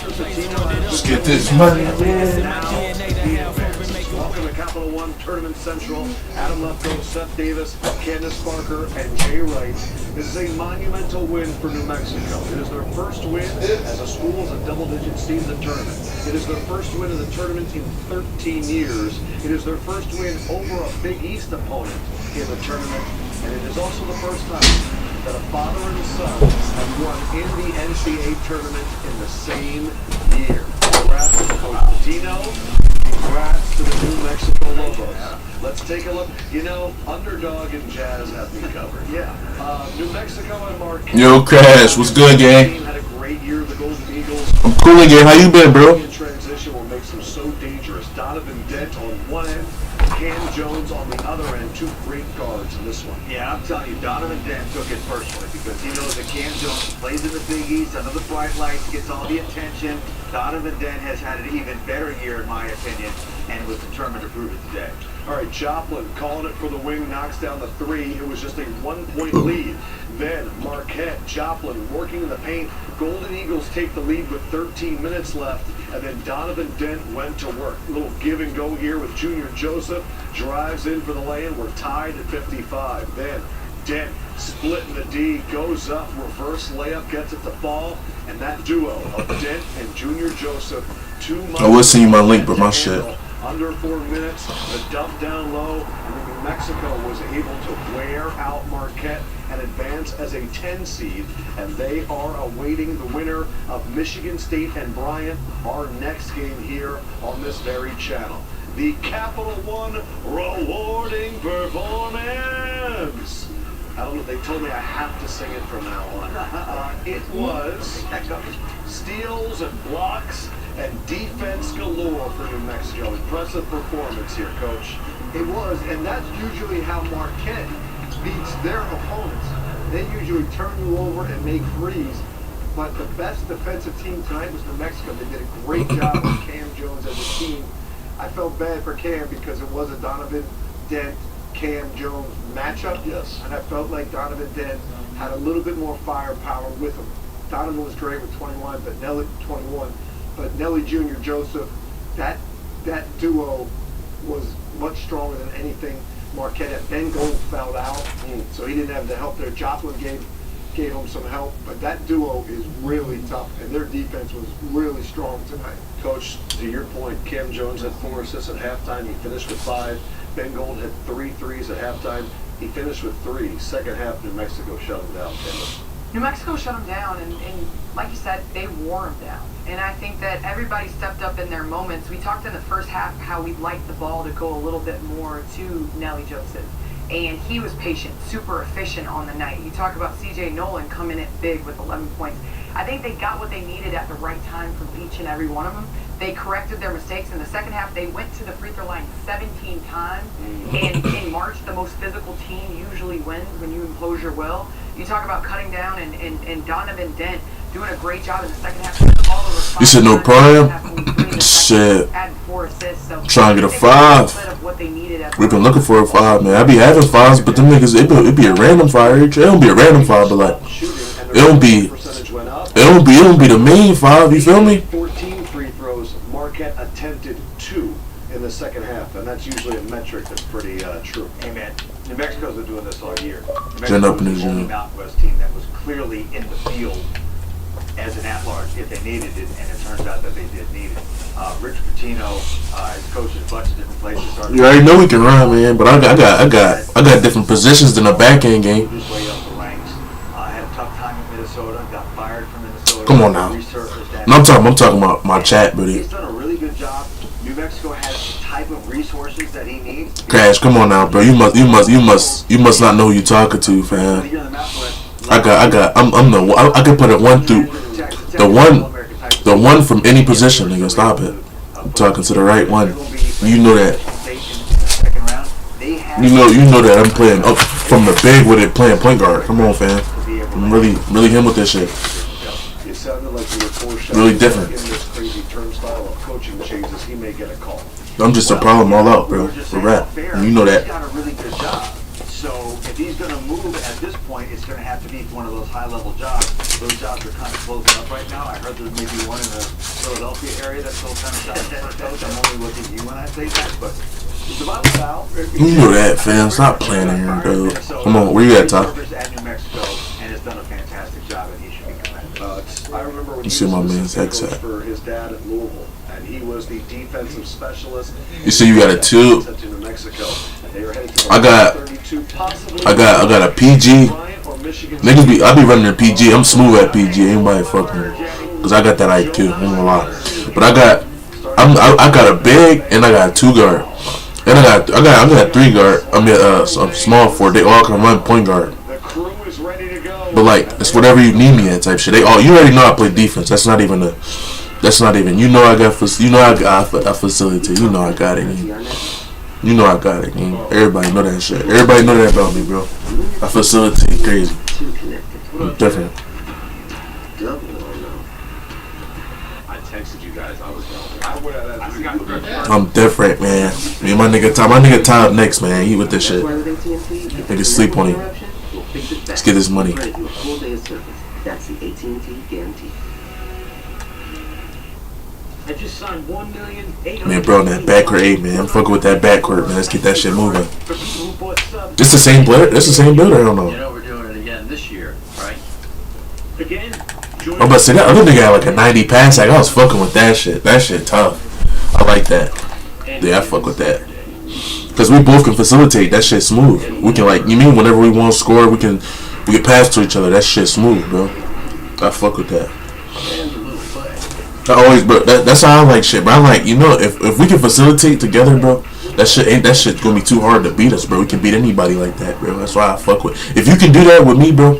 Let's get this money, man. Welcome to Capital One Tournament Central. Adam Lefkoe, Seth Davis, Candace Parker, and Jay Wright. This is a monumental win for New Mexico. It is their first win as a school as a double-digit seed in the tournament. It is their first win in the tournament in 13 years. It is their first win over a Big East opponent in the tournament. And it is also the first time that a father and son have won in the NCAA tournament in the same year. Congrats to Coach Patino. Congrats to the New Mexico Lobos. Let's take a look. You know, Underdog and Jazz have me covered. Yeah. New Mexico and Marquette. Yo, Crash, what's good, gang? Had a great year. The Golden Eagles. I'm coolin', gang. How you been, bro? Transition will make them so dangerous. Donovan Dent on one end, Cam Jones on the other end. Two great guards in this one. Yeah, I'm telling you, Donovan Dent took it personally because he knows that Cam Jones plays in the Big East under the bright lights, gets all the attention. Donovan Dent has had an even better year, in my opinion, and was determined to prove it today. All right, Joplin calling it for the wing, knocks down the three. It was just a 1 point lead. Then Marquette, Joplin working in the paint. Golden Eagles take the lead with 13 minutes left, and then Donovan Dent went to work. A little give and go here with Junior Joseph. Drives in for the lay-in. We're tied at 55. Then Dent splitting the D, goes up, reverse layup, gets it to fall, and that duo of Dent and Junior Joseph, I will send you my link, but my shit. Under 4 minutes, the dump down low, and then New Mexico was able to wear out Marquette and advance as a 10 seed, and they are awaiting the winner of Michigan State and Bryant, our next game here on this very channel. The Capital One rewarding performance. I don't know, they told me I have to sing it from now on. It was steals and blocks and defense galore for New Mexico. Impressive performance here, Coach. It was, and that's usually how Marquette beats their opponents. They usually turn you over and make threes. But the best defensive team tonight was New Mexico. They did a great job with Cam Jones as a team. I felt bad for Cam because it was a Donovan Dent, Cam Jones matchup. Yes. And I felt like Donovan Dent had a little bit more firepower with him. Donovan was great with 21, but Nelly 21. But Nelly Jr., Joseph, that duo was much stronger than anything Marquette had. Ben Gold fouled out, so he didn't have the help there. Joplin gave him some help, but that duo is really tough, and their defense was really strong tonight. Coach, to your point, Cam Jones had 4 assists at halftime. He finished with 5. Ben Gold had 3 threes at halftime. He finished with 3. Second half, New Mexico shut him down. New Mexico shut them down, and like you said, they wore them down. And I think that everybody stepped up in their moments. We talked in the first half how we'd like the ball to go a little bit more to Nelly Joseph. And he was patient, super efficient on the night. You talk about C.J. Nolan coming in big with 11 points. I think they got what they needed at the right time from each and every one of them. They corrected their mistakes. In the second half, they went to the free throw line 17 times. And in March, the most physical team usually wins when you impose your will. You talk about cutting down and Donovan Dent doing a great job in the second half. The ball over You said no prime? Shit. Trying to get a 5. We've been looking for a 5, man. I be having 5s, but them niggas, it be a random 5. It don't be a random 5, but like, it don't be the main 5. You feel me? 14 free throws. Marquette attempted 2 in the second half, and that's usually a metric that's pretty true. Amen. New Mexico's been doing this all year. Gen New up in Mexico was the the only gym. Mountain West team that was clearly in the field as an at-large if they needed it, and it turns out that they did need it. Rich Pitino has coached in a bunch of different places. You already know we can run, man, but I got different positions than a back end game. His way up the ranks. Had a tough time in Minnesota. Got fired from Minnesota. Come on now. No, I'm talking about my chat, buddy. He's done a really good job. New Mexico has the type of resources that he needs. Cash, come on now, bro. You must not know who you're talking to, fam. I can put it 1 through the one from any position, nigga. Stop it. I'm talking to the right one. You know that. You know that I'm playing up from the big with it, playing point guard. Come on, fam. I'm really him with this shit. It sounded like you were foreshadowing Really different. in this crazy turnstile of coaching changes. He may get a call. I'm just a problem all out, bro. For rap. You know that. He's got a really good job. So if he's going to move at this point, it's going to have to be one of those high-level jobs. those jobs are kind of closing up right now. I heard there's maybe one in the Philadelphia area that's still kind of shopping for a coach. I'm only looking at you when I say that, but it's about the South. You know that, fam. Stop playing in here, dude. Come on, where you at, Ty? At New Mexico, and has done a fantastic job, and he should be commended. I remember when You he see my was man's assistant headset. coach for his dad at Louisville, and he was the defensive specialist. You see, you got a two. Sent to New Mexico, and they were headed to I got- 32, possibly I got a PG. Bryant or Michigan Niggas be, I be running a PG. I'm smooth at PG. Anybody fucking me. Cause I got that IQ. I ain't gonna lie. But I got a big and I got a 2 guard. And I got 3 guard. I mean, some small 4. They all can run point guard. The crew is ready to go. But like, it's whatever you need me at type shit. They all, you already know I play defense. That's not even. You know I got. You know I got a facility. You know I got it. You know I got it. Everybody know that shit. Everybody know that about me, bro. I facilitate crazy. I'm different. I texted you guys. I was I'm different, man. Me and my nigga Ty up next, man. He with this shit. Niggas sleep on him. Let's get this money. That's the AT&T guarantee. I just signed $1,800,000. Man, bro, that backcourt 8, man. I'm fucking with that backcourt, man. Let's get that shit moving. This the same player? This the same builder? I don't know. You know we're doing it again this year, right? Again? I'm about to say that other nigga had like a 90 pass. Like, I was fucking with that shit. That shit tough. I like that. Yeah, I fuck with that. Cause we both can facilitate. That shit smooth. We can like, you mean whenever we want to score, we can pass to each other. That shit smooth, bro. I fuck with that. I always, bro. That's how I like shit, bro. I like, you know, if we can facilitate together, bro, that shit's gonna be too hard to beat us, bro. We can beat anybody like that, bro. That's why I fuck with. If you can do that with me, bro,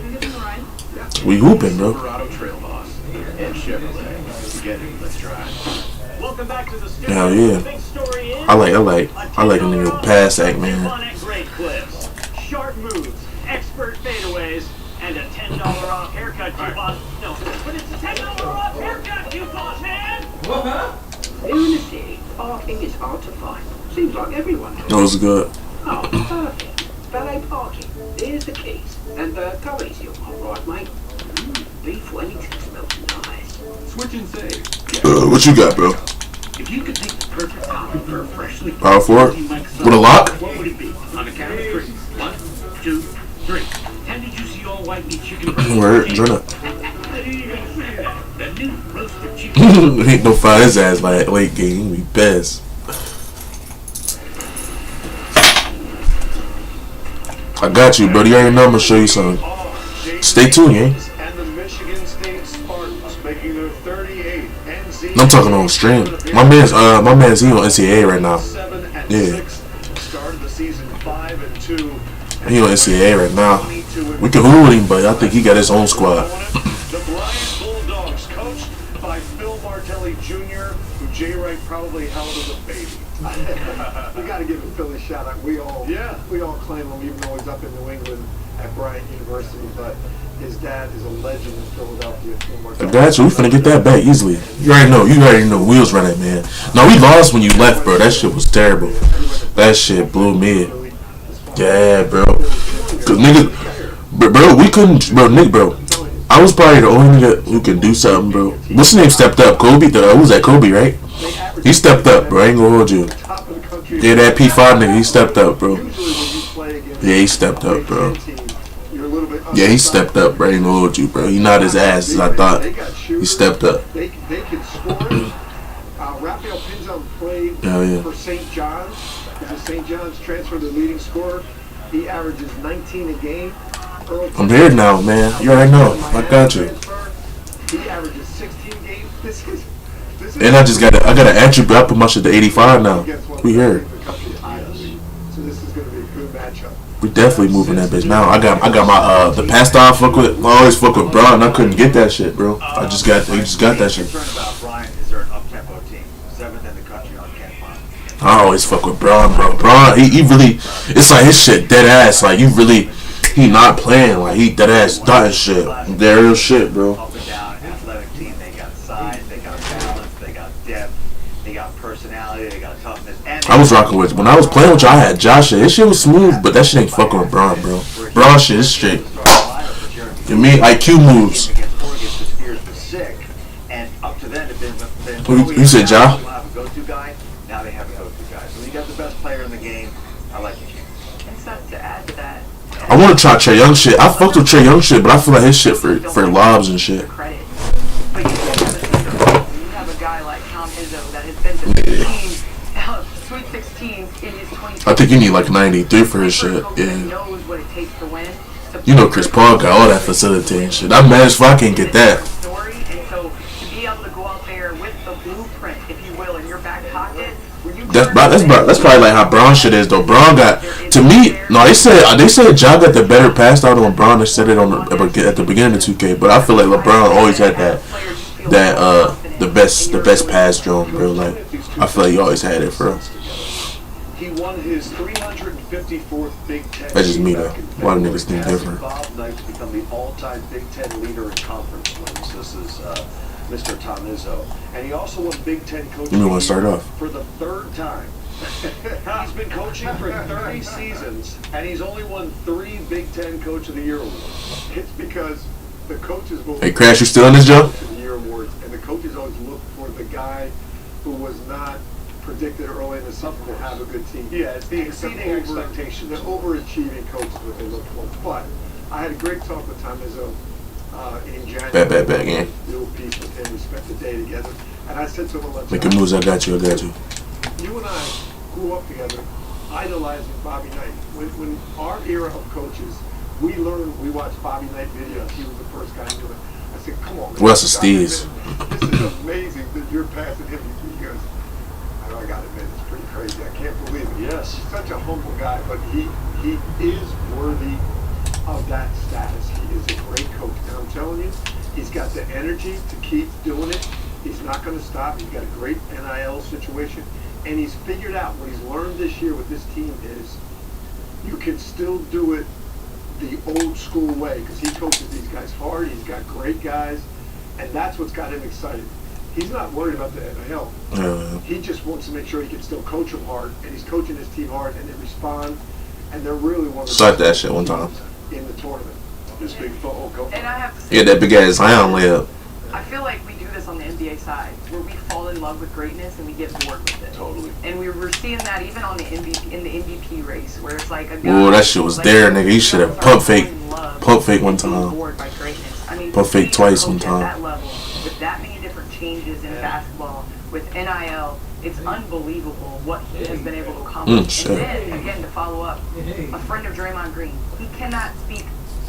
we hooping, bro. Hell yeah. I like a nigga pass act, man. Sharp moves, expert fadeaways, and a $10 off haircut coupon. No, but it's a $10 off haircut coupon, man! Here in the city, parking is hard to find. Seems like everyone knows. That was good. Oh, perfect. Valet parking. Here's the keys. And go easy on my ride, mate. Beef Wellington smells nice. Switch and save. What you got, bro? If you could pick the perfect topping for a freshly Power forward with a lock. what would it be? On a count of 3. 1, 2, 3. Tender juicy all white meat chicken. Word, join up. The new roasted chicken. Ain't no find his ass by that late game. We best. I got you, buddy. You already know I'm gonna show you something. Stay tuned, gang. And the Michigan State Spartans making their 38th NCAA. I'm talking on stream. My man's he on NCAA right now. 7 and Yeah. 6. Started the season 5 and 2. He on NCAA right now. We can hool him, but I think he got his own squad. The Bryant Bulldogs, coached by Phil Martelli Jr., who Jay Wright probably held as a baby. We got to give Phil a shout out. We all claim him, even though he's up in New England at Bryant University. But his dad is a legend in Philadelphia. I got you. We finna get that back easily. You already know. Wheels running, man. No, we lost when you left, bro. That shit was terrible. That shit blew me. Yeah, bro. Cause niggas, bro, we couldn't, bro. I was probably the only nigga who could do something, bro. What's his name stepped up? Kobe? Who was that? Kobe, right? He stepped up, bro. I ain't gonna hold you. Yeah, that P5 nigga, he stepped up, bro. Yeah, he stepped up, bro. Yeah, he stepped up, bro. I ain't gonna hold you, bro. He not his ass as I thought. He stepped up. They can score. Raphael Pinzon played for St. John's. Because St. John's transferred the leading scorer. He averages 19 a game. I'm here now, man. You already know. I got you. He averages 16 games. This is And I got an attribute. I put my shit to 85 now. We here. So this is going to be a good matchup. We definitely moving that bitch now. I got my the past time I always fuck with Braun. I couldn't get that shit, bro. We just got that shit. Concerned about Bryant is they're an up-tempo team, 7th in the country on Ken. I always fuck with Braun, bro. Braun, he really, it's like his shit dead ass. Like he not playing. Like he dead ass dotting shit. That real shit, bro. Up and down, athletic team. They got size, they got balance, they got depth, they got personality, they got toughness. And I was rocking with, when I was playing with y'all, I had Josh shit. His shit was smooth, but that shit ain't fucking with Braun, bro. Braun shit is straight. You mean IQ moves. to them had been You said Ja? we'll have a go-to guy. Now they have a go-to guy. So when you got the best player in the game, I like it. And stuff to add to that. I want to try Trae Young shit. I fucked with Trae Young shit, but I feel like his shit for lobs and shit. Credit. But you have a guy like Tom Izzo that has been to 16 Sweet 16s in his 20s. I think you need like 93 for his shit. Yeah. Knows what it takes to win. You know Chris Paul got all that facility and shit. I'm mad if I can't get that. Story, and so to be able to go out there with the blueprint, if you will, in your back pocket. That's probably like how Braun shit is though. Braun got, to me, no, they said Ja got the better pass out on LeBron. They said it on at the beginning of 2K, but I feel like LeBron always had the best pass drone, bro. Like I feel like he always had it, bro. He won his 354th Big Ten. That's just me though. Why do niggas think different? Bob Knight to become the all-time Big Ten leader in conference wins. This is Mr. Tom Izzo, and he also won Big Ten Coach You want to start off? for the third time. He's been coaching for 30 seasons, and he's only won 3 Big Ten Coach of the Year awards. It's because the coaches will. Hey, Crash, you still in this job? Coach of the Year awards, and the coaches always look for the guy who was not predicted early in the season to have a good team. Yeah, it's the exceeding expectations. The overachieving coach is what they look for. But I had a great talk with Tom Izzo in January. Bad game. Little piece with him. We spent the day together, and I said to him, Making moves. I got you. You and I grew up together, idolizing Bobby Knight. When our era of coaches, we watched Bobby Knight videos. He was the first guy to do it. I said, come on, man. What's the Steez? This is amazing that you're passing him. He goes, I know I got to admit, it's pretty crazy. I can't believe it. Yes. He's such a humble guy, but he is worthy of that status. He is a great coach. And I'm telling you, he's got the energy to keep doing it. He's not going to stop. He's got a great NIL situation. And he's figured out what he's learned this year with this team is you can still do it the old school way because he coaches these guys hard. He's got great guys. And that's what's got him excited. He's not worried about the NIL. He just wants to make sure he can still coach them hard. And he's coaching his team hard and they respond. And they're really one of the Start that shit one time. in the tournament. This big football go. And I have to say, Yeah, that big ass Zion layup. I feel like we do this on the NBA side, where we fall in love with greatness and we get to work with it. Totally. And we're seeing that even on the MVP race, where it's like a guy. Ooh, that shit was there, nigga. He should have pump fake one time. Pump fake twice one time. At that level, with that many different changes in basketball, with NIL, it's unbelievable what he has been able to accomplish. And then, again, to follow up, a friend of Draymond Green, he cannot speak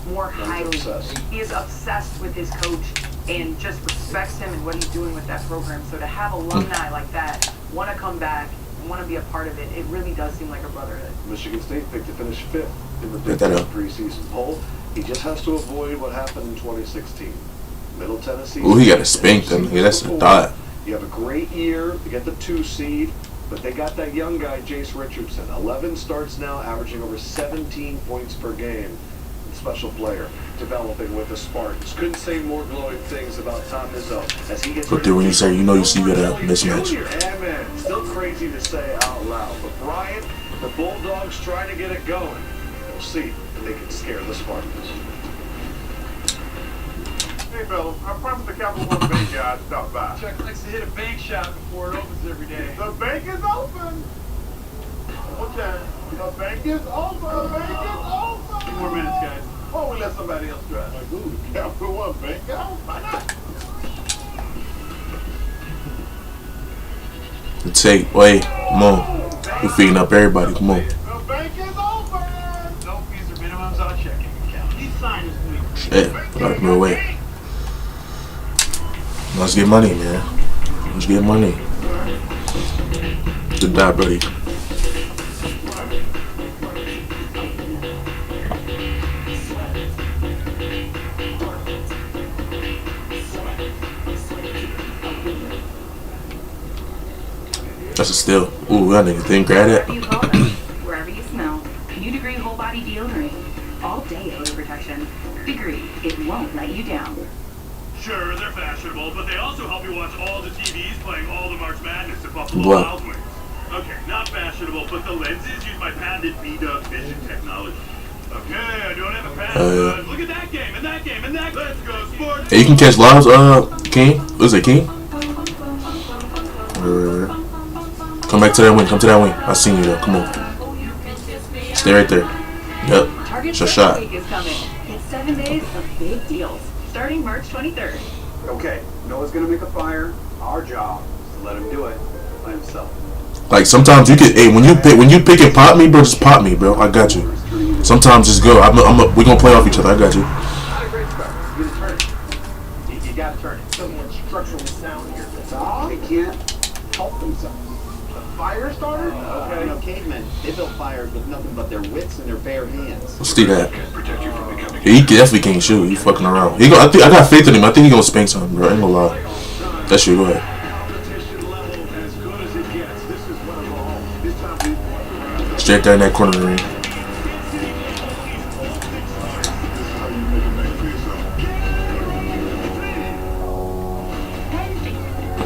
more highly. He is obsessed with his coach and just respects him and what he's doing with that program. So to have alumni like that want to come back and want to be a part of it, it really does seem like a brotherhood. Michigan State picked to finish 5th in the Big Get that Ten up. preseason poll. He just has to avoid what happened in 2016. Middle Tennessee. Ooh, he got to spank them. Yeah, that's a thought. You have a great year to get the 2 seed, but they got that young guy, Jace Richardson. 11 starts now, averaging over 17 points per game. Special player developing with the Spartans. Couldn't say more glowing things about Tom Izzo as he gets. But then when you say, you know, you see you got a mismatch. Amen. Still crazy to say out loud, but Brian, the Bulldogs trying to get it going. We'll see if they can scare the Spartans. Hey, fellas, I promised the Capital One bank guy I'd stop by. Chuck likes to hit a bank shot before it opens every day. The bank is open. Okay, the bank is open. The bank is open. 2 more minutes, guys. Oh, we let somebody else drive. Like, ooh, the Capital One bank out. Why not? Take, wait, come on. We're feeding up everybody, come on. The bank is open. No fees or minimums on a checking account. Please sign this week. Shit, gotta move away. Let's get money, man. Let's get money. Good job, buddy. That's a steal. Ooh, that nigga didn't grab it. Wherever you call them, wherever you smell, U-Degree Whole Body Deodorant. All day odor protection. Degree, it won't let you down. Sure, they're fashionable, but they also help you watch all the TVs playing all the March Madness at Buffalo What? Wild Wings. Okay, not fashionable, but the lenses use my patented B-Dub vision technology. Okay, I don't have a patent, but look at that game, and that game, and that. Let's go, sports. Hey, you can catch lives, King. Was it King? Come back to that wing. Come to that wing. I seen you though. Come on. Stay right there. Yep. It's your shot. Week is coming. It's 7 days of big deals, starting March 23rd. Okay, Noah's gonna make a fire. Our job is to let him do it by himself. Like sometimes you could, hey, when you pick and pop me, bro, just pop me, bro. I got you. Sometimes just go. We gonna play off each other. I got you. Not a great start. You gotta turn it. You gotta turn it. Someone structurally sound here. They can't. Help themselves. The fire starter? Okay. You know, cavemen, they built fires with nothing but their wits and their bare hands. Let's do that. Yeah, he definitely can't shoot. He fucking around. I got faith in him. I think he gonna spank something, bro. I ain't gonna lie. That shit, go ahead. Straight there in that corner of the ring.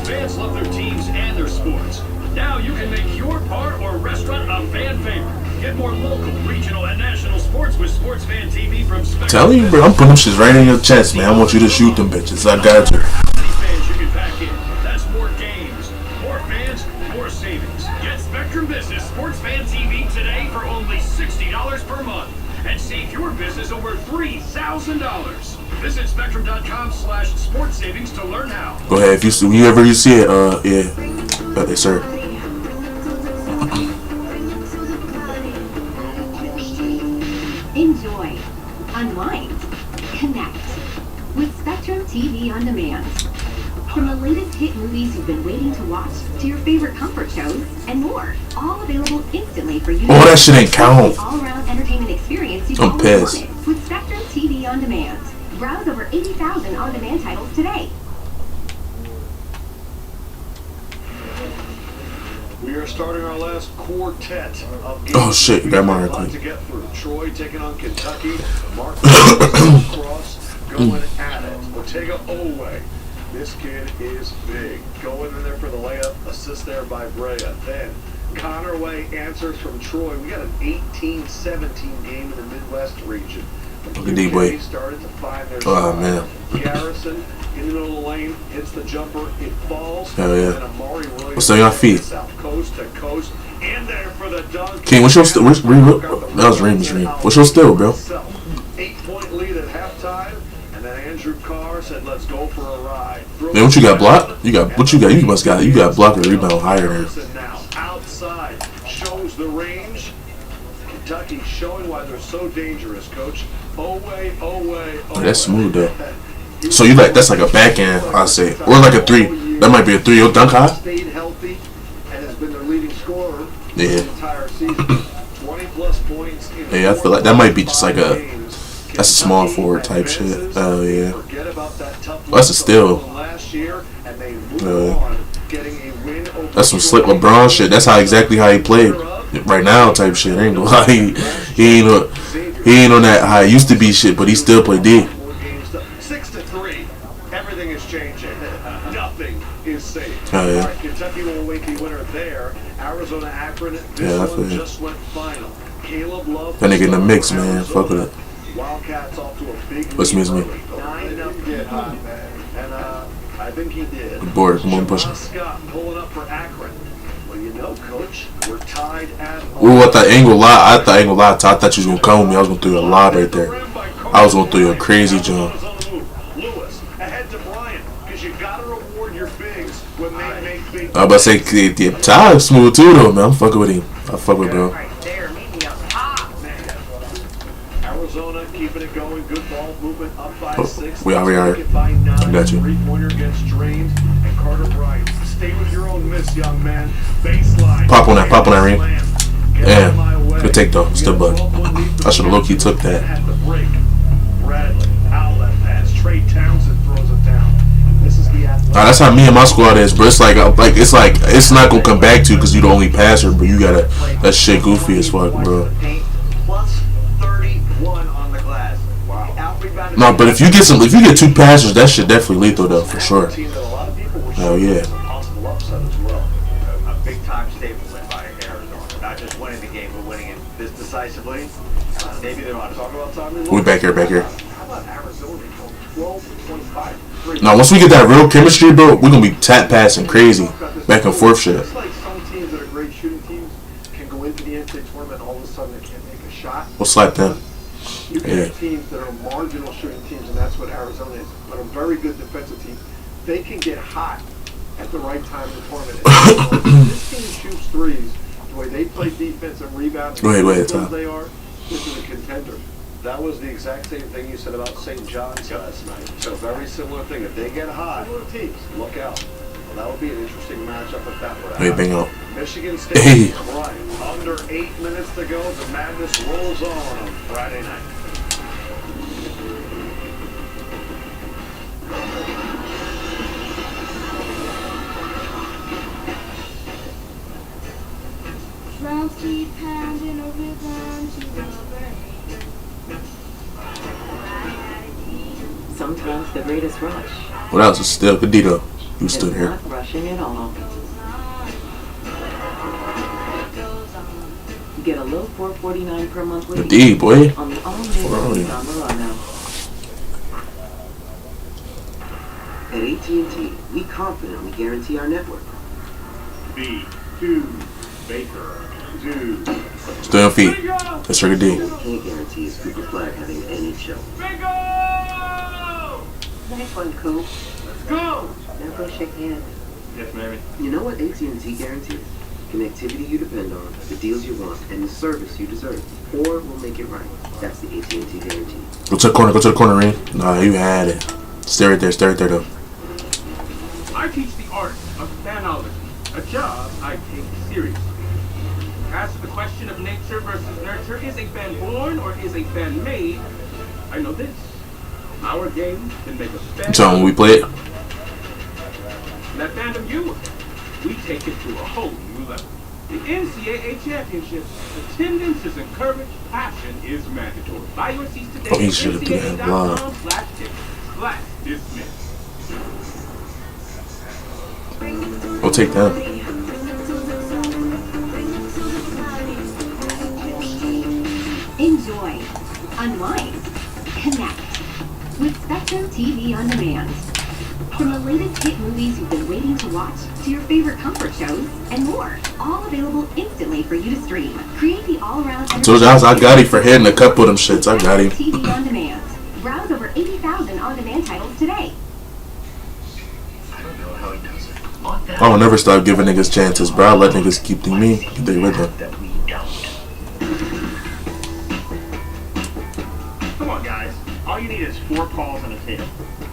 Fans love their teams and their sports. Now you can make your bar or restaurant a fan favorite. Get more local, regional, and national sports with Sports Fan TV from Spectrum. Tell you, bro, I'm putting them shits right in your chest, man. I want you to shoot them bitches. I got you. How many fans you can pack in? That's more games, more fans, more savings. Get Spectrum Business Sports Fan TV today for only $60 per month and save your business over $3,000. Visit spectrum.com/sports savings to learn how. Go ahead. If you see it, yeah. Yes, sir. Enjoy, unwind, connect with Spectrum TV on Demand. From the latest hit movies you've been waiting to watch to your favorite comfort shows and more, all available instantly for you. Oh, that shit ain't count. All-around entertainment experience you've I'm always pissed. wanted with Spectrum TV on Demand. Browse over 80,000 on-demand titles today. We are starting our last quartet of games. Oh shit, got my to record. get through. Troy taking on Kentucky. Mark Cross going at it. Ortega Oweh. This kid is big. Going in there for the layup. Assist there by Brea. Then Connerway answers from Troy. We got an 18-17 game in the Midwest region. Look at D-Boy. Started to find their Oh, man. Garrison in the middle of the lane hits the jumper. It falls. Hell yeah. And Amari Williams What's on your feet? South coast to coast. In there for the dunk. King, what's your still? That was Raymond's ring. What's your still, bro? 8-point lead at halftime, and then Andrew Carr said, "Let's go for a ride." Man, what you got blocked? You got what you got? You got block and rebound higher than. Now outside shows the range. Kentucky showing why they're so dangerous, Coach. Away. Oh, that's smooth though. So you like that's like a backhand, I say, or like a three. That might be a three. Yo, dunk high. Stayed healthy and has been their leading scorer Yeah. the entire season. 20+ points. Yeah, I feel like that might be just like that's a small forward type shit. Oh yeah. Forget about that tough That's a steal. last year, and they move on, getting a win over That's some slick LeBron shit. That's exactly how he played right now type shit. Ain't no lie. He ain't on that how it used to be shit, but he still play D. 6-3. Everything is changing. Nothing is safe. Oh, yeah. All right, Kentucky will await the winner there. Arizona Akron. This Yeah, I one feel you. just went final. Caleb Love. That nigga in the mix, man. Fuck with it. Wildcats off to a big What's me? 9-0 get hot, man. And I think he did. Board, come on, push it. Scott pulling up for Akron. Well, you know, Coach, we're tied at Ooh, I thought angle lie. I thought you was gonna come with me. I was gonna throw you a lob right there. I was gonna throw you a crazy jump. Lewis ahead to Bryant because you gotta reward your bigs when they make big. I was about to say the tie is smooth too though, man. I'm fucking with him. I fuck with bro. Right there, maybe up top. Arizona keeping it going. Good ball movement up by Oh, 6. we are. Take it by 9. Got you. Three-pointer gets drained. And Carter Bryant. Stay with your own miss, young man. Baseline. Pop on that ring. Get out of my way. Good take though. Still bug. I should have low-key took that. At the break. Bradley. Outlet pass. Trey Townsend throws it down. This is the athletic. That's how me and my squad is, bro. It's like it's not gonna come back to you because you the only passer, but you gotta that shit goofy as fuck, bro. Plus 31 on the glass. Wow. Out-rebounded. No, but if you get two passers, that shit definitely lethal though for sure. Team that a lot of people were Hell yeah. possible upset as well. A big-time statement win by Arizona. Not just winning the game, but winning it this decisively. Maybe they want to talk about Tommy. We back here. How about Arizona? 12-25. Now once we get that real chemistry, bro, we're gonna be tap passing crazy, back and forth shit. Just like some teams that are great We'll slap them. You get teams that are marginal shooting teams, and that's what Arizona is, but a very good defensive team. They can get hot at the right time in the tournament. And this team shoots threes. The way they play defense and rebound, they are. This is a contender. That was the exact same thing you said about St. John's last night. So very similar thing. If they get hot, teams, look out. Well, that would be an interesting matchup if that were Hey, bingo. Michigan State, right. Under 8 minutes to go. The madness rolls on Friday night. Drums keep pounding a rhythm to the brain. Sometimes the greatest rush. Well, that was a still Cadito. You stood here. Not rushing at all. Get a low $4.49 per month lease D, boy. on the all-new Zamorano. At AT&T, we confidently guarantee our network. B2 Baker 2. Stay on feet. That's Ricky D. What we can't guarantee is Cooper Flag having any show. Bingo! Nice one, Coop. Let's go! Now go shake hands. Yes, baby. You know what AT&T guarantees? Connectivity you depend on, the deals you want, and the service you deserve. Or we'll make it right. That's the AT&T guarantee. Go to the corner, Ring. Nah, you had it. Stay right there though. I teach the art of fanology, a job I take seriously. As to the question of nature versus nurture, is a fan born or is a fan made? I know this. Our game can make a fan. So when we play it, That fandom you, we take it to a whole new level. The NCAA Championship, attendance is encouraged, passion is mandatory. Buy your seats today. Oh, he should have put that live. NCAA.com/tickets. Class dismissed. we'll take that. Enjoy, unwind, connect with Spectrum TV on Demand. From the latest hit movies you've been waiting to watch to your favorite comfort shows and more, all available instantly for you to stream. Create the all-around. I told you I got it for hitting a couple of them shits. I got him. TV on Demand. Browse over 80,000 on-demand titles today. I don't know how he does it. I will never stop giving niggas chances, bro. I let niggas keep me. They with them. That we don't. Come on, guys. All you need is 4 calls and a table.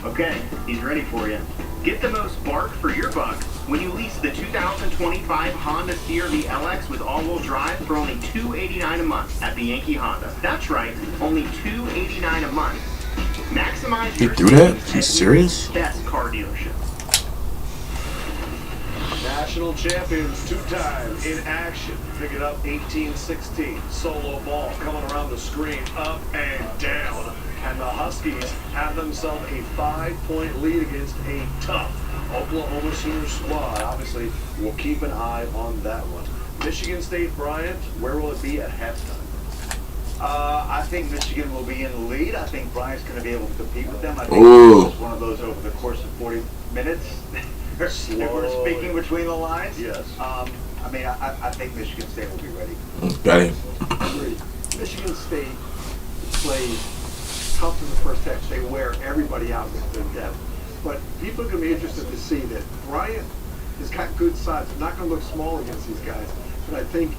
Okay, he's ready for you. Get the most bark for your buck when you lease the 2025 Honda CR-V LX with all-wheel drive for only $289 a month at the Yankee Honda. That's right, only $289 a month. Maximize He your threw that? savings He's at serious? the best car dealership. National champions 2-time in action. Pick it up 18-16. Solo ball coming around the screen, up and down. And the Huskies have themselves a 5-point lead against a tough Oklahoma Sooners squad. Obviously, we'll keep an eye on that one. Michigan State, Bryant, where will it be at halftime? I think Michigan will be in the lead. I think Bryant's going to be able to compete with them. I think Ooh. it's one of those over the course of 40 minutes. If we're speaking between the lines. Yes. I mean, I think Michigan State will be ready. Got him. Agreed. Michigan State plays tough in the first half. They wear everybody out with their depth. But people are going to be interested to see that Bryant has got good size. They're not going to look small against these guys. But I think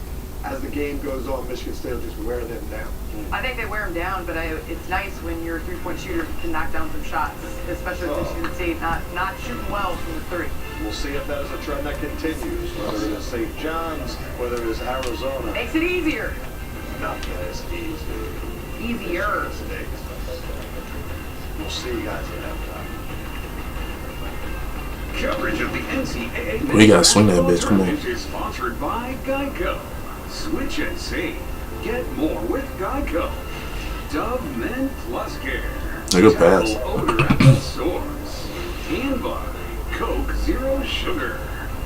as the game goes on, Michigan State will just wear them down. I think they wear them down, but it's nice when your three-point shooter can knock down some shots, especially with Michigan State not shooting well from the three. We'll see if that is a trend that continues, whether it is St. John's, whether it is Arizona. Makes it easier. Not as easy. Easier. We'll see you guys at halftime. Coverage of the NCAA. We gotta swing that bitch, come on. Is sponsored by Geico. Switch and save. Get more with Geico. Dove Men Plus Care. They go pass. Terrible odor at the source. And by Coke Zero Sugar.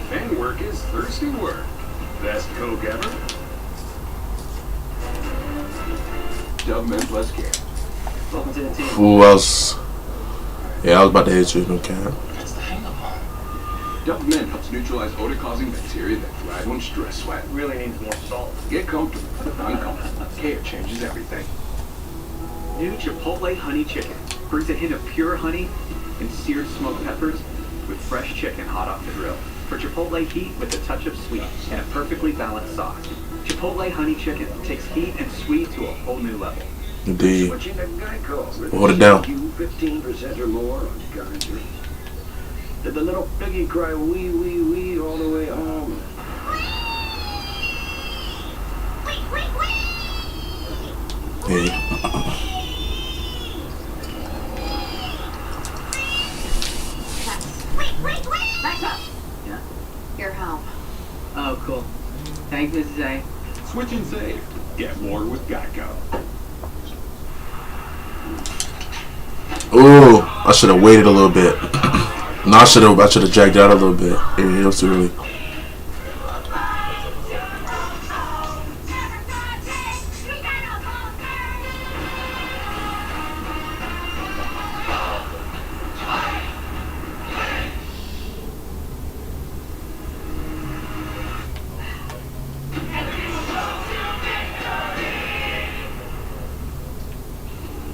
Fan work is thirsty work. Best Coke ever? Dove Men Plus Care. Welcome to the team. Who else? Yeah, I was about to hit you, no cap. That's the hang of them. Double Mint helps neutralize odor-causing bacteria that thrive on stress sweat. Really needs more salt. Get comfortable, uncomfortable. Care changes everything. New Chipotle Honey Chicken brings a hint of pure honey and seared smoked peppers with fresh chicken hot off the grill. For Chipotle heat with a touch of sweet and a perfectly balanced sauce. Chipotle Honey Chicken takes heat and sweet to a whole new level. Indeed. Switching to Geico. Hold it down. 15% or more on car insurance. Did the little piggy cry wee, wee, wee all the way home? Hey. Back up. Yeah. You're home. Oh, cool. Thanks, Mrs. A. Switch and save. Get more with Geico. Ooh, I should have waited a little bit. No, I should have dragged out a little bit. It was too early.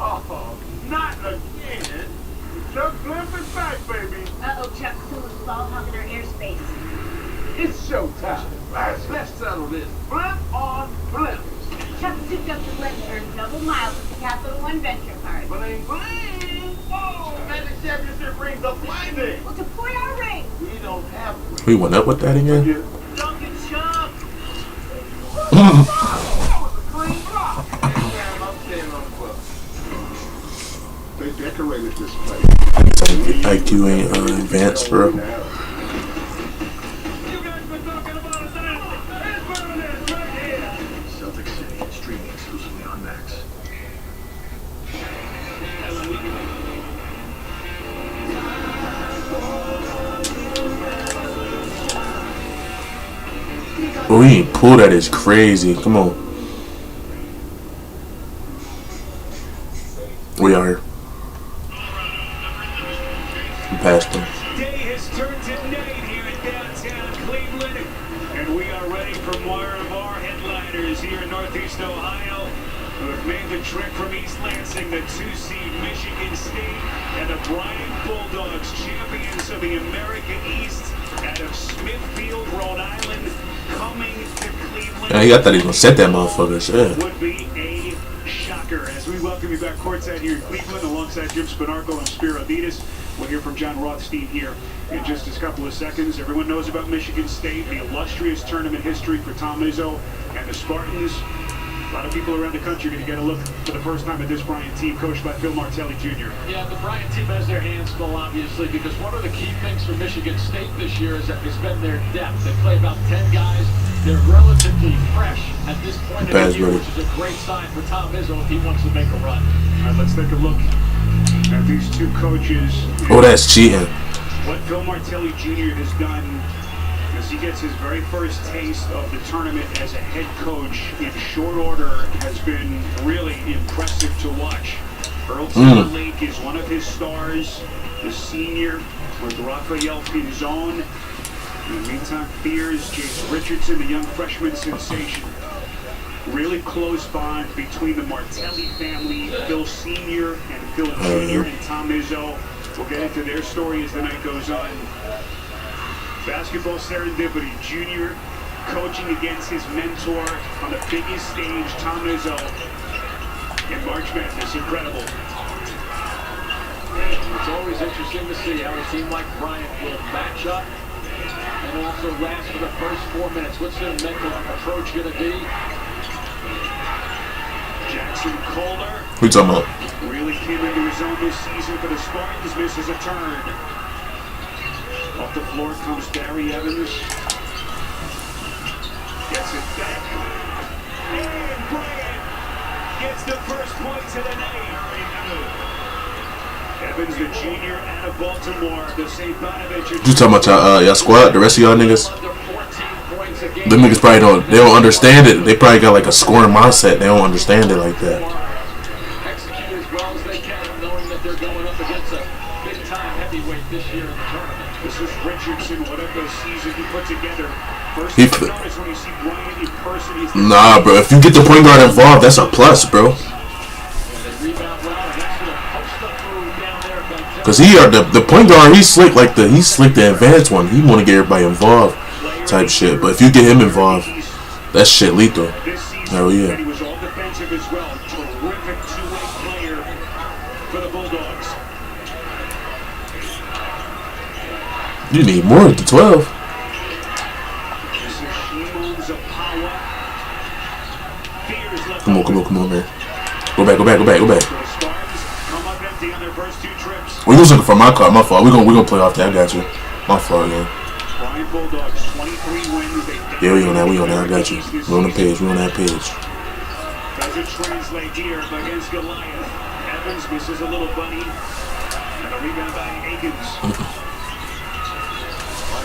Oh, not again. Chuck Blimp is back, baby. Uh-oh, Chuck Sulu's ball hogging our airspace. It's showtime. Let's settle this. Blimp on Blimp. Chuck souped up the Blimp and earned double miles with the Capital One Venture card. Bling, bling. Oh, Magic Championship rings are blinding. Well, to point our ring. We don't have one. We went up with that again? Dunkin' Chuck. That was a clean block. I'm staying on the club. They decorated this place. IQ ain't advanced, bro. You guys been talking about it today. It's burning it right here. Celtic City, streaming exclusively on Max. Oh, he ain't pulled that is crazy. Come on. We are here. We passed him. Day has turned to night here in downtown Cleveland, and we are ready for more of our headliners here in Northeast Ohio, who have made the trek from East Lansing, the 2-seed Michigan State, and the Bryant Bulldogs, champions of the America East, out of Smithfield, Rhode Island, coming to Cleveland. Yeah, I thought he was gonna set that motherfucker. Shit. Would be a shocker. As we welcome you back courtside here in Cleveland, alongside Jim Spinarco and Spiro Adidas. We'll hear from John Rothstein here in just a couple of seconds. Everyone knows about Michigan State, the illustrious tournament history for Tom Izzo and the Spartans. A lot of people around the country are going to get a look for the first time at this Bryant team, coached by Phil Martelli Jr. Yeah, the Bryant team has their hands full, obviously, because one of the key things for Michigan State this year is that it's been their depth. They play about 10 guys. They're relatively fresh at this point in the year, which is a great sign for Tom Izzo if he wants to make a run. All right, let's take a look at these two coaches. Oh, that's cheating. What Phil Martelli Jr. has done as he gets his very first taste of the tournament as a head coach in short order has been really impressive to watch. Earl Timberlake is one of his stars, the senior with Rafael Pinzon. In the meantime, Fears, James Richardson, the young freshman sensation. Really close bond between the Martelli family, Phil Sr. and Phil Jr. and Tom Izzo. We'll get into their story as the night goes on. Basketball serendipity, Junior coaching against his mentor on the biggest stage, Tom Izzo, in March Madness. Incredible. It's always interesting to see how a team like Bryant will match up and also last for the first 4 minutes. What's their mental approach going to be? Jackson Kohler. Who you talking about? Really came into his own this season for the Spartans. Misses a turn. Off the floor comes Barry Evans. Gets it back. And Bryant gets the first points of the night. Evans, the junior out of Baltimore. The St. Bonaventure. You talking about y'all squad? The rest of y'all niggas? Them niggas probably don't understand it. They probably got like a scoring mindset. They don't understand it like that. Execute as well as they can, knowing that they're going up against a big-time heavyweight this year in the tournament. This is Richardson, whatever season he put together. First He thing you notice when you see Bryant in person, he's nah, bro. If you get the point guard involved, that's a plus, bro. Cause the point guard, he's slick the advanced one. He want to get everybody involved, type shit. But if you get him involved, that shit lethal. Hell yeah. He was all defensive as well. Terrific two-way player for the Bulldogs. You need more than 12. Come on, man. Go back. We was looking for my card. My fault. We gonna play off that. I got you. My fault, yeah. Yeah, we on that. I got you. We on the page. We on that page. Does it translate here against Goliath? Evans misses a little bunny. And a rebound by Akins.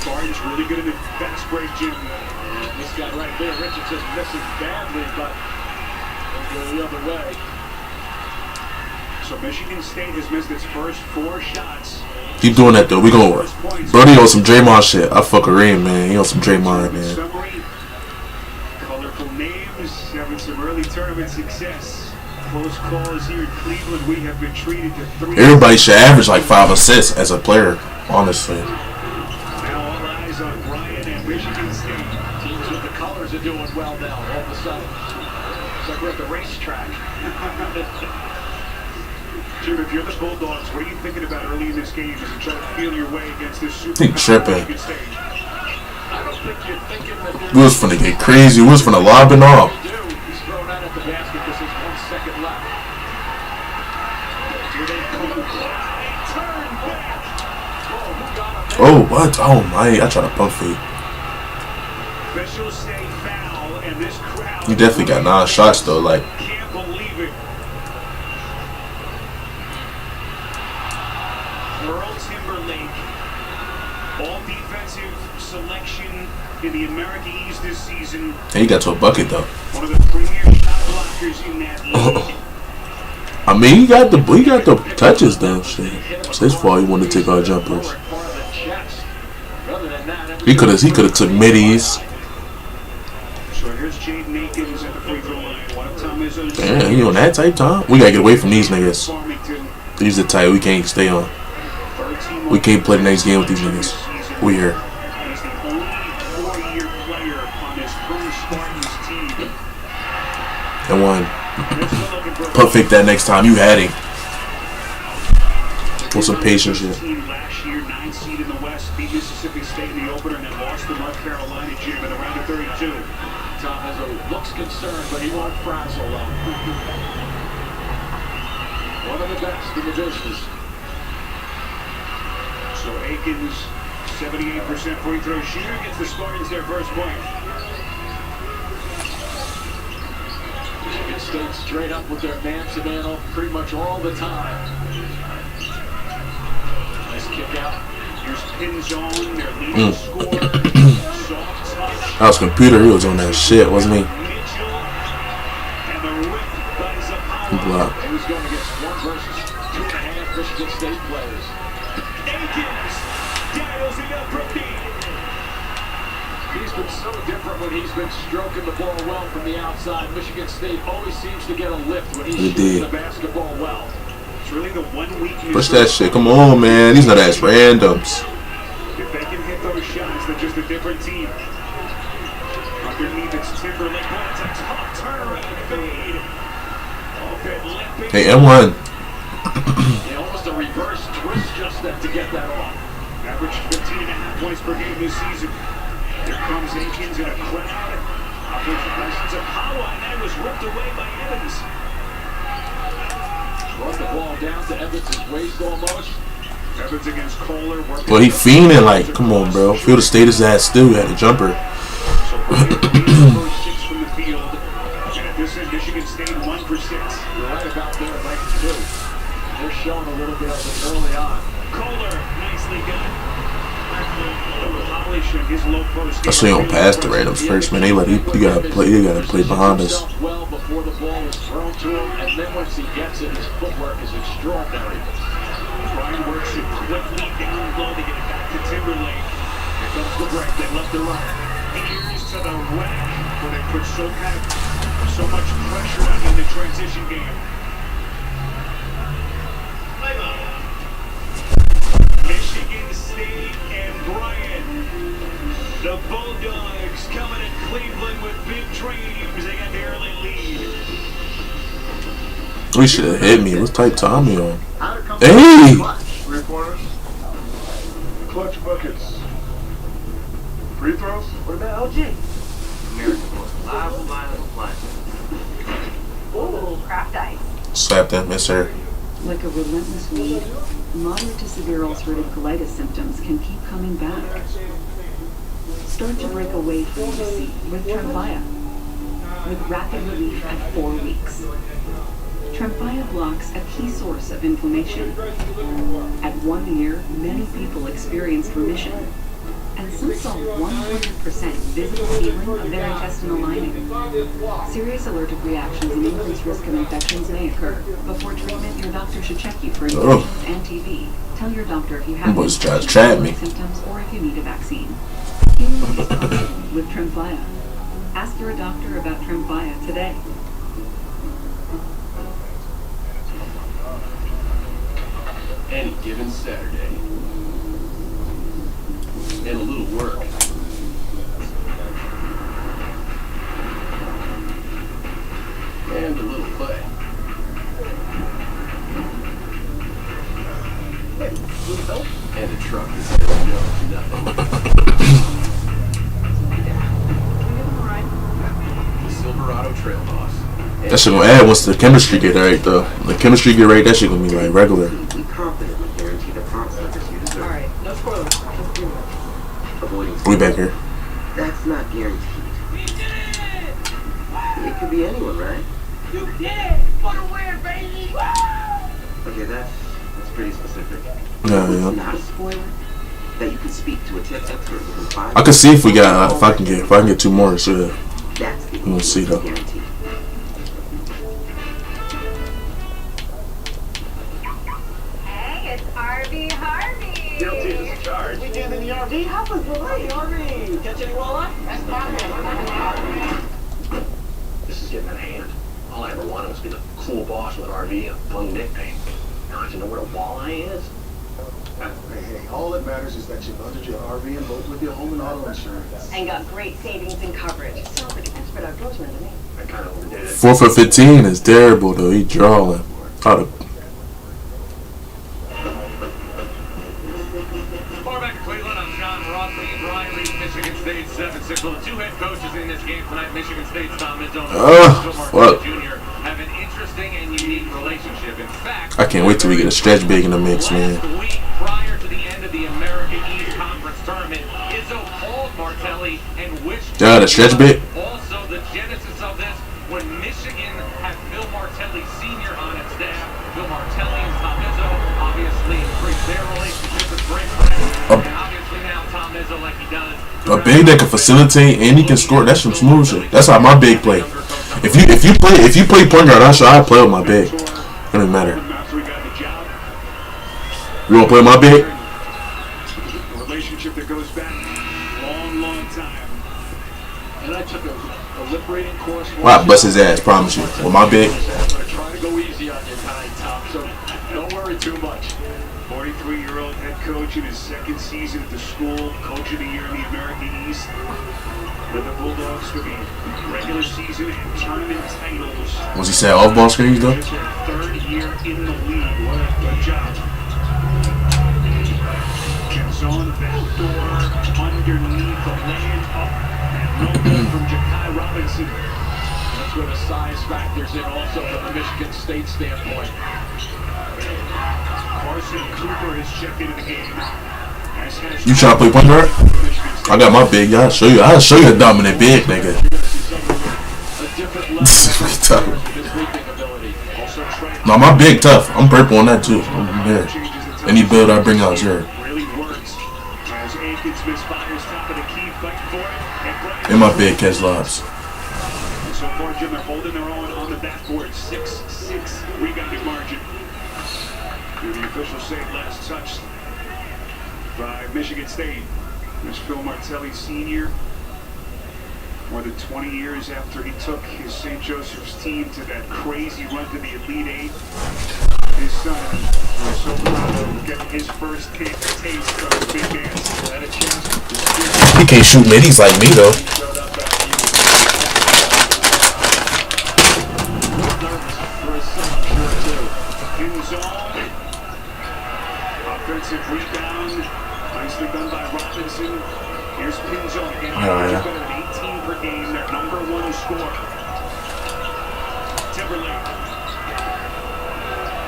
Barton's really good in the fast break, Jim. And this guy right there, Richardson, misses badly, but he'll go the other way. So Michigan State has missed its first 4 shots. Keep doing that though. We going Brody on some Draymond shit. I fuck with Reem, man. He on some Draymond, man. Colorful names having some early tournament success. Close calls here in Cleveland. We have been treated to 3. Everybody should average like 5 assists as a player, honestly. Now all eyes on Bryant and Michigan State. Teams with the colors are doing well now. All of a sudden, it's like we're at the racetrack. Jim, if you're the Bulldogs, what are you thinking about early in this game as you try to feel your way against this super tripping. Michigan State? I don't think you're thinking that We was finna get crazy. We was finna lob and all. he's thrown out at the basket because there's 1 second left. Here they come. Turn back. Oh, what? Oh, my. I tried to pump fake. Officials say foul, and this crowd. You definitely got 9 shots, though. Like, Can't believe it. Earl Timberlake, all defensive selection in the America East this season. and he got to a bucket, though. One of the premier shot blockers in that league. I mean, he got the touches, though. Shit. It's his fault he wanted to take our jumpers. He could have took middies. So here's Jaden Akins at the free throw line. One of Tom Izzo's. Damn, he on that type time? We gotta get away from these niggas. These are tight. We can't stay on. We can't play the next game with these niggas. We here. He's the only 4-year player on this current Spartans team. And one. Put fake that next time. You had him. With some patience shit. Last year, 9 seed in the West, beat Mississippi State in the opener, and then lost to North Carolina Jim in the round of 32. Tom Izzo looks concerned, but he won't frazzle them. One of the best in the business. So Akins, 78% free throw shooter, gets the Spartans their first point. Michigan State straight up with their man-to-man pretty much all the time. Nice kick out. Here's pin zone, their leading scorer. Soft touch. That was computer. He was on that shit, wasn't he? Mitchell. And the rip by Zapata. Block. He was going against 1 versus 2.5 Michigan State players. Akins dials it up from deep. He's been so different when he's been stroking the ball well from the outside. Michigan State always seems to get a lift when he's shooting the basketball well. It's really the 1 week. Push that shit. Come on, man. These not ass randoms. If they can hit those shots, they're just a different team. Underneath, it's Timberlake. That's a tough turnaround fade. Off it, limping. Hey, M1. Almost a reverse twist just then to get that off. Averaged 15.5 points per game this season. Here comes Akins in a crowd. Offensive of power, and that was ripped away by Evans. Brought the ball down to Evans' waist almost. Evans against Kohler. Well, he fiending like, come on, bro. Feel the state his ass still had a jumper. So first 6 from the field. And at this end, Michigan State 1 for 6. You're right about there, Mike, too. They're showing a little bit of it early on. Kohler, nicely done. Polish and his low post. I see him pass the randoms first, man. They let you gotta play behind us. Well before the ball was thrown to him, and then once he gets it, his footwork is extraordinary. Brian works it quickly down low to get it back to Timberlake. Here comes the break. They left to right. Here's to the rack where they put so much pressure on in the transition game. Michigan State and Bryant. The Bulldogs coming to Cleveland with big dreams. They got the early lead. We should have hit me. Let's type Tommy on. Hey! Three-pointers. Clutch buckets. Free throws. What about OG? America's most reliable line of appliances. Ooh, craft ice. Slap that, miss her. Like a relentless weed, moderate to severe ulcerative colitis symptoms can keep coming back. Start to break away from the sea with Tremfya, with rapid relief at 4 weeks. Tremfya blocks a key source of inflammation. At 1 year, many people experienced remission, and some saw 100% visible healing of their intestinal lining. Serious allergic reactions and increased risk of infections may occur. Before treatment, your doctor should check you for infections and TB. Tell your doctor if you have any symptoms or if you need a vaccine. Healing is possible with Tremfya. Ask your doctor about Tremfya today. Any given Saturday. And a little work. And a little play. And a truck that says no to nothing. The Silverado Trail Boss. That shit gonna add once the chemistry get right though. The chemistry get right, that shit gonna be like regular. We confidently guarantee the prompt service you deserve. Alright, no spoilers. Avoiding We back here. That's not guaranteed. It could be anyone, right? You did it! For the win, baby! Okay, that's pretty specific. Yeah. Not a spoiler. That you can speak to a tech expert within 5 I can see if I can get 2 more, so That's the we'll see though. guarantee. Hey, it's RV Harvey. Guilty as charged. We did in the RV. How was the RV? Catch any walleye? That's my man. This is getting out of hand. All I ever wanted was to be the cool boss with an RV and a fun nickname. Now I have to know where a walleye is. Hey, all that matters is that you loaded your RV and boat with your home and auto insurance. And got great savings and coverage. Sounds like an expert outdoorsman to me. I kind of overdid it. 4 for 15 is terrible though. He drawing. Far back in Cleveland, I'm John Rossley and Brian Reed, Michigan State 7-6. Well, the 2 head coaches in this game tonight, Michigan State's Tom Izzo and Mark Jr. have an interesting and unique relationship. In fact, I can't wait till we get a stretch big in the mix, man. last week, prior to the end of the American East Conference tournament, Izzo called Martelli and wished Yeah, the stretch big. Also, the genesis of this, when Michigan had Bill Martelli Sr. on its staff, Bill Martelli and Tom Izzo obviously increased their relationship as great friends, and obviously now Tom Izzo, like he does. A big that can facilitate and he can score. That's some smooth shit. That's how my big play. If you play point guard, I play with my big. It doesn't matter. You wanna play with my big? A relationship that goes back long time. And I took a liberating course. Wow, bust his ass, promise you. With my big. I'm gonna try to go easy on you tonight, Tom, so don't worry too much. 43-year-old head coach in his second season at the school, coach of the year in the American East. With the Bulldogs for the regular season and tournament titles. Was he saying off-ball screens though? It's their 3rd year in the league. What a good job. Zone backdoor underneath the land up and no good from Ja'Kai Robinson. That's where the size factors in also from the Michigan State standpoint. Carson Cooper has checked into the game. You trying to play point guard? I got my big. I'll show you a dominant big nigga. No, my big tough. I'm purple on that too. Yeah. Any build I bring out is here. And my big catch lobs. So far, Jim, they're holding their own on the backboard. 6-6 rebounding margin. The officials say last touch. by Michigan State. There's Phil Martelli Sr. More than 20 years after he took his St. Joseph's team to that crazy run to the Elite Eight. His son was so proud of getting his first taste of the big dance. Had a chance to He can't shoot middies like me though. Offensive rebound, nicely done by Robinson. Here's Pinzon again. Yeah. Better than 18 per game, their #1 scorer. Timberlake.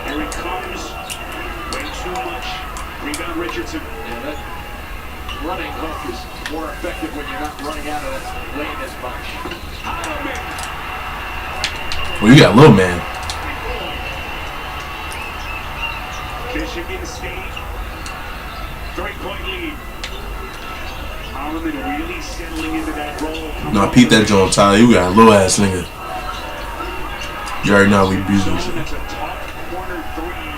Here he comes. Way too much. Rebound Richardson. Yeah, that running hook is more effective when you're not running out of that lane as much. Well, you got a little man. Michigan State. 3-point lead. Holloman really settling into that role. No, I peeped that joint, Tyler. You got a little ass nigga. You already know we abuse this shit. That's a top corner three.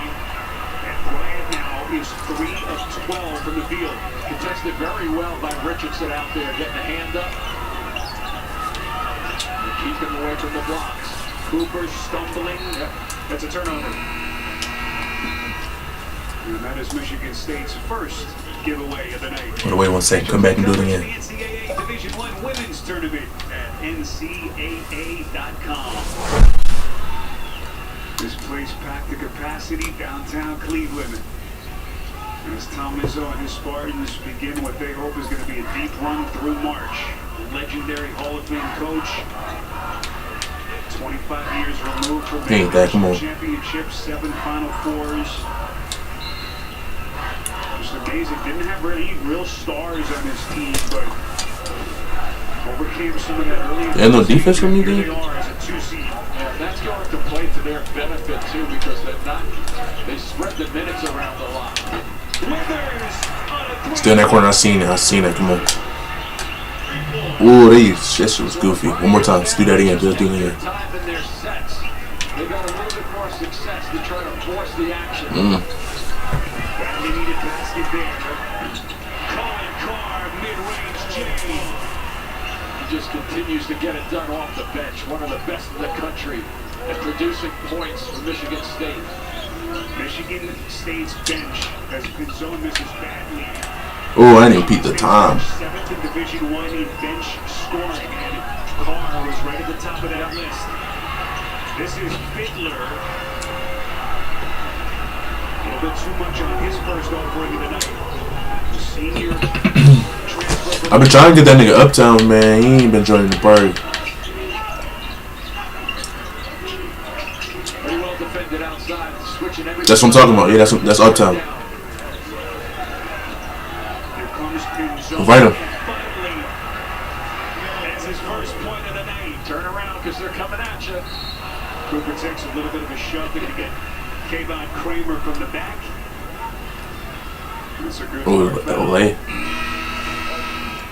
And Bryant now is 3 of 12 from the field. Contested very well by Richardson out there, getting a hand up. And keeping away from the blocks. Cooper stumbling. Yep. That's a turnover. And that is Michigan State's first giveaway of the night. Hold on, wait 1 second. Come back and do it again. The NCAA Division I Women's Tournament at ncaa.com. This place packed to capacity downtown Cleveland. As Tom Izzo and his Spartans begin what they hope is going to be a deep run through March. Legendary Hall of Fame coach. 25 years removed from the championship, 7 Final Fours. Just amazing. Didn't have any real stars on his team, but overcame some of that early. There's no defense from you, dude? They are as a 2-seed. Yeah, that's going to play to their benefit too, because they spread the minutes around a lot. Still in that corner. I seen it. Come on. Ooh, that shit was goofy. One more time. Let's do that again. Just do it again. Time in their sets. They got a little bit more success to try to force the action. Badly needed basket there. Colin Carr, mid-range J. He just continues to get it done off the bench. One of the best in the country at producing points for Michigan State. Michigan State's bench has been so misses badly. Oh, I didn't peep the time. 7th in Division I in bench scoring, and Carr was right at the top of that list. This is Fiddler. A little bit too much on his first offering of the night. The senior transfer. I've been trying to get that nigga uptown, man. He ain't been joining the party. Very well defended outside, switching everything. That's what I'm talking about. Yeah, that's uptown. Invite him. That's his first point of the night. Turn around because they're coming at you. Cooper takes a little bit of a shove to get Kayvon Kramer from the back. That's a good LA.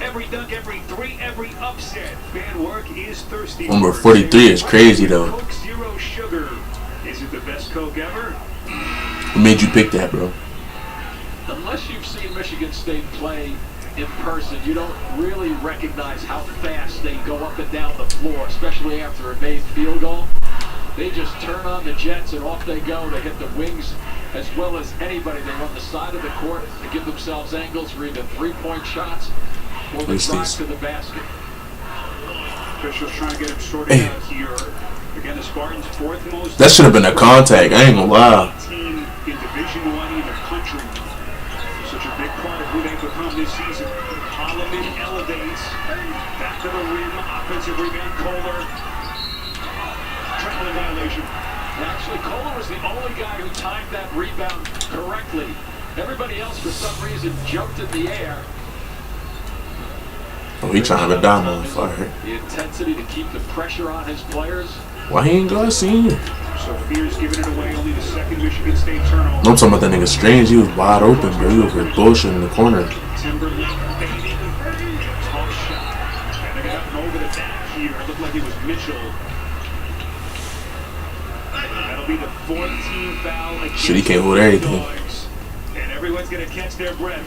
Every dunk, every three, every upset. Fan work is thirsty. Number 43 is crazy though. Coke Zero Sugar. Is it the best Coke ever? What made you pick that, bro? Unless you've seen Michigan State play in person, you don't really recognize how fast they go up and down the floor, especially after a made field goal. They just turn on the jets and off they go. They hit the wings as well as anybody. They run the side of the court to give themselves angles for either three-point shots or the drive to the basket. Officials trying to get him sorted out here. Again, the Spartans' 4th most. That should have been a contact. I ain't gonna lie. Team in Division I in the country. Such a big part of who they've become this season. Holloman elevates. Back to the rim. Offensive rebound. Kohler. Traveling violation. Actually, Kohler was the only guy who timed that rebound correctly. Everybody else, for some reason, jumped in the air. Oh, he trying to dime on fire. The intensity to keep the pressure on his players. Why he ain't got seen? So Fear's giving it away. Only the 2nd Michigan State turnover. I'm talking about that nigga Strange. He was wide open, bro. He was over bullshit in the corner. Timberlake fading. Tough shot. And they got him over the back here. It looked like it was Mitchell. That'll be the 14th foul against Shit, he can't hold everything. And Everyone's going to catch their breath.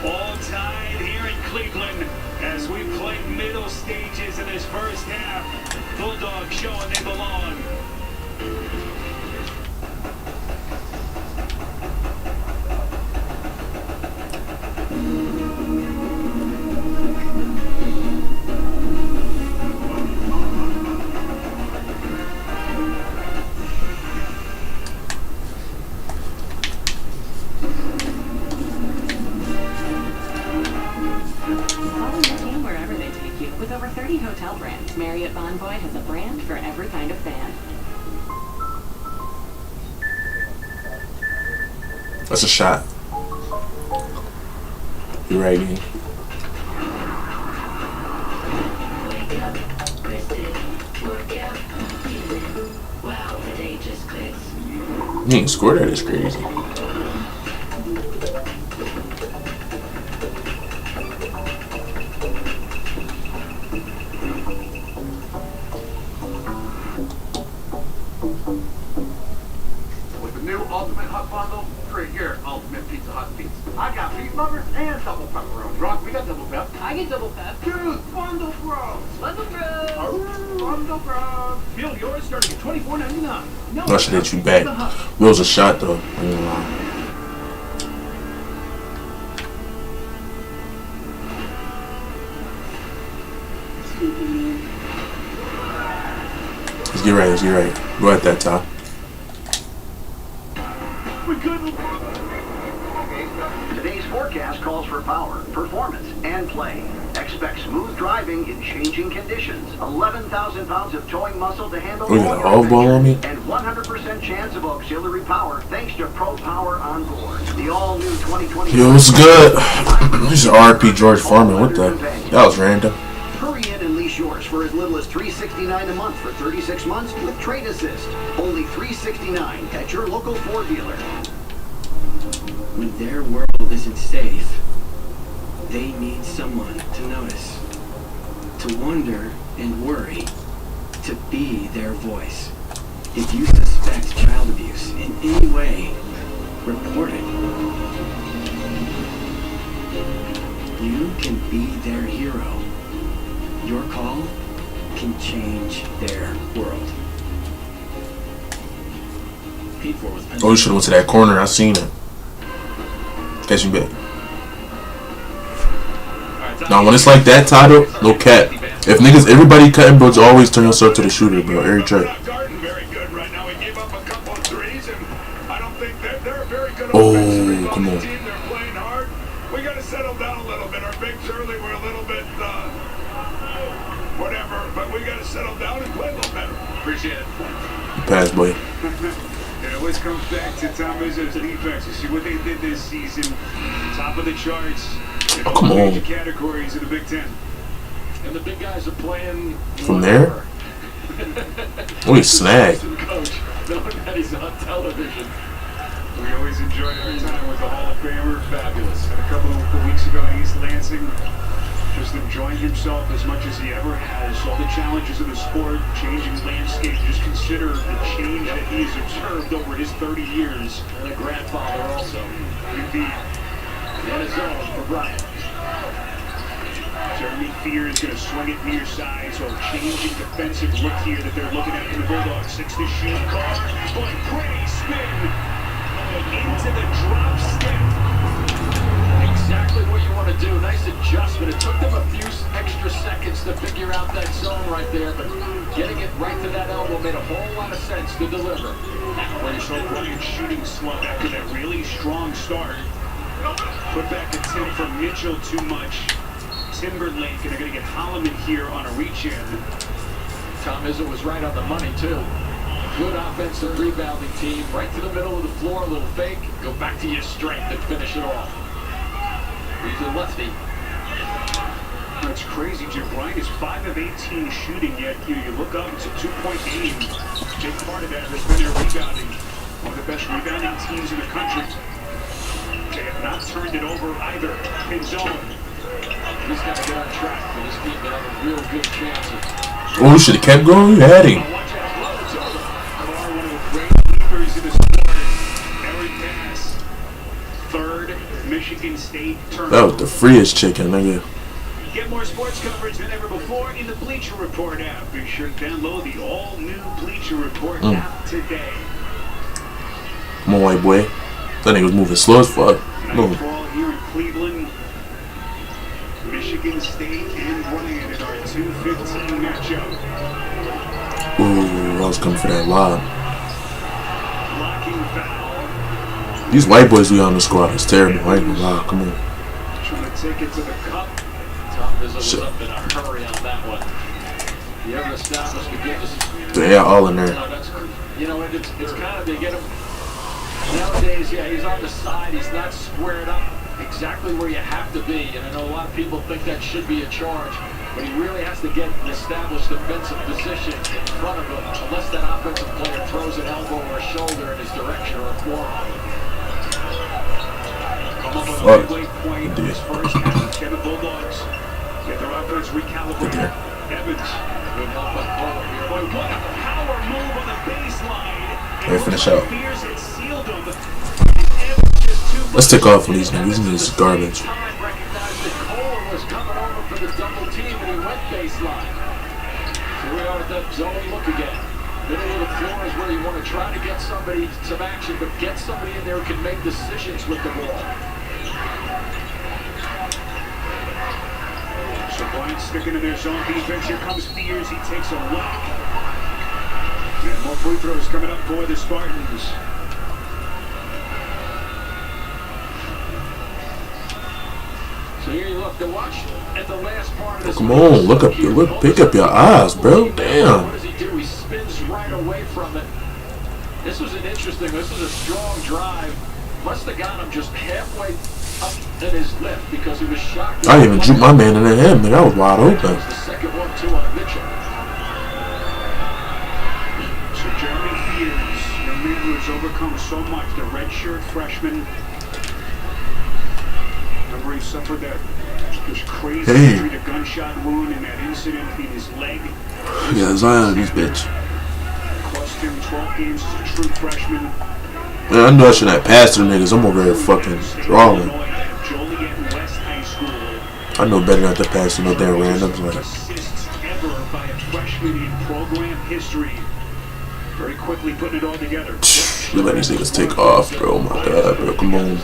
All tied here in Cleveland as we play middle stages in this first half. Bulldogs showing they belong. With over 30 hotel brands, Marriott Bonvoy has a brand for every kind of fan. That's a shot. You're right, man. You ain't scored that is crazy. Ultimate Hut Bundle, create your ultimate Pizza Hut pizza. I got beef burgers and double pepperoni. Rock, we got double pep. I get double pep. Dude, Bundle Bros. Bundle Bros. Bundle Bros. Feel yours starting at $24.99. No, I should hit you back. It was a shot though. I ain't gonna lie. Let's get right. Let's get right. Go at that time. Today's forecast calls for power, performance, and play. Expect smooth driving in changing conditions. 11,000 pounds of towing muscle to handle all your all ball on me. And 100% chance of auxiliary power thanks to Pro Power on board. The all-new 2020. Yo, what's good? This is RP George Foreman. What the? That was random. Hurry in and lease yours for as little as $369 a month for 36 months with Trade Assist. Only $369 at your local Ford dealer. When their world isn't safe, they need someone to notice, to wonder and worry, to be their voice. If you suspect child abuse in any way, report it. You can be their hero. Your call can change their world. Oh, you should have went to that corner. I seen it. Catch you back. Now, when it's like that title, no cap. If niggas, everybody cutting, bro, always turn yourself to the shooter, bro. Every trade. Oh, come on. They're playing hard. We got to settle down a little bit. Our bigs early were a little bit, whatever, but we got to settle down and play a little better. Appreciate it. Pass, boy. It always comes back to Tom Izzo's defense. You see what they did this season. Top of the charts. In Come all on. major categories in the Big Ten. And the big guys are playing From there? Oh, he snagged. Coach, knowing that he's on television. We always enjoy our time with the Hall of Famer. Fabulous. And a couple of weeks ago in East Lansing, just enjoying himself as much as he ever has. All the challenges of the sport, changing landscape. Just consider the change that he's observed over his 30 years. And a grandfather also. Indeed. And his own for Bryant. Jeremy Fear is going to swing it near side, so changing defensive look here that they're looking at from the Bulldogs. 6 to shoot, Carr, but pretty spin into the drop step. Exactly what you want to do. Nice adjustment. It took them a few extra seconds to figure out that zone right there, but getting it right to that elbow made a whole lot of sense to deliver. Where you saw Bryant shooting slump after that really strong start. Put back a tip from Mitchell too much. Timberlake, and they're going to get Holloman here on a reach-in. Tom Izzo was right on the money, too. Good offensive rebounding team. Right to the middle of the floor, a little fake. Go back to your strength and finish it off. He's a lefty. That's crazy, Jim. Bryant is 5 of 18 shooting, yet you look up, it's a 2-point game. Big part of that has been their rebounding. One of the best rebounding teams in the country. They have not turned it over either in zone. He's got to get on track for this team to have a real good chance. Oh, you should have kept going. You had him. Carr, one of the great leaders in the sport. Every pass Michigan State That turnover. was the freest chicken, nigga. Get more sports coverage than ever before in the Bleacher Report app. Be sure to download the all-new Bleacher Report app today. Come on, white boy. That nigga was moving slow as fuck. Move. Nightfall here in Cleveland. Michigan State and Bryant in our 2:15 matchup. Ooh, I was coming for that lob. Blocking foul. These white boys we on the squad is terrible. I ain't gonna lie. Come on. Trying to take it to the cup. Tom Izzo was up in a hurry on that one. You ever established the game? They are all in there. You know, it's kind of, they get him. Nowadays, yeah, he's on the side. He's not squared up exactly where you have to be. And I know a lot of people think that should be a charge. But he really has to get an established defensive position in front of him, unless that offensive player throws an elbow or a shoulder in his direction or a forearm. Come up with a midway point in his first half. Kevin Bulldogs get their offense recalibrated. Evans will help a ball here. Boy, what a power move on the baseline. Hey, finish out. Spears had sealed him. Let's take off from these niggas. These is garbage. Recognized that Cole was coming over for the double team, and he went baseline. Here we are at that zone look again. Middle of the floor is where you want to try to get somebody some action, but get somebody in there who can make decisions with the ball. So Bryant sticking to their zone defense. Here comes Spears. He takes a whack. And more free throws coming up for the Spartans. So here you look to watch at the last part of this. Come on, look up, pick up your eyes, bro. Damn. What does he do? He spins right away from it. This was a strong drive. Must have got him just halfway up in his lift because he was shocked. I even drew my man in the head, man. That was wide open. The second 1-2 on Mitchell. So Jeremy Fears, young man who has overcome so much, the redshirt freshman. Remember he suffered this crazy injury, the gunshot wound in that incident in his leg. Yeah, Zion, this bitch. Cost him 12 games as a true freshman. Man, I know I shouldn't have passed them niggas. I'm over here fucking drawing. I know better not to pass to no damn randoms. Like. Assists ever by a freshman in program history. Very quickly putting it all together. You let these niggas take off, bro. Oh my god, bro. Come on.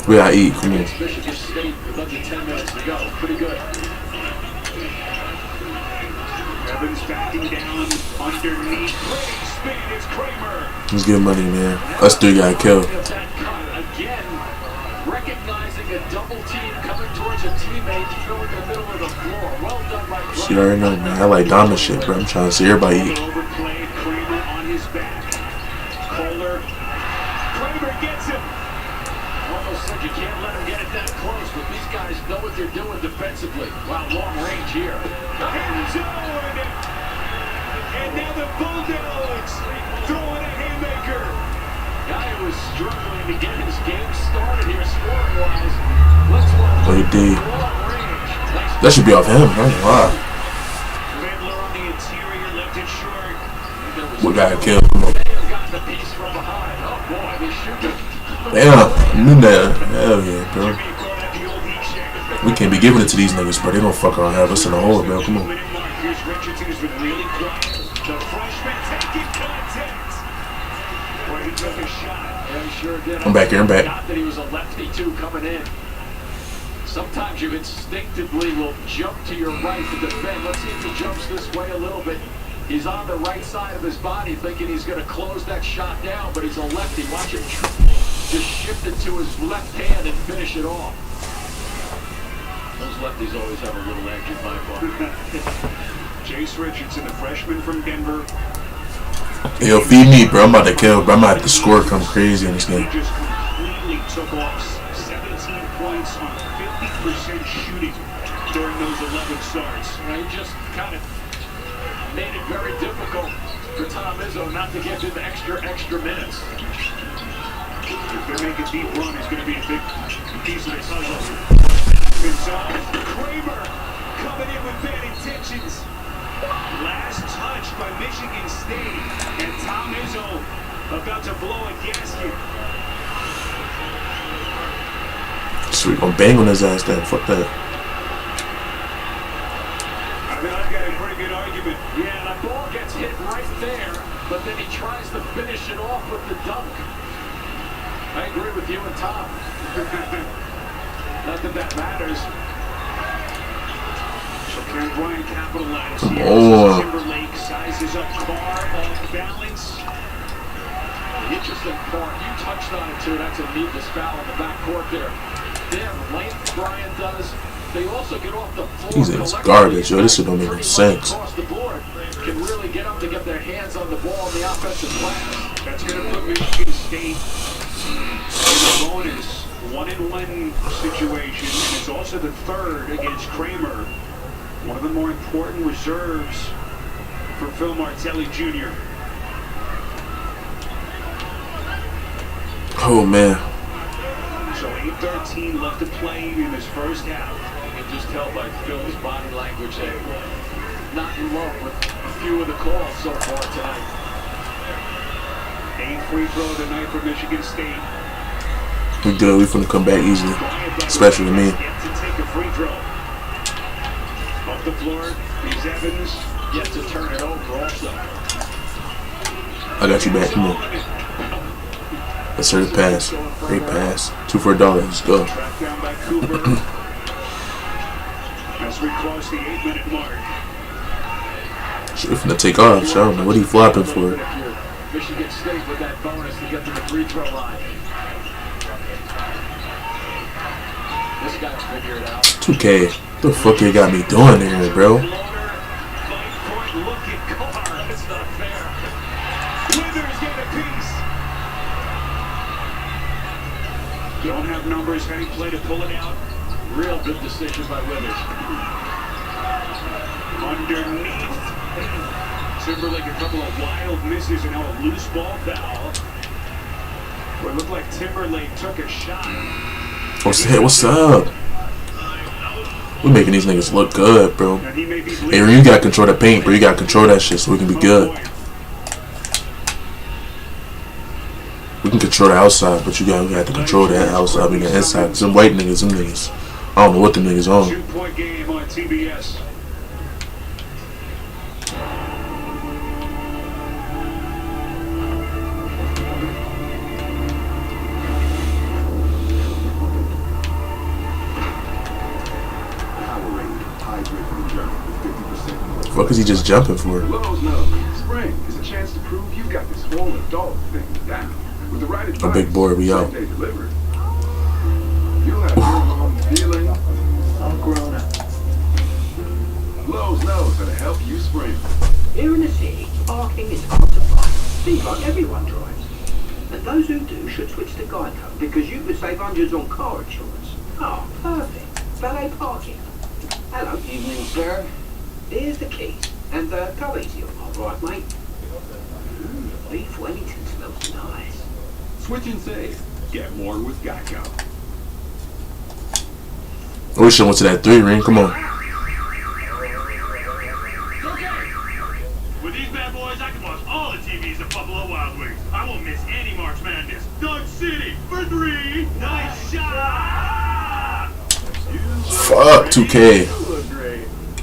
We gotta eat. Come on. Michigan State with under 10 minutes to go. Pretty good. Evans backing down underneath. Great spin. It's Kramer. Let's get money, man. Us three got killed. Again, recognizing a double team coming towards a teammate through in the middle of the floor. Well done by Kramer. Shit, I already know, man. I like Dama shit, bro. I'm trying to see everybody eat. Overplayed. Kramer on his back. Kohler. Kramer gets him. Almost said you can't let him get it that close, but these guys know what they're doing defensively. Wow, long range here. End zone. And now the Bulldogs throwing a haymaker. Guy who was struggling to get his game started here scoring-wise. Let's watch. What he did. That should be off him. I ain't lying. Fiddler on the interior, left it short. We got killed. Come on. Damn, I knew that. Hell yeah, bro. We can't be giving it to these niggas, bro. They gonna fuck around and have us in the hole, bro. Come on. Here's Richardson, who's been really quiet. The freshman taking contact. Boy, he took a shot. Yeah, he sure did. I'm back here. I'm back. Not that he was a lefty, too, coming in. Sometimes you instinctively will jump to your right to defend. Let's see if he jumps this way a little bit. He's on the right side of his body thinking he's going to close that shot down, but he's a lefty. Watch him just shift it to his left hand and finish it off. Those lefties always have a little edge in my book. Jace Richardson, the freshman from Denver. Yo, feed me, bro. I'm about to kill, bro. I'm about to score come crazy in this game. He just completely took off 17 points on 50% shooting during those 11 starts. He just kind of made it very difficult for Tom Izzo not to give him extra minutes. If they make a deep run, it's going to be a big piece of the puzzle. Kramer coming in with bad intentions. Last touch by Michigan State, and Tom Izzo about to blow a gasket. So we gonna bang on his ass then. Fuck that. I mean, I've got a pretty good argument. Yeah, the ball gets hit right there, but then he tries to finish it off with the dunk. I agree with you and Tom. Not that that matters. So can Bryant capitalize? Come Here, on. Timberlake sizes up Carr off balance. The interesting part, you touched on it too, that's a needless foul in the backcourt there. They have length, Bryant does. They also get off the floor. These niggas garbage, yo. This shit don't make no sense. Across the board, can really get up to get their hands on the ball in the offensive glass. That's going to put Michigan State in a bonus 1-1 situation, and it's also the third against Kramer. One of the more important reserves for Phil Martelli Jr. Oh man. So 8:13 left to play in this first half. You can just tell by Phil's body language that not in love with a few of the calls so far tonight. 8th free throw tonight for Michigan State. We good. We finna come back easily. Especially me. Yet to take a free throw. Off the floor is Evans. Yet to turn it over also. I got you back. Come on. Let's hear the pass. Great pass. 2 for $1. Let's go. Tracked down by Cooper. As we cross the 8-minute mark. Shit, we finna take off. So I don't know what he flopping for. Michigan State with that bonus to get to the free throw line. This guy's figured out. 2K. What the fuck you got me doing there, bro? Look at Carr. It's not fair. Withers get a piece. Don't have numbers. Any play to pull it out. Real good decision by Withers. Underneath. Timberlake a couple of wild misses and now a loose ball foul. Well, it looked like Timberlake took a shot. What's up? We making these niggas look good, bro. And he may be Hey, you gotta control the paint, bro. You gotta control that shit so we can be good. We can control the outside, but we have to control that outside. We got inside. Some white niggas, them niggas. I don't know what the niggas on. 2-point game on TBS. What is he just jumping for? Lowe's knows. Spring is a chance to prove you've got this whole adult thing down. With the right advice, A big boy, we out. same-day delivery. You'll have your home feeling all grown up. Lowe's knows how to help you spring. Here in the city, parking is hard to find. Seems like everyone drives. And those who do should switch to Geico, because you could save hundreds on car insurance. Oh, perfect. Valet parking. Hello. Evening, sir. Here's the keys. And go easy on my right, mate. Beef Wellington smells nice. Switch and save. Get more with Geico. We should have went to that 3 ring. Come on. With these bad boys, I can watch all the TVs at Buffalo Wild Wings. I won't miss any March Madness. Dodge City for 3. Nice shot! Fuck 2K.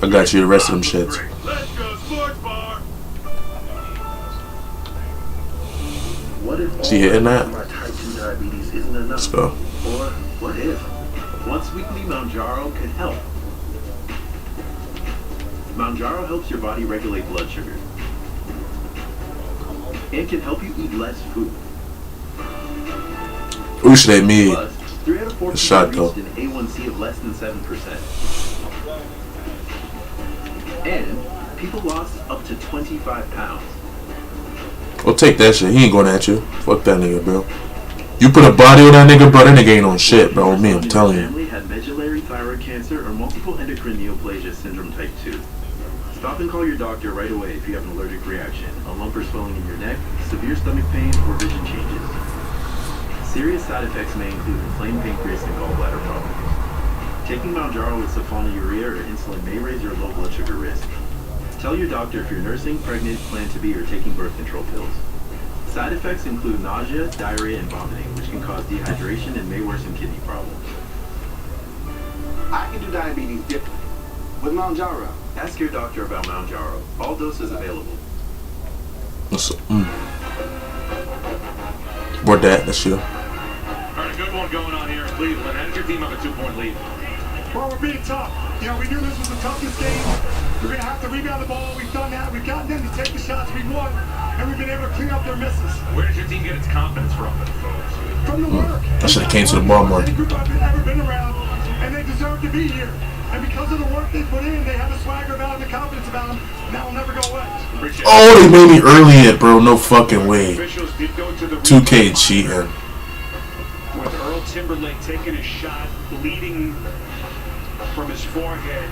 I got you the rest of them shits. Let's go sports bar. What if Is he hitting that? our type 2 diabetes isn't enough? Let's go. Or what if once weekly Mounjaro could help? Mounjaro helps your body regulate blood sugar and can help you eat less food. Who should they me? Plus, 3 out of 4 The people shot, though. reached an A1C of less than 7%. And people lost up to 25 pounds. Well, take that shit. He ain't going at you. Fuck that nigga, bro. You put a body on that nigga, bro. That nigga ain't on shit, bro. Me, I'm telling you. Family had medullary thyroid cancer or multiple endocrine neoplasia syndrome type 2. Stop and call your doctor right away if you have an allergic reaction, a lump or swelling in your neck, severe stomach pain, or vision changes. Serious side effects may include inflamed pancreas and gallbladder problems. Taking Mounjaro with sulfonylurea or insulin may raise your low blood sugar risk. Tell your doctor if you're nursing, pregnant, plan to be, or taking birth control pills. Side effects include nausea, diarrhea, and vomiting, which can cause dehydration and may worsen kidney problems. I can do diabetes differently. With Mounjaro. Ask your doctor about Mounjaro. All doses available. What's up? Board that. That's you. All right, good one going on here in Cleveland. How did your team have a 2-point lead? Well, we're being tough. You know, we knew this was the toughest game. We're going to have to rebound the ball. We've done that. We've gotten them to take the shots we won, and we've been able to clean up their misses. Where did your team get its confidence from? From the work. I should have came to the ball more. Any group I've ever been around, and they deserve to be here. And because of the work they put in, they have a swagger about them, a confidence about them, and that will never go away. Oh, they made me early yet, bro. No fucking way. 2K cheating. With Earl Timberlake taking a shot, bleeding from his forehead.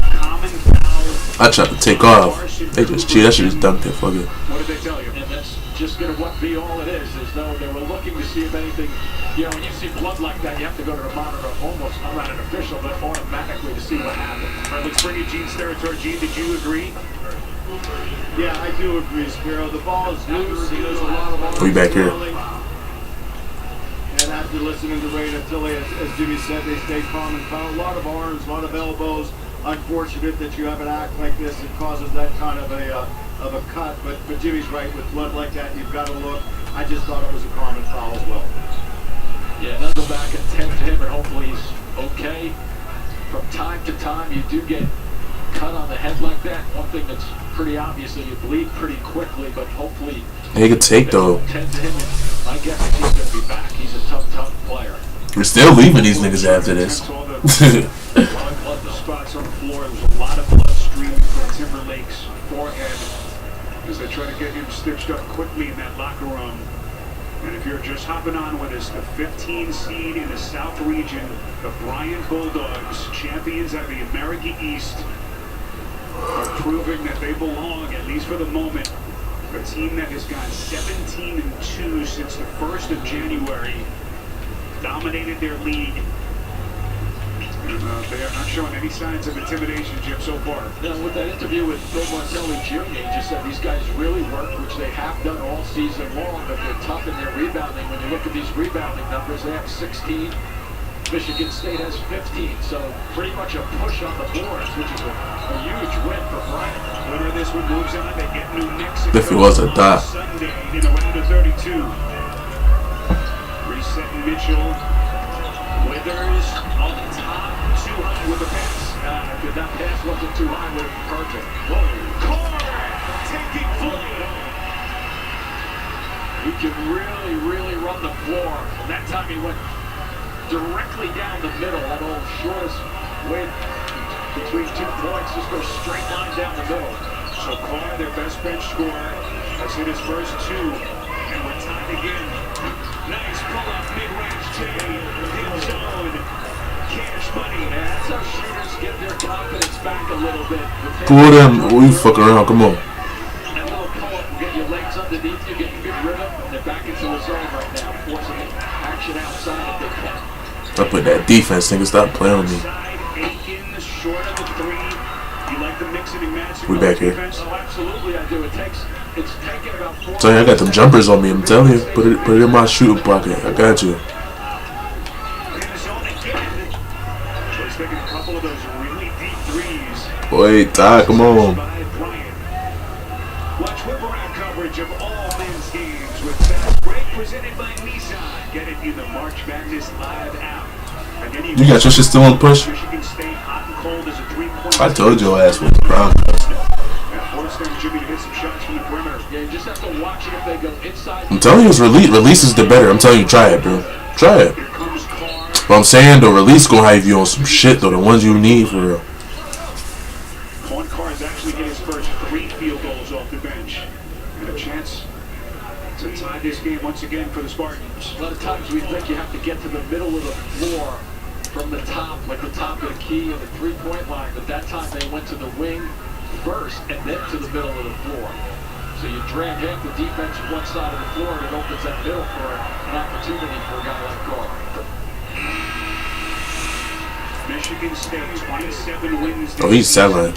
Common foul. I tried to take off. They just cheated. I should just dunked it. Fuck it. What did they tell you? And that's just going to be all it is. There's no, they were looking to see if anything, you know, when you see blood like that, you have to go to the monitor almost, I'm not an official, but automatically to see what happened. All right, let's bring you Gene's territory. Gene, did you agree? Yeah, I do agree, Spiro. The ball is loose. There's a lot of We back here. And after listening to Ray and Tilly, as Jimmy said, they stay calm and found a lot of arms, a lot of elbows. Unfortunate that you have an act like this that causes that kind of a cut. But Jimmy's right. With blood like that, you've got to look. I just thought it was a common foul as well. Yeah, they'll go back and tend to him, and hopefully he's okay. From time to time, you do get cut on the head like that. One thing that's pretty obvious that you bleed pretty quickly, but hopefully He could take though. tend to him. And I guess he's going to be back. He's a tough player. We're still leaving these niggas after this. The spots on the floor. There was a lot of blood streaming from Timberlake's forehead as they try to get him stitched up quickly in that locker room. And if you're just hopping on with us, the 15 seed in the South region, the Bryant Bulldogs, champions of the America East, are proving that they belong, at least for the moment. A team that has gone 17-2 since the 1st of January, dominated their league. And they are not showing any signs of intimidation, Jim, so far. Now, with that interview with Bill Martelli Jr., he just said these guys really work, which they have done all season long, but they're tough in their rebounding. When you look at these rebounding numbers, they have 16. Michigan State has 15, so pretty much a push on the boards, which is a huge win for Bryant. Winner of this one moves on. They get New Mexico If it was a dot. Sunday in a round of 32. Resetting Mitchell. Withers on the top, too high with the pass. If that pass wasn't too high, would have been perfect. Whoa, Carr taking flight. He can really run the floor. And that time he went directly down the middle, that old shortest way between 2 points, just go straight line down the middle. So Carr, their best bench scorer, has hit his first 2, and we're tied again. Nice pull-up mid-range Jay, hit zone, cash money. Yeah, that's how shooters get their confidence back a little bit. Pull them. We fuck around. Come on. That little pull-up will get your legs underneath you, get good rhythm, and they're back into the zone right now, forcing action outside if they can. I put that defense, nigga. Stop playing with me. Aiken, short of the 3. You like the mixing and matching? We back here. Oh, absolutely I do. It's taken about 4. Tell you, I got them jumpers on me. I'm telling you. Put it in my shooting pocket. I got you. He's taking a couple of those really deep threes. Boy, Ty, come on. Watch whip-around coverage of all men's games with Fast Break presented by Nissan. Get it in the March Madness Live app. And then You got your shit still on push? Michigan State hot and cold as a 3-point. I told your ass was brown. That forced them Jimmy to hit some shots from the perimeter. Yeah, you just have to watch it if they go inside. I'm telling you, it's release is the better. I'm telling you, try it, bro. Try it. But I'm saying, the release gonna have you on some shit, though. The ones you need, for real. Colin Carr has actually hit his first 3 field goals off the bench. And a chance to tie this game once again for the Spartans. A lot of times we think you have to get to the middle of the floor from the top, like the top of the key and the 3-point line, but that time they went to the wing first and then to the middle of the floor. So you drag half the defense to one side of the floor and it opens that middle for an opportunity for a guy like Carr. Michigan State, 27 wins. Oh, he's selling.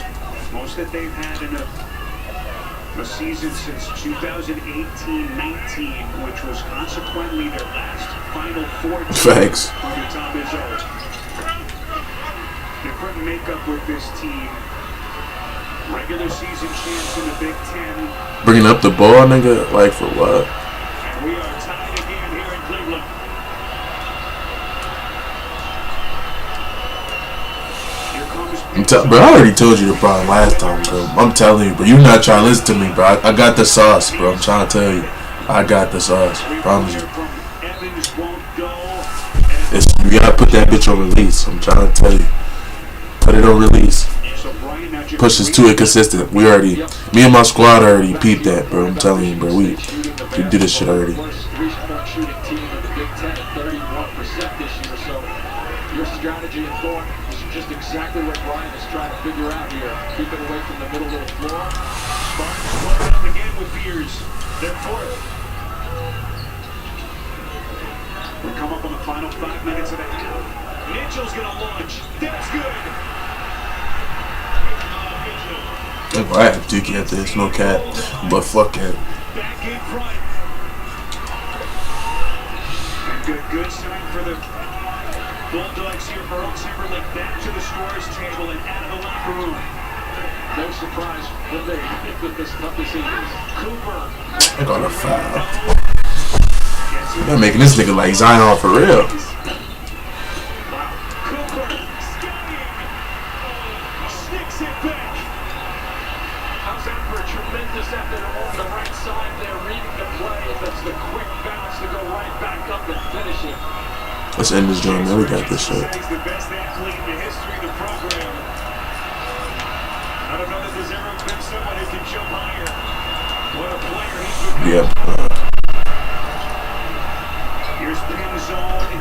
Most that they've had in a season since 2018-19, which was consequently their last Final Four. Facts. Under Tom Izzo. makeup with this team. Regular season champs in the Big Ten. Bringing up the ball, nigga. Like for what? And we are tied again here in Cleveland. Bro, I already told you the problem last time, bro. I'm telling you, bro. You not trying to listen to me, bro. I got the sauce, bro. I'm trying to tell you. I got the sauce. Promise you. You gotta put that bitch on release. I'm trying to tell you. Put it on release. Push is too inconsistent. We already, me and my squad already peeped that, bro. I'm telling you, bro. We do this shit already. Your strategy and thought is just exactly what Brian is trying to figure out here. Keep it away from the middle of the floor. Spartans loaded up again with fears. They're fourth. We come up on the final 5 minutes of the half. Mitchell's gonna launch. That's good. I have to get this, no cat, but fuck it. Back in front. And good sign for the Bulldogs here. Earl Timberlake back to the scorer's table and out of the locker room. No surprise when they hit with this tough decisions. Cooper. I got a foul. They're making this nigga like Zion for real. Cooper skating. He sticks it back. How's that for a tremendous effort on the right side there, reading the play. That's the quick bounce to go right back up and finish it. Let's end this joint, man. We got this shit. He's the best athlete in the history of the program. I don't know that there's ever been someone who can jump higher. What a player he's become. Yep. Here's pin zone.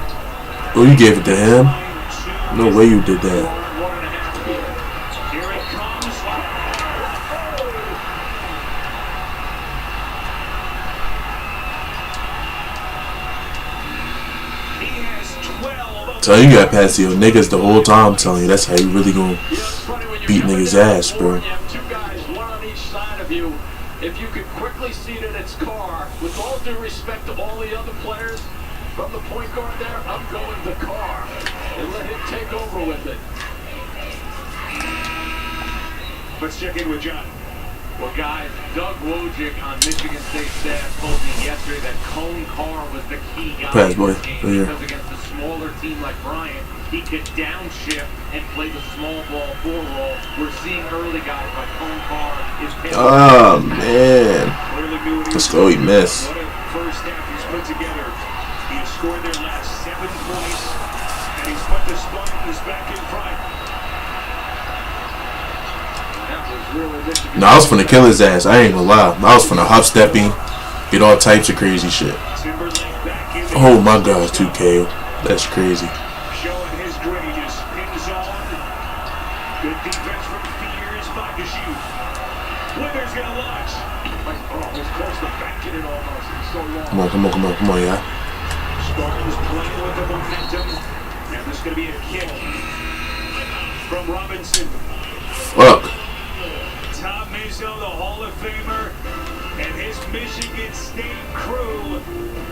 Oh, you gave it to him? No way you did that. 1.5 here. Here it comes. He has 12. So you got past your niggas the whole time. I'm telling you, that's how you really gonna beat niggas' ass, bro. You have two guys, one on each side of you. If you could quickly see that it's Carr, with all due respect to all the other players, from the point guard there, I'm going to Carr and let him take over with it. Let's check in with John. Well, guys, Doug Wojcik on Michigan State staff told me yesterday that Cone Carr was the key guy Pass, boy. in this game Here. because against a smaller team like Bryant, he could downshift and play the small ball 4 role. We're seeing early guys like Cone Carr is picking Oh, man. Let's go, he missed. What a first half he's put together. He has scored their last 7 points, and he's put the Spartans back in front. No, I was finna kill his ass. I ain't gonna lie. I was finna hop stepping, get all types of crazy shit. Oh my god, 2K. That's crazy. Showing his greatness. Pins on. Good defense from Fears. 5 to shoot. Withers gonna launch. Oh, it's close to banking it almost. It's so long. Come on, yeah. Spartans playing with the momentum. And this is gonna be a kick from Robinson. Fuck. Tom Izzo, the Hall of Famer, and his Michigan State crew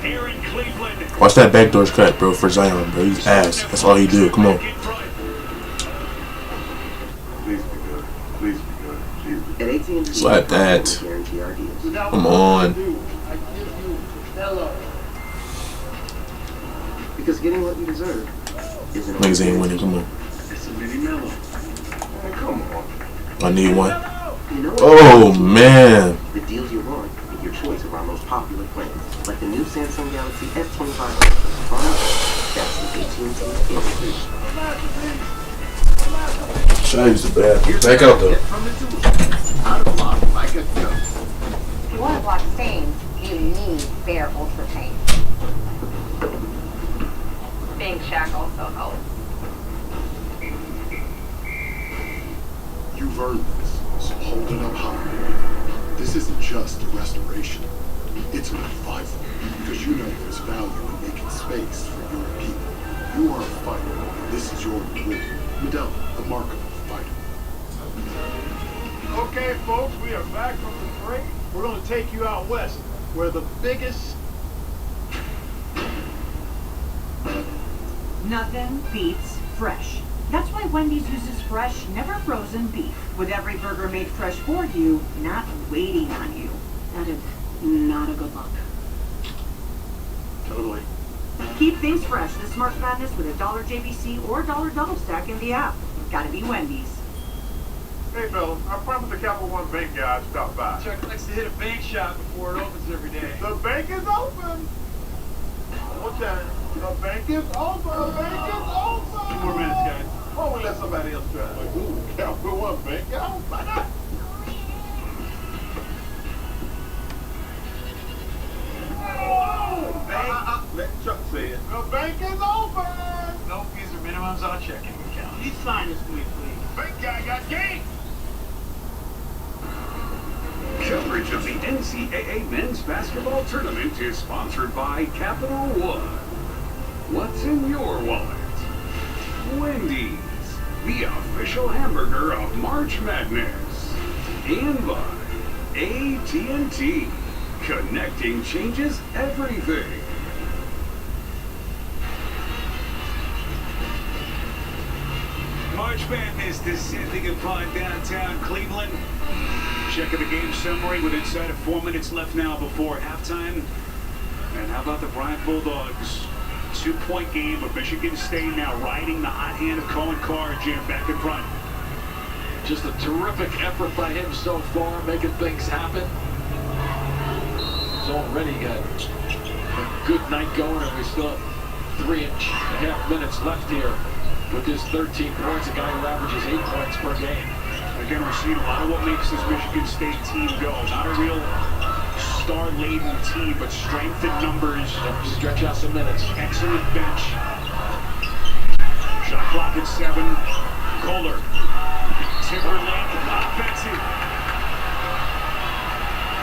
here in Cleveland. Watch that backdoor's cut, bro, for Zion, bro. He's ass. That's all he do. Come on. Please be good. Please be good. Please be good. At AT&T, Slap that. guarantee our deals. Come on. Because getting what you deserve isn't Niggas ain't winning. Come on. It's a mini mellow. Man, come on. I need one. You know Oh, man. the deals you want and your choice of our most popular plans, like the new Samsung Galaxy S25 Ultra. That's the AT&T Industry. Should I use the bathroom? Back out, though. Out of luck, like a joke. If you want to block stains, you need Bare Ultra Paint. Being Shaq also helps. You've earned this, so hold it up high. This isn't just a restoration. It's a revival, because you know there's value in making space for your people. You are a fighter, and this is your reward. Medella, the mark of a fighter. Okay, folks, we are back from the break. We're going to take you out west, where the biggest... Nothing beats fresh. That's why Wendy's uses fresh, never frozen beef, with every burger made fresh for you, not waiting on you. That is not a good look. Totally. Keep things fresh this March Madness with a $1 JBC or $1 double stack in the app. Gotta be Wendy's. Hey, fellas, I promised the Capital One bank guy I'd stop by. Chuck likes to hit a bank shot before it opens every day. The bank is open! One time. The bank is open! The bank is open! 2 more minutes, guys. Why don't we let somebody else try? Like, ooh, Capital One bank guy? Why not? Let Chuck say it. The bank is open! No fees or minimums on a checking account. Please sign this for me, please. Bank guy got game! Coverage of the NCAA men's basketball tournament is sponsored by Capital One. What's in your wallet? Wendy's, the official hamburger of March Madness. And by AT&T, connecting changes everything. March Madness descending upon downtown Cleveland. Checking the game summary with inside of 4 minutes left now before halftime. And how about the Bryant Bulldogs? 2-point game with Michigan State now riding the hot hand of Cohen Carr, Jim, back in front. Just a terrific effort by him so far, making things happen. He's already got a good night going, and we still have 3.5 minutes left here with his 13 points, a guy who averages 8 points per game. Again, we're seeing a lot of what makes this Michigan State team go. Not a real star-laden team, but strength in numbers. Stretch out some minutes. Excellent bench. Shot clock at 7. Kohler. Timberlake. Offensive.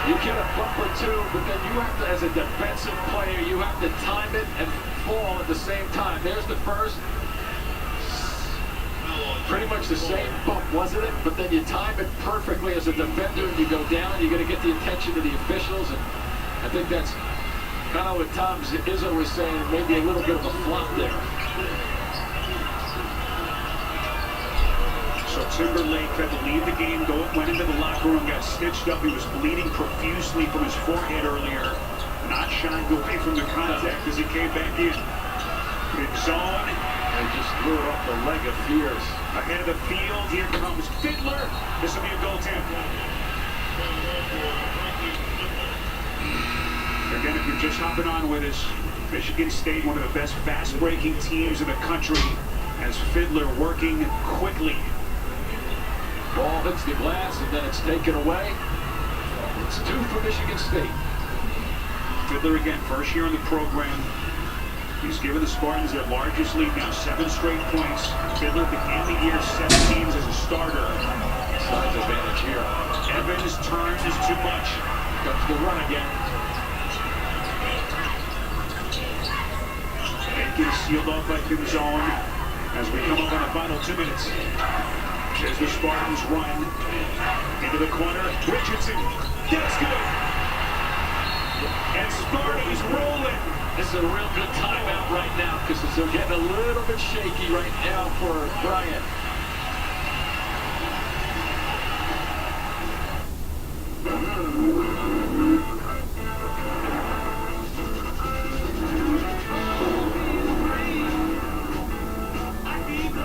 You get a bump or two, but then you have to, as a defensive player, you have to time it and fall at the same time. There's the first. Pretty much the same bump, wasn't it? But then you time it perfectly as a defender, and you go down, and you're going to get the attention of the officials, and I think that's kind of what Tom Izzo was saying, maybe a little bit of a flop there. So Timberlake had to leave the game, went into the locker room, got stitched up. He was bleeding profusely from his forehead earlier. Not shying away from the contact as he came back in. Good zone. They just threw it off the leg of Fears. Ahead of the field, here comes Fiddler. This will be a goaltend. Again, if you're just hopping on with us, Michigan State, one of the best fast-breaking teams in the country, as Fiddler working quickly. Ball hits the glass, and then it's taken away. It's 2 for Michigan State. Fiddler again, first year in the program. He's given the Spartans their largest lead now, 7 straight points. Fiddler began the year 7 games as a starter. Size advantage here. Evans' turn is too much. Comes the run again. Bacon is sealed off by Pinzone as we come up on the final 2 minutes. As the Spartans run into the corner. Richardson, that's good. And Sparty's rolling. This is a real good timeout right now because they're getting a little bit shaky right now for Bryant.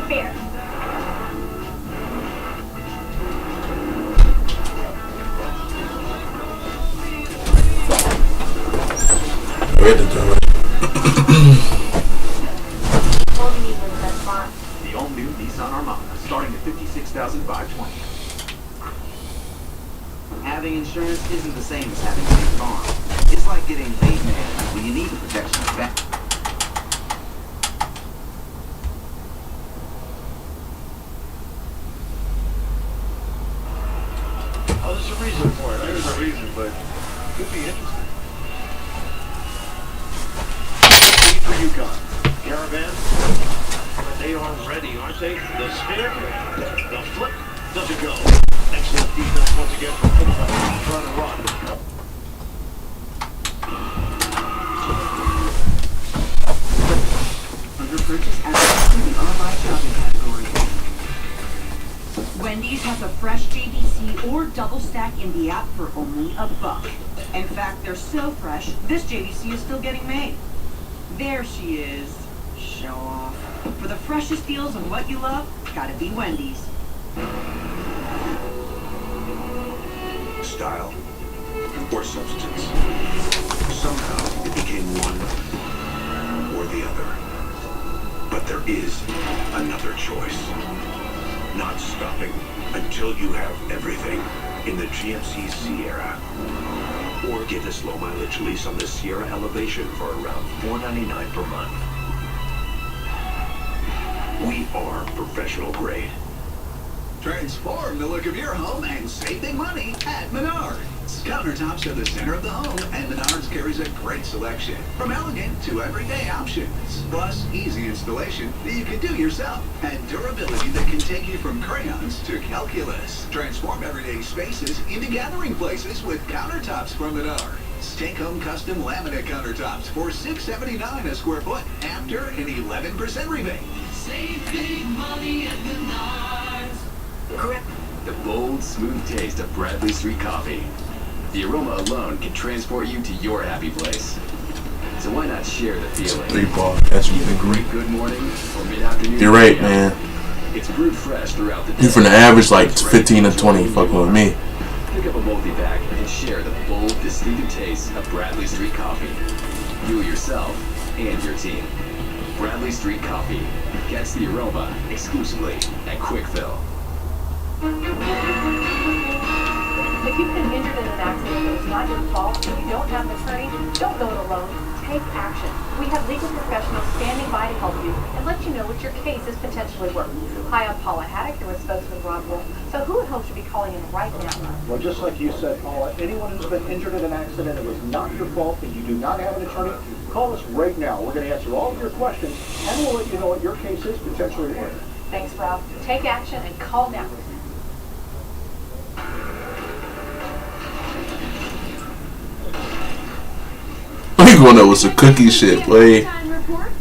Fair. We had to do it. The all-new Nissan Armada, starting at $56,520. Having insurance isn't the same as having State Farm. It's like getting paid man when you need the protection of back. Oh, there's a reason for it. There's a reason, but it could be interesting. For UConn. Caravan. They are ready, aren't they? The spin, the flip, doesn't go. Excellent defense once again from Pittman. Trying to run. Under purchase added to the online shopping category. Wendy's has a fresh JBC or double stack in the app for only $1. In fact, they're so fresh, this JBC is still getting made. There she is. Show off. For the freshest deals on what you love, gotta be Wendy's. Style or substance. Somehow it became one or the other. But there is another choice. Not stopping until you have everything in the GMC Sierra. Or get this low mileage lease on the Sierra Elevation for around $4.99 per month. We are professional grade. Transform the look of your home and save big money at Menards. Countertops are the center of the home, and Menards carries a great selection. From elegant to everyday options. Plus, easy installation that you can do yourself. And durability that can take you from crayons to calculus. Transform everyday spaces into gathering places with countertops from Menards. Take home custom laminate countertops for $6.79 a square foot after an 11% rebate. Save big money at Menards. Correct. The bold, smooth taste of Bradley Street Coffee. The aroma alone can transport you to your happy place. So why not share the feeling? 3 ball. That's what you think. Great good morning or mid-afternoon. You're right, man. It's brewed fresh throughout the day. You from the average like 15 to 20 fucking with me. Pick up a multi-pack and share the bold, distinctive taste of Bradley Street Coffee. You yourself and your team. Bradley Street Coffee gets the aroma exclusively at Quick Fill. If you've been injured in an accident that was not your fault and you don't have an attorney, don't go it alone. Take action. We have legal professionals standing by to help you and let you know what your case is potentially worth. Hi, I'm Paula Haddock, here with spokesman LabWork. So who at home should be calling in right now? Well, just like you said, Paula, anyone who's been injured in an accident, it was not your fault, and you do not have an attorney, call us right now. We're going to answer all of your questions, and we'll let you know what your case is potentially worth. Thanks, Rob. Take action and call now. We going up with some cookie shit, boy.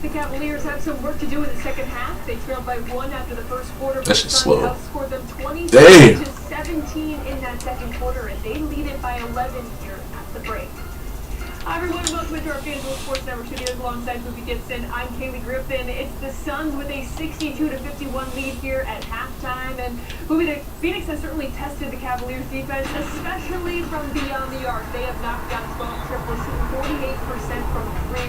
The Cavaliers have some work to do in the second half. They trailed by 1 after the first quarter. That shit's slow. Outscored them 27 Damn. to 17 in that second quarter, and they lead it by 11 here at the break. Hi everyone, welcome to our FanDuel Sports Network studios alongside Movie Gibson. I'm Kaylee Griffin. It's the Suns with a 62-51 lead here at halftime, and the Phoenix has certainly tested the Cavaliers defense, especially from beyond the arc. They have knocked down 12 triples, 48% from 3.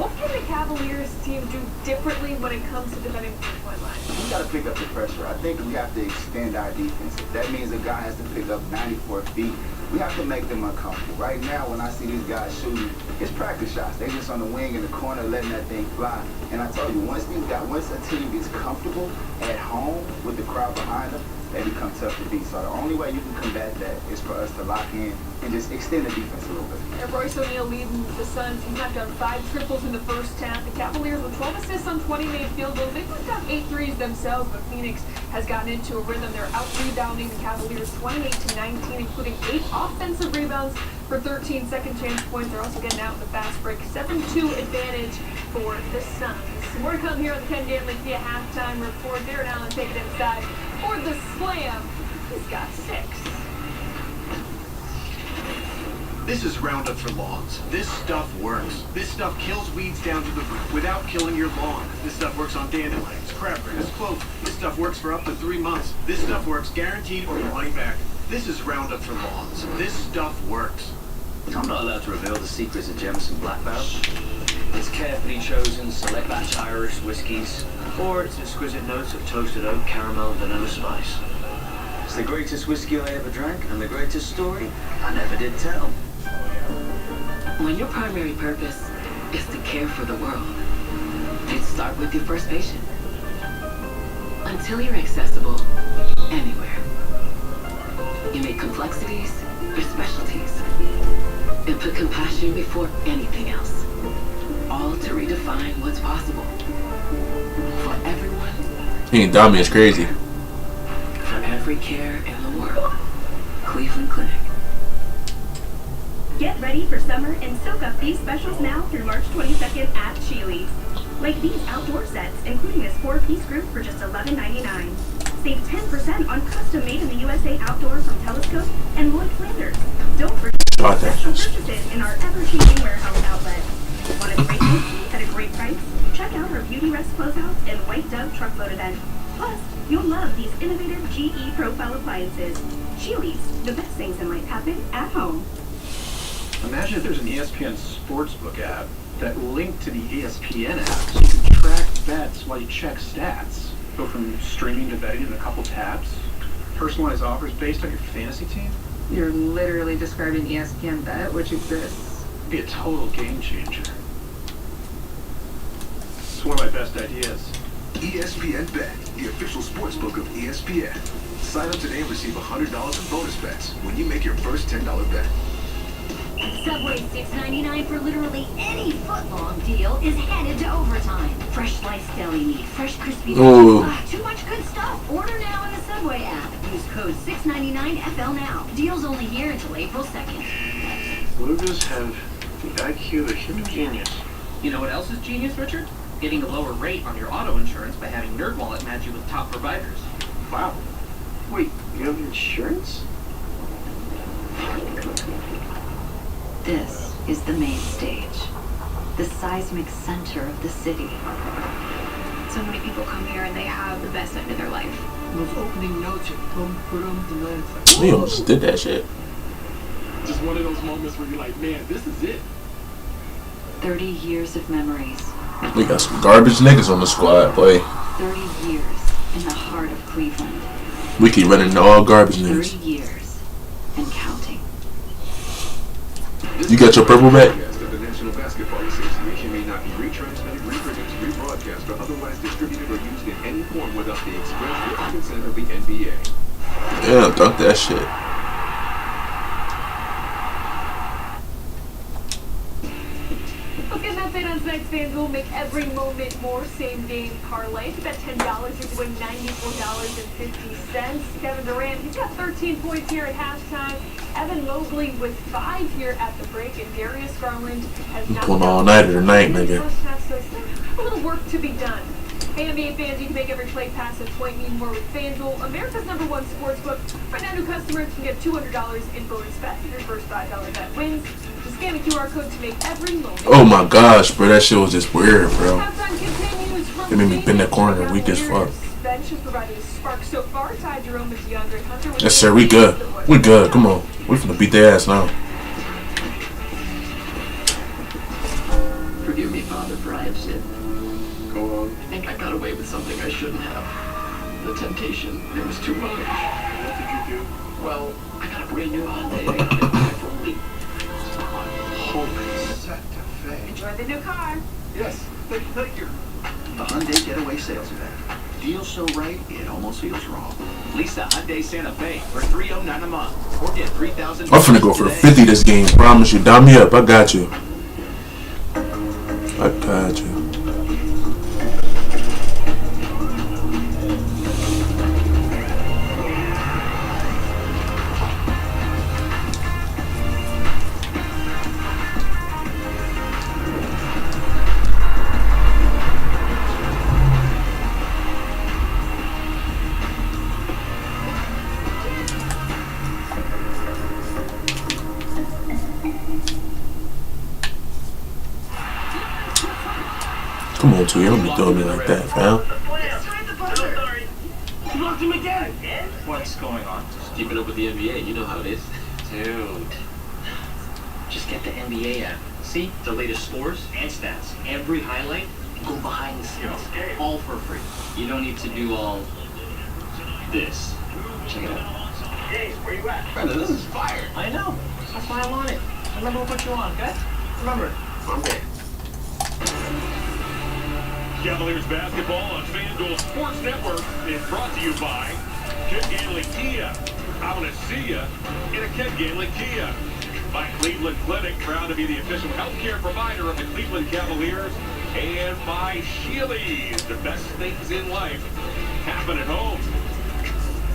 What can the Cavaliers team do differently when it comes to defending the three-point line? We got to pick up the pressure. I think we have to extend our defense. If that means a guy has to pick up 94 feet, we have to make them uncomfortable. Right now, when I see these guys shooting, it's practice shots. They just on the wing in the corner letting that thing fly. And I told you, once a team gets comfortable at home with the crowd behind them, they become tough to beat. So the only way you can combat that is for us to lock in and just extend the defense a little bit. And Royce O'Neal leading the Suns. He's knocked down 5 triples in the first half. The Cavaliers with 12 assists on 20 made field goals. They've knocked down 8 threes themselves, but Phoenix has gotten into a rhythm. They're out-rebounding the Cavaliers 28-19, including 8 offensive rebounds for 13 second-chance points. They're also getting out in the fast break. 7-2 advantage for the Suns. More to come here on the Ken Danley via halftime report. Darren Allen taking it inside for the slam. He's got 6. This is Roundup for lawns. This stuff works. This stuff kills weeds down to the root without killing your lawn. This stuff works on dandelions, crabgrass, clover. This stuff works for up to 3 months. This stuff works guaranteed or your money back. This is Roundup for lawns. This stuff works. I'm not allowed to reveal the secrets of Jameson Black Barrel. Its carefully chosen select batch Irish whiskies, or its exquisite notes of toasted oak, caramel, and vanilla spice. It's the greatest whiskey I ever drank, and the greatest story I never did tell. When your primary purpose is to care for the world, you'd start with your first patient. Until you're accessible anywhere. You make complexities your specialties. And put compassion before anything else. All to redefine what's possible. For everyone. He ain't dumb, it's crazy. For every care in the world. Cleveland Clinic. Get ready for summer and soak up these specials now through March 22nd at Sheely's. Like these outdoor sets, including this 4-piece group for just $11.99. Save 10% on custom made in the USA outdoor from Telescope and Lloyd Flanders. Don't forget special purchases in our ever-changing warehouse outlet. Want a great whiskey at a great price? Check out our Beauty Rest closeouts and White Dove truckload event. Plus, you'll love these innovative GE profile appliances. Chili's, the best things that might happen at home. Imagine if there's an ESPN Sportsbook app that linked to the ESPN app so you can track bets while you check stats. Go from streaming to betting in a couple taps. Personalized offers based on your fantasy team. You're literally describing ESPN Bet, which exists. Be a total game changer. It's one of my best ideas. ESPN Bet, the official sportsbook of ESPN. Sign up today and receive $100 in bonus bets when you make your first $10 bet. Subway's $6.99 for literally any foot-long deal is headed to overtime. Fresh sliced deli meat, fresh crispy veggies. Too much good stuff. Order now in the Subway app. Use code 699FL now. Deal's only here until April 2nd. Lugas have the IQ of a human genius. You know what else is genius, Richard? Getting a lower rate on your auto insurance by having NerdWallet match you with top providers. Wow. Wait, you have insurance? This is the main stage, the seismic center of the city. So many people come here and they have the best end of their life. Those opening notes, We almost did that shit. Just one of those moments where you're like, man, this is it. 30 years of memories. We got some garbage niggas on the squad, boy. 30 years in the heart of Cleveland. We keep running into all garbage 30 niggas. years and counting. You got your purple back? The National Basketball Association may not be retransmitted, reproduced, rebroadcast, or otherwise distributed or used in any form without the express written consent of the NBA. Yeah, dunk that shit. Let's get that bet on tonight's FanDuel. Make every moment more. Same game parlay. You bet $10, you're winning $94.50. Kevin Durant, he's got 13 points here at halftime. Evan Mobley with 5 here at the break, and Darius Garland has not Pulling all nighter tonight, nigga. a little work to be done. Hey, NBA fans, you can make every play pass and point me more with FanDuel, America's #1 sportsbook. Right now, new customers can get $200 in bonus bets if your first $5 bet wins. Just scan the QR code to make every moment. Oh my gosh, bro, that shit was just weird, bro. Halftime continues from It made me bend that corner weak as fuck. bench has provided a spark so far. Ty Jerome and DeAndre Hunter. Yes, sir, we good. We good. Come on. We finna beat their ass now. Forgive me, Father, for I have sinned. Go on. I think I got away with something I shouldn't have. The temptation, it was too much. What did you do? Well, I got a brand new Hyundai. I got it back for a week. Holy Santa Fe. Enjoy the new car. Yes, thank you. The Hyundai Getaway Sales Event. Deal so right, it almost feels wrong. Lease a Hyundai Santa Fe for $309 a month, or get $3,000. I'm finna go for 50 this game. Promise you. Dime me up. I got you. I got you. Come on, T. Don't be doing me like that, fam. Blocked him again! What's going on? Just keep it up with the NBA, you know how it is. Dude. Just get the NBA app. See the latest scores and stats. Every highlight, go behind the scenes. All for free. You don't need to do all this. Check it out. James, where you at? Brother, this is fire. I know. That's why I'm on it. Remember what you on, okay? Remember, I'm there. Cavaliers basketball on FanDuel Sports Network is brought to you by Ken Ganley Kia. I want to see ya in a Ken Ganley Kia. By Cleveland Clinic, proud to be the official healthcare provider of the Cleveland Cavaliers. And by Sheely's, the best things in life happen at home.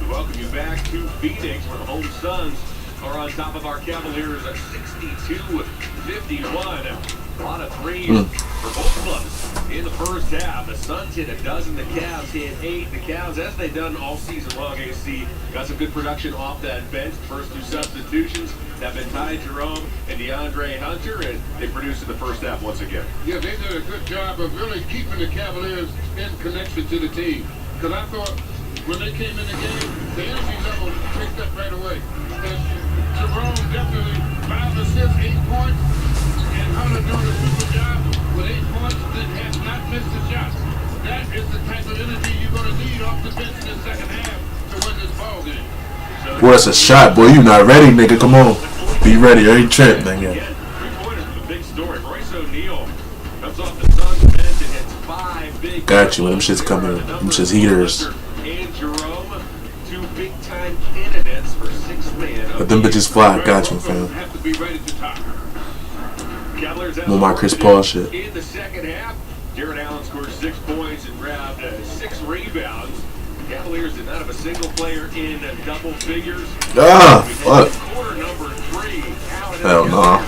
We welcome you back to Phoenix, where the home Suns are on top of our Cavaliers at 62-51. A lot of threes for both clubs in the first half. The Suns hit a dozen, the Cavs hit 8. The Cavs, as they've done all season long, AC, got some good production off that bench. The first two substitutions have been Ty Jerome and DeAndre Hunter, and they produced in the first half once again. Yeah, they did a good job of really keeping the Cavaliers in connection to the team. Because I thought when they came in the game, the energy level picked up right away. And Jerome definitely 5 assists, 8 points. And Hunter doing a super job with 8 points that has not missed a shot. That is the type of energy you're going to need off the bench in the second half to win this ball game. Boy, that's a shot, boy. You not ready, nigga. Come on. Be ready. Every trip, nigga. The big story. Royce O'Neal comes off the Suns bench and hits 5 big. Got you. Them shit's coming. Them shit's heaters. And Jerome, 2 big-time candidates for 6th man. Let them bitches fly. Got you, fam. Have to be right at the top. More my Chris Paul shit. In the second half, Jared Allen scored 6 points and grabbed 6 rebounds. Cavaliers did not have a single player in double figures. Ah, fuck. Quarter number 3. Hell no.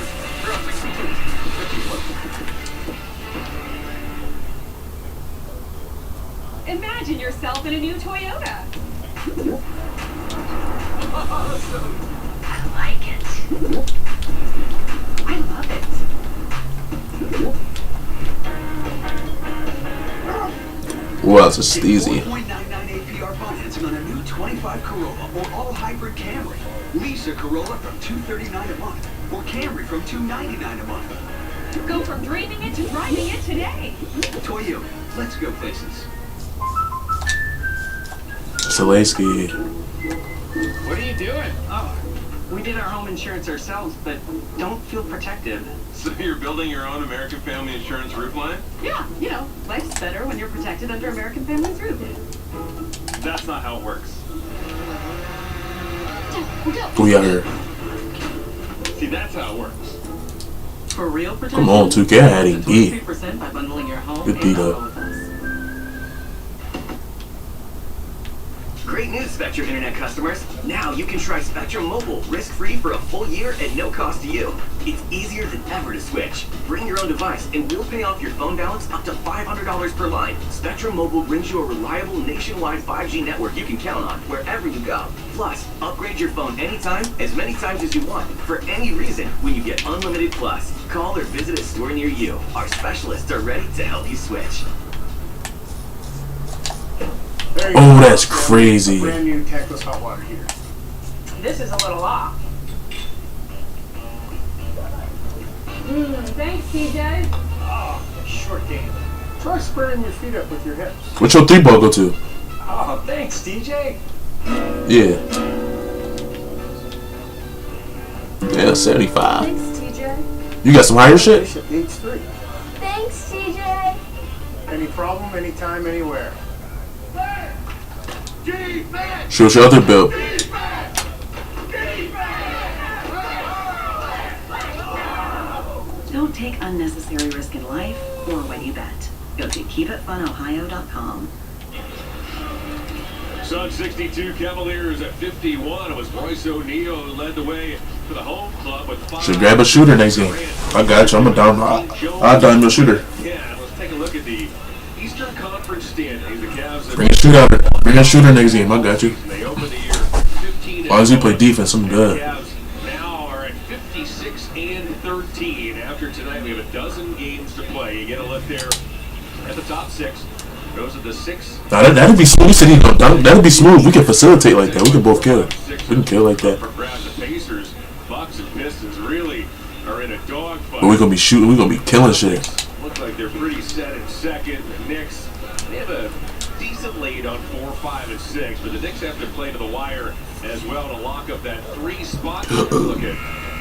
Imagine yourself in a new Toyota. I like it. I love it. Well, it's just easy. 4.99 APR financing on a new 25 Corolla or all hybrid Camry. Lease a Corolla from $239 a month or Camry from $299 a month. Go from dreaming it to driving it today. Toyota, let's go places. Selesky. What are you doing? Oh, we did our home insurance ourselves, but don't feel protected. So you're building your own American Family Insurance roof line? Yeah, you know, life's better when you're protected under American Family's roof. That's not how it works. We out here. See, that's how it works. For real protection? Come on, 2K. I had him beat. 23% by bundling your home Good beat up. Great news, Spectrum Internet customers. Now you can try Spectrum Mobile risk-free for a full year at no cost to you. It's easier than ever to switch. Bring your own device and we'll pay off your phone balance up to $500 per line. Spectrum Mobile brings you a reliable nationwide 5G network you can count on wherever you go. Plus, upgrade your phone anytime, as many times as you want, for any reason when you get Unlimited Plus. Call or visit a store near you. Our specialists are ready to help you switch. Oh, that's crazy. Brand new tankless hot water heater. This is a little off. Thanks, TJ. Oh, short game. Try squaring your feet up with your hips. What's your 3-ball go to? Oh, thanks, DJ. Yeah. Yeah, 75. Thanks, TJ. You got some higher shit? Bishop needs 3. Thanks, TJ. Any problem, anytime, anywhere. Show your other bill. Don't take unnecessary risk in life or when you bet. Go to keepitfunohio.com. Suns 62, Cavaliers at 51. It was Royce O'Neal who led the way for the home club with 5. Should grab a shooter next game. I got you. I'm a down. I'll down your shooter. Yeah, let's take a look at the Eastern Conference standings. The Cavs Bring a shooter. Bring a shooter next game. I got you. They open the year 15. As long as you play defense, I'm good. The Cavs now are at 56-13. After tonight, we have a dozen games to play. You get a look there at the top 6. Those are the 6. Nah, that'd be smooth. That'd be smooth. We can facilitate like that. We can both kill. We can kill like that. The Pacers, Bucks, and Pistons really are in a dogfight. But we're gonna be shooting. We're gonna be killing shit. Look like they're pretty set in second. The Knicks, they have a decent lead on 4, 5, and 6, but the Knicks have to play to the wire as well to lock up that 3 spot. Look at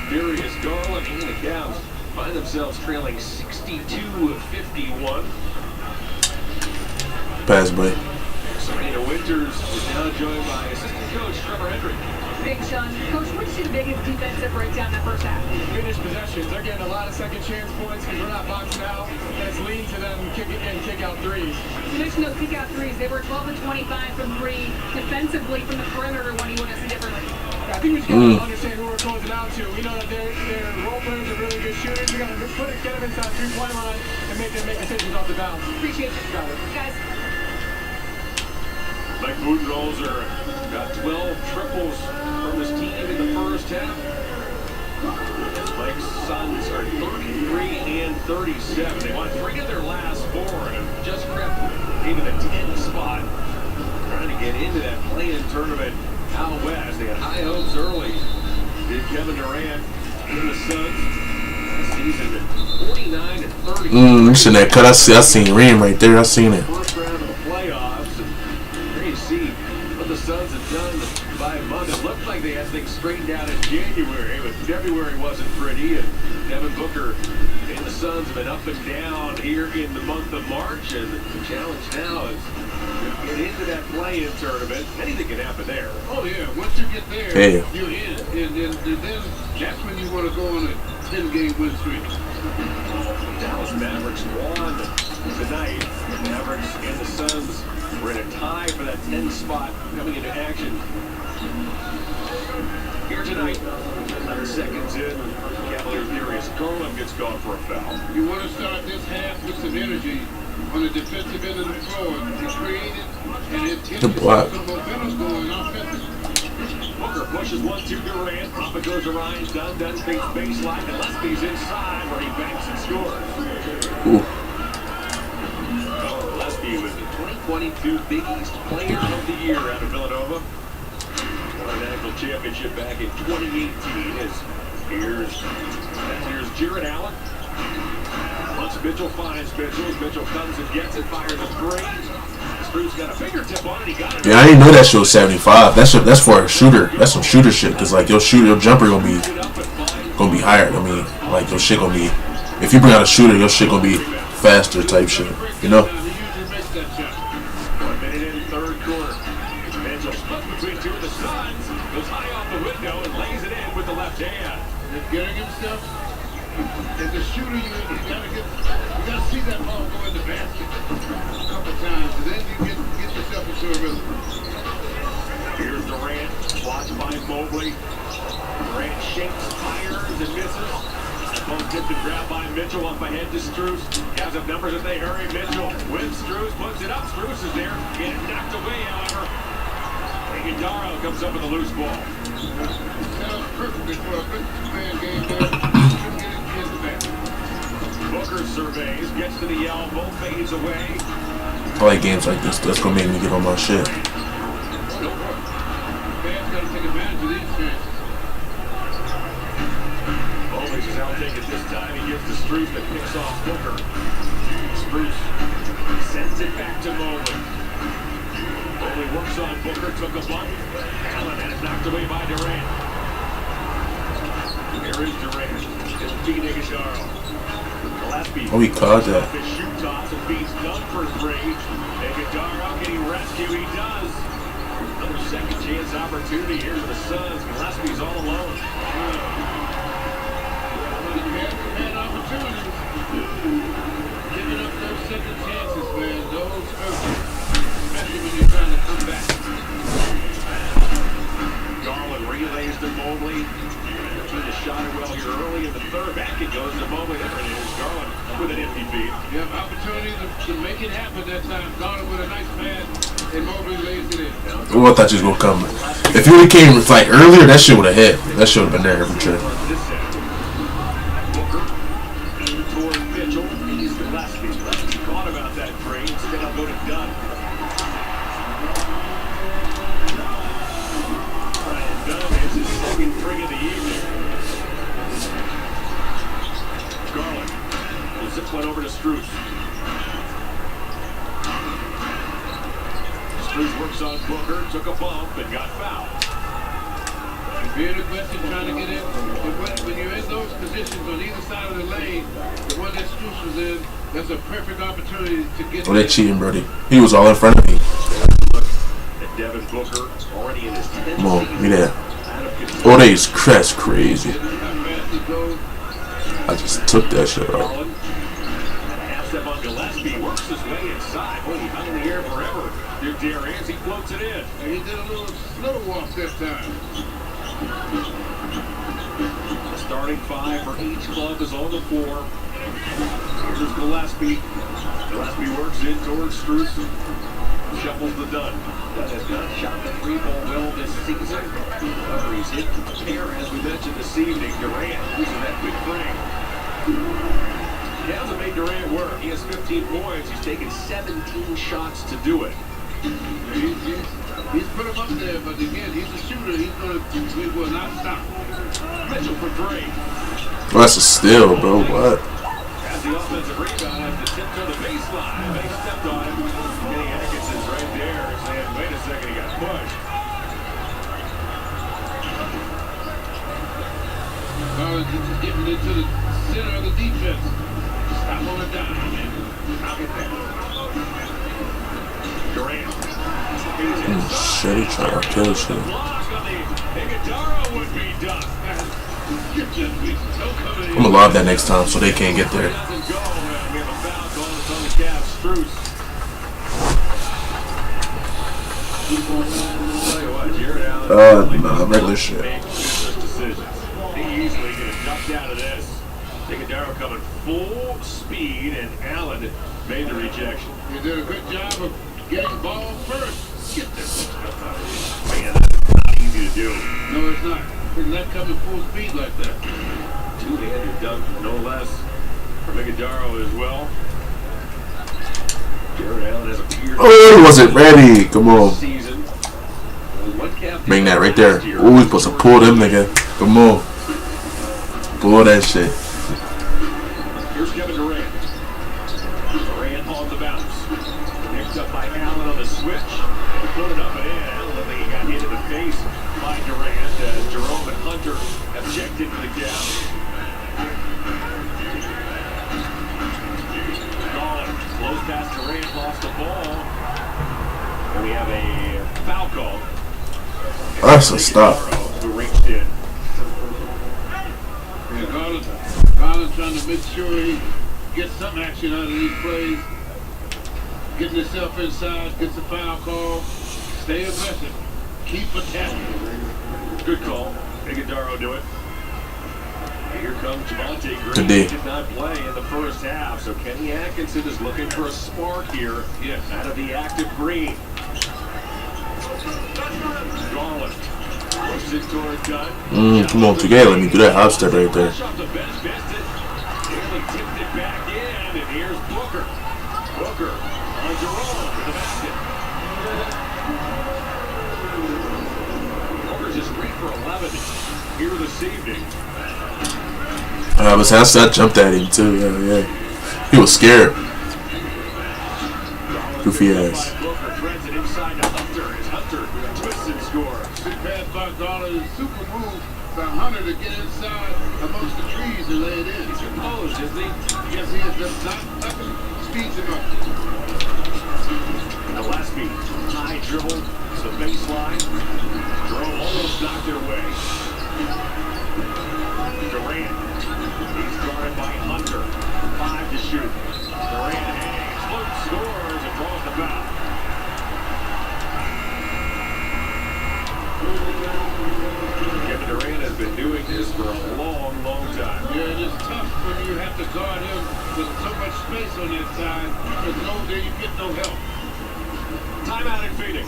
Darius Garland and the Cavs find themselves trailing 62-51. Pass, boy. Serena Winters is now joined by assistant coach, Trevor Hendrick. Big Sean. Coach, what'd you see the biggest defensive breakdown that first half? Finish possessions. They're getting a lot of second chance points because we're not boxing out. That's leading to them kick out threes. You mentioned those kick out threes. They were 12 to 25 from three. Defensively from the perimeter, what do you want to see differently? I think we just got to understand who we're closing out to. We know that their role players are really good shooters. We got to get them inside the 3-point line and make them make decisions off the bounce. Appreciate it. Guys. Mike Budenholzer got 12 triples from his team in the first half. Mike's Suns are 33 and 37. They won 3 of their last 4 and have just crept into the 10th spot. Trying to get into that play-in tournament out west. They had high hopes early. Did Kevin Durant in the Suns season at 49 and 30. You seen that cut? I seen Reem right there. I seen it. First round of the playoffs. And there you see what the Suns have done by a month. It looked like they had things straightened out in January, but February wasn't pretty. And Devin Booker and the Suns have been up and down here in the month of March. And the challenge now is to get into that play-in tournament. Anything can happen there. Oh, yeah. Once you get there, you're in. And then that's when you want to go on a 10-game win streak. Dallas Mavericks won tonight. The Mavericks and the Suns were in a tie for that 10th spot coming into action. Here tonight, 11 seconds in, Cavalier furious. Garland gets called for a foul. You want to start this half with some energy on the defensive end of the floor. You create it, and it gets some momentum going offensively. Booker pushes one to Durant. Papa goes to Ryan Dunn. Dunn creates baseline. Gillespie's inside where he banks and scores. Gillespie was the 2022 Big East Player of the Year out of Villanova. Won a national championship back in 2018. Here's Jared Allen. Once Mitchell finds Mitchell, Mitchell comes and gets it, fires a 3. Struce got a fingertip on it, he got it. Yeah, I didn't know that shit was 75. That's for a shooter. That's some shooter shit. Cause like your jumper gonna be higher. I mean, like your shit gonna be. If you bring out a shooter, your shit gonna be faster type shit. You know. 1 minute in, third quarter. Mitchell splits between 2 of the Suns, goes high off the window and lays it in with the left hand. Just getting himself. As a shooter, you gotta see that ball go in the basket a couple times, and then you get yourself into a rhythm. Here's Durant, watched by Mobley. Durant shakes, fires, and misses. That ball tipped and grabbed by Mitchell up ahead to Struce. Has up numbers as they hurry. Mitchell with Struce, puts it up. Struce is there, getting knocked away, however. Iguodala comes up with a loose ball. That was perfectly for a good two-man game there. Booker surveys, gets to the elbow, fades away. I like games like this. That's gonna make me get on my shit. Fans gotta take advantage of these chances. Mobley's is outtaken this time. He gives to Struce that picks off Booker. Struce sends it back to Mobley. Mobley works on Booker, took a bump. Allen had it knocked away by Durant. Here is Durant. It'll be Iguodala. Oh, he caught that. His shoot toss and beats Dunn for 3. Iguodala, can he rescue? He does. Another second chance opportunity here for the Suns. Gillespie's all alone. Had opportunities. Giving up those second chances, man. Those hurt. Especially when you're trying to come back. Garland relays to Mobley. The shot it well here early in the third. Back it goes to Mobley. There it is. Garland with an empty feed. You have opportunity to make it happen that time. Garland with a nice pass, and Mobley lays it in. Oh, I thought you was gonna come. If you would have came like earlier, that shit would have hit. That shit would have been there for sure. Booker toward Mitchell. He's Gillespie. Gillespie thought about that three. Instead, I'll go to Dunn. Ryan Dunn is his second three of the evening. Garland will zip one over to Struce. Struce works on Booker, took a bump and got fouled. Being aggressive, trying to get in. But when you're in those positions on either side of the lane, the one that Struce was in, that's a perfect opportunity to get. Oh, they cheating, Brody. He was all in front of me. Look at Devin Booker, or already in his 10th Come on, season. be there. Oh, that's crazy. I just took that shit out. Half step on Gillespie, works his way inside. Oh, he hung in the air forever. Here, Darius, he floats it in. And he did a little slow walk that time. The starting five for each club is on the floor. Here's Gillespie. Gillespie works in towards Strus. Shuffles the Dunn. Dunn has not shot the three ball well this season. However, he's hit the pair, as we mentioned this evening. Durant using that quick break. He hasn't made Durant work. He has 15 points. He's taken 17 shots to do it. He's put him up there, but again, he's a shooter. He will not stop. Mitchell for three. Oh, that's a steal, bro. What? Has the offensive rebound at the tip to the baseline. They stepped on him. Kenny Atkinson's right there saying, wait a second, he got pushed. Collins is getting into the center of the defense. Stop on a dime, man. Knock it down. Durant. Shit, he trying to kill shit. I'm gonna lob that next time so they can't get there. Nah, regular shit. He easily could have ducked out of this. Nicodaro coming full speed, and Allen made the rejection. He did a good job of getting the ball first. Get this. Man, that's not easy to do. No, it's not. He's not coming full speed like that. Two-handed dunk, no less, for Nicodaro as well. Jared Allen has appeared. Oh, he wasn't ready. Come on. Season. Bring that right there. Oh, we supposed to pull them, nigga. Come on. Pull that shit. Here's Kevin Durant. Durant on the bounce. Picked up by Allen on the switch. He put it up and in. Allen, I think he got hit in the face by Durant. Jerome and Hunter objected to the count. Garland blows past Durant, lost the ball. And we have a foul call. That's a stop. Who reached in. Yeah, Garland trying to make sure he gets some action out of these plays. Getting himself inside, gets a foul call. Stay aggressive. Keep attacking. Good call. Nicodaro do it. Here comes Javonte Green. Today. Did not play in the first half, so Kenny Atkinson is looking for a spark here. Yes. Out of the active Green. Garland. Push it toward Dunn. Come on, together. Let me do that hop step right there. Push off the bench, missed it. Nearly tipped it back in, and here's Booker. Booker on Jerome to the basket. Booker's just 3 for 11 here this evening. I jumped at him too. Yeah. He was scared. Goofy ass. Booker threads it inside to Hunter as Hunter twists and scores. Good pass by Garland. Super move by Hunter to get inside amongst the trees and lay it in. He's imposed, isn't he? Yes, he is. Just nothing speeds him up. Gillespie, high dribble to the baseline. Jerome almost knocked it away. Durant, he's guarded by Hunter. 5 to shoot. Durant hangs, floats, scores, and draws the foul. Kevin Durant has been doing this for a long, long time. Yeah, it is tough when you have to guard him with so much space on that side. Because there you get no help. Timeout in Phoenix.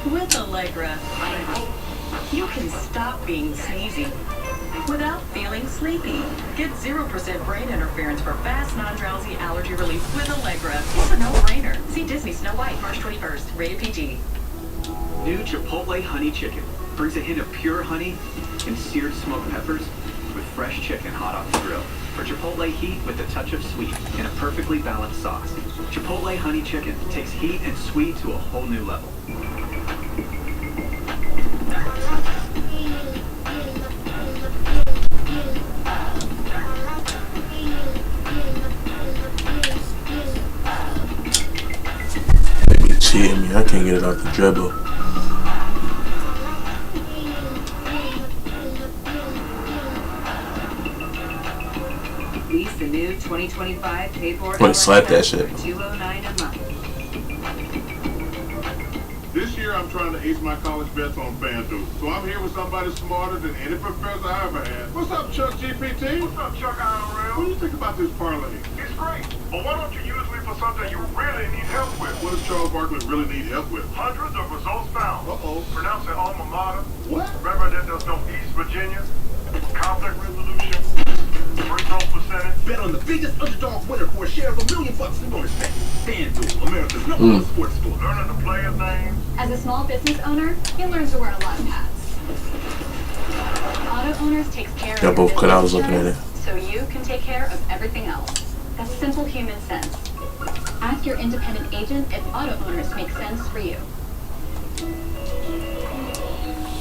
With Allegra, you can stop being sneezy without feeling sleepy. Get 0% brain interference for fast, non-drowsy allergy relief with Allegra. It's a no-brainer. See Disney Snow White, March 21st. Rated PG. New Chipotle Honey Chicken brings a hint of pure honey and seared smoked peppers with fresh chicken hot off the grill. For Chipotle heat with a touch of sweet in a perfectly balanced sauce. Chipotle Honey Chicken takes heat and sweet to a whole new level. irritating me. I can't get it out the dribble. Lease the new 2025 paid-for. Wait, slap that shit. $209 a month. This year, I'm trying to ace my college bets on FanDuel. So I'm here with somebody smarter than any professor I ever had. What's up, Chuck GPT? What's up, Chuck IRL? What do you think about this parlay? It's great. But why don't you use me for something you really need help with? What does Charles Barkley really need help with? Hundreds of results found. Uh-oh. Pronounce it alma mater. What? Remember that there's no East Virginia? Conflict resolution. Free throw percentage. Bet on the biggest underdog winner for a share of $1 million in bonus bet. FanDuel, America's #1 sports book. Learning the players' names. As a small business owner, he learns to wear a lot of hats. Auto Owners takes care of Y'all both cut out. I was looking at it. so you can take care of everything else. That's simple human sense. Ask your independent agent if Auto Owners make sense for you.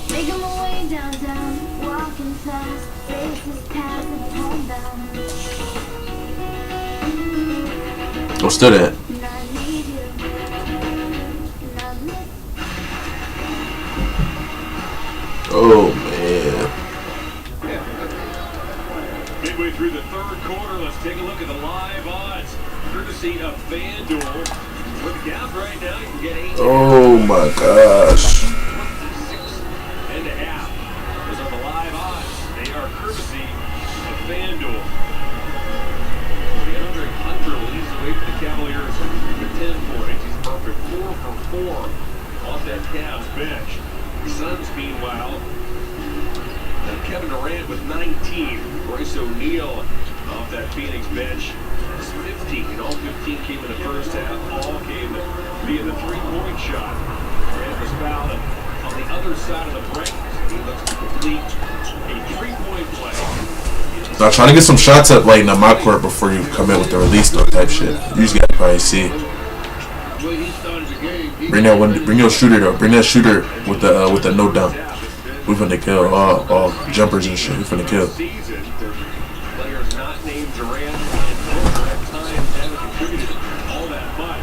Making my way downtown, walking fast, faces past and homebound. What's that? Oh man. Midway through the third quarter, let's take a look at the live odds. Courtesy of FanDuel. Look down right now, you can get 8. Oh my gosh. 6.5. Those are the live odds. They are courtesy of FanDuel. DeAndre Hunter leads the way for the Cavaliers with 10 points. He's perfect 4 for 4 off that Cavs bench. The Suns, meanwhile, Kevin Durant with 19. Royce O'Neal off that Phoenix bench is 15. All 15 came in the first half. All came via the three-point shot. Durant was fouled on the other side of the break. He looks to complete a three-point play. Now trying to get some shots up like in my court before you come in with the release though type shit. You just gotta probably see. Bring that one. Bring your shooter though. Bring that shooter with the no dunk. We finna kill all jumpers and shit. We finna kill. Players not named Durant and Booker at times haven't contributed all that much.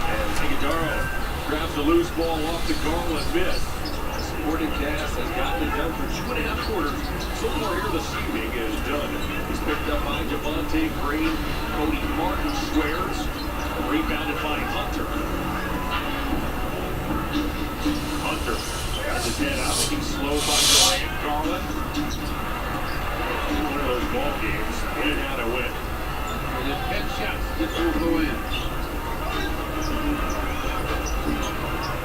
And Iguodala grabs the loose ball off the Garland miss. The supporting cast has gotten it done for 2.5 quarters. So far here this evening is done. He's picked up by Javonte Green. Cody Martin squares. Rebounded by Hunter. Hunter has his head up. He's slowed by Ryan Garland. One of those ball games. In and out of win. And then 10 shots just will go in.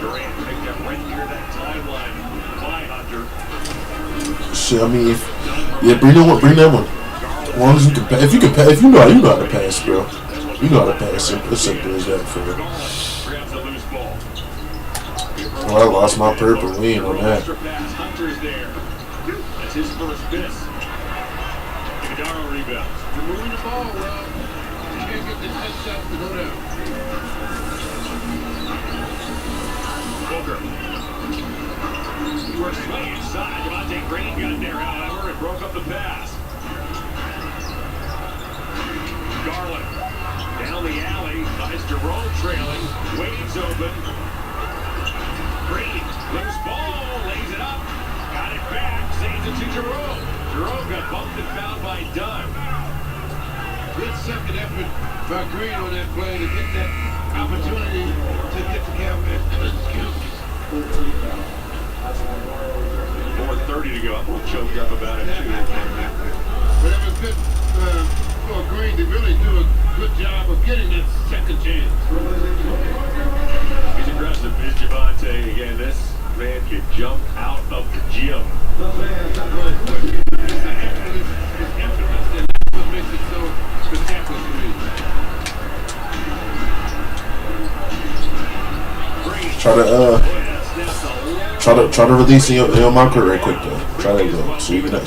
Durant picked up right near that timeline by Hunter. Shit, I mean, bring that one. As long as you can pass. If you can pass, if you know how to pass, bro. You know how to pass. It's simple as that for real. Well, I lost my purple. We ain't on that. Hunter's there. That's his first miss. Iguodala rebounds. You're moving the ball well. You can't get the 10 shots to go down. Booker. He works his way inside. Javonte Green got there, however, and broke up the pass. Garland down the alley. Finds Jerome trailing. Wade's open. Green, loose ball, lays it up. Got it back. Saves it to Jerome. Jerome got bumped and fouled by Dunn. Good second effort by Green on that play to get that opportunity to get the Cavaliers. 4:30 to go. I'm a little choked up about it, too. But it was good for Green to really do a good job of getting that second chance. He's aggressive, is Javonte. Again, this man can jump out of the gym. What makes it so spectacular to me. Try to release in your marker right quick though. Try that though. So you got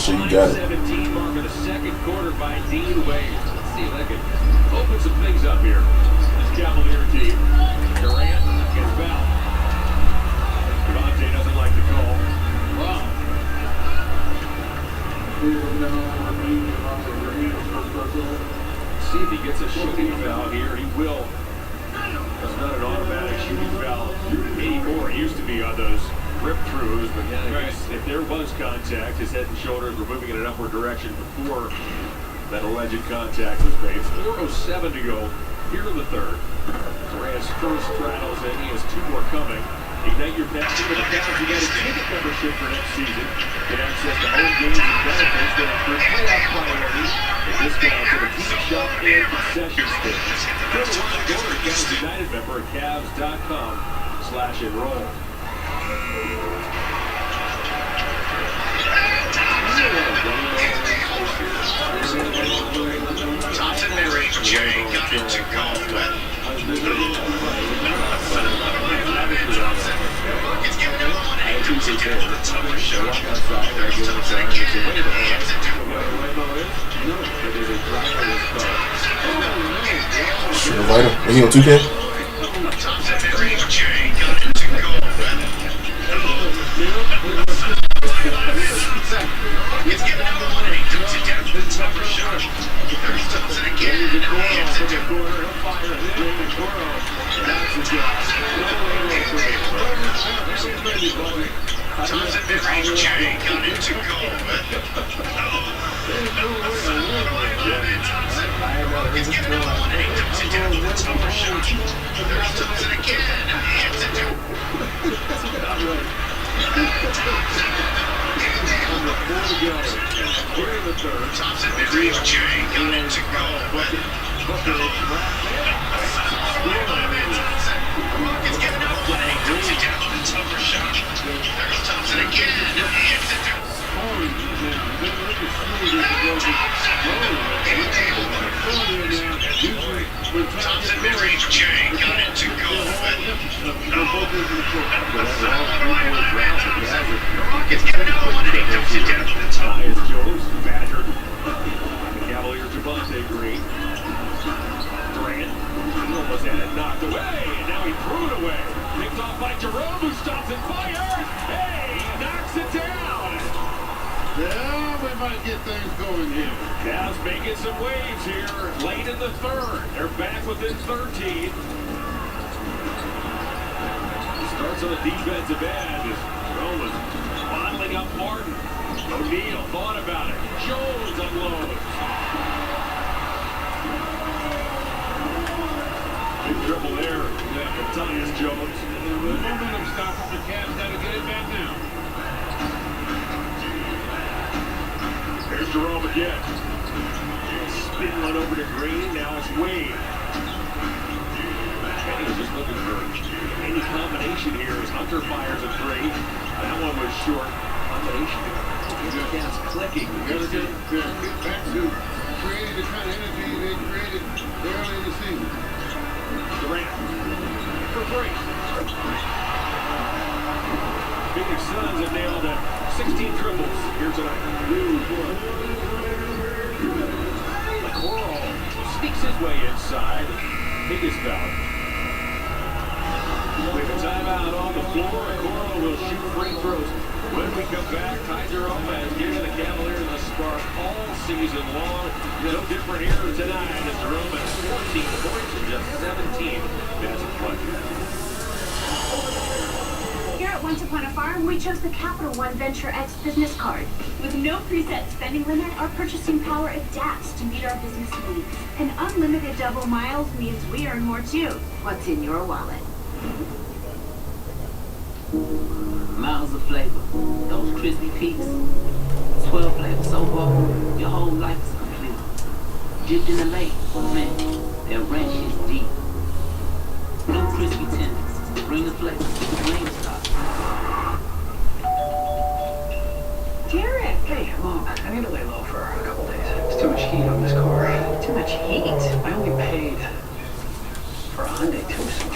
it. 17 mark of the second quarter by Dean Wade. Let's see if that can open some things up here. This Cavalier team. Durant gets fouled. Javonte doesn't like the call. Wow. See if he gets a shooting foul here. He will. That's not an automatic shooting foul. 84 used to be on those rip-throughs, but yeah, I guess if there was contact, his head and shoulders were moving in an upward direction before that alleged contact was made. 4:07 to go here in the third. Reyes first straddles in. He has two more coming. Ignite your passion with a Cavs United ticket membership for next season. Get access to home games and benefits that include playoff priorities and discounts at a team shop and concession stands. Go to one go to Cavs United member at Cavs.com/enroll. Thompson mid-range Jay got it to go. It's giving him one and comes it down to the tougher shot. There's Thompson again, and he hits it to Should have light him. Is he on 2K? Thompson mid-range Jay got it to go. It's giving him one and he comes it down to the tougher shot. There's Thompson again, and he hits it to Thompson mid-range Jay got it to go. It's giving him one and he comes it down to the tougher shot. There's Thompson again, and he hits it to Thompson mid-range Jay got it to go. It's giving him one and he comes it down to the tougher shot. There's Thompson again, and he hits it to Thompson mid-range Jay got it to go. It's giving him one and he comes it down to the top. Jones, Badger. The Cavaliers Javante Green. Durant. He almost had it knocked away, and now he threw it away. Picked off by Jerome, who stops and fires. Hey, knocks it down. Yeah, we might get things going here. Cavs making some waves here late in the third. They're back within 13. Starts on the defensive end as Jerome was bottling up Martin. O'Neal thought about it. Jones unloads. Big dribble there. Yeah, Tyus Jones. The momentum stop from the Cavs. Got to get it back now. Here's Jerome again. Spin one over to Green. Now it's Wade. Kenny was just looking for any combination here as Hunter fires a three. That one was short. Combination. The gas clicking. Got to get back to creating the kind of energy they created early in the season. Durant for three. Phoenix Suns have nailed 16 triples here tonight. Coral sneaks his way inside. Biggest foul. With a timeout on the floor, Coral will shoot free throws. When we come back, Ty Jerome has given the Cavaliers a spark all season long. No different here tonight as Jerome has 14 points in just 17 minutes of play. Here at Once Upon a Farm, we chose the Capital One Venture X business card. With no preset spending limit, our purchasing power adapts to meet our business needs. And unlimited double miles means we earn more too. What's in your wallet? Miles of flavor, those crispy peaks, 12 flavors so bold, your whole life is complete. Dipped in the lake, man, that ranch is deep. No crispy tenders, bring the flavor, flame stop. Derek! Hey, Mom, I need to lay low for a couple days. There's too much heat on this car. Too much heat? I only paid for a Hyundai Tucson.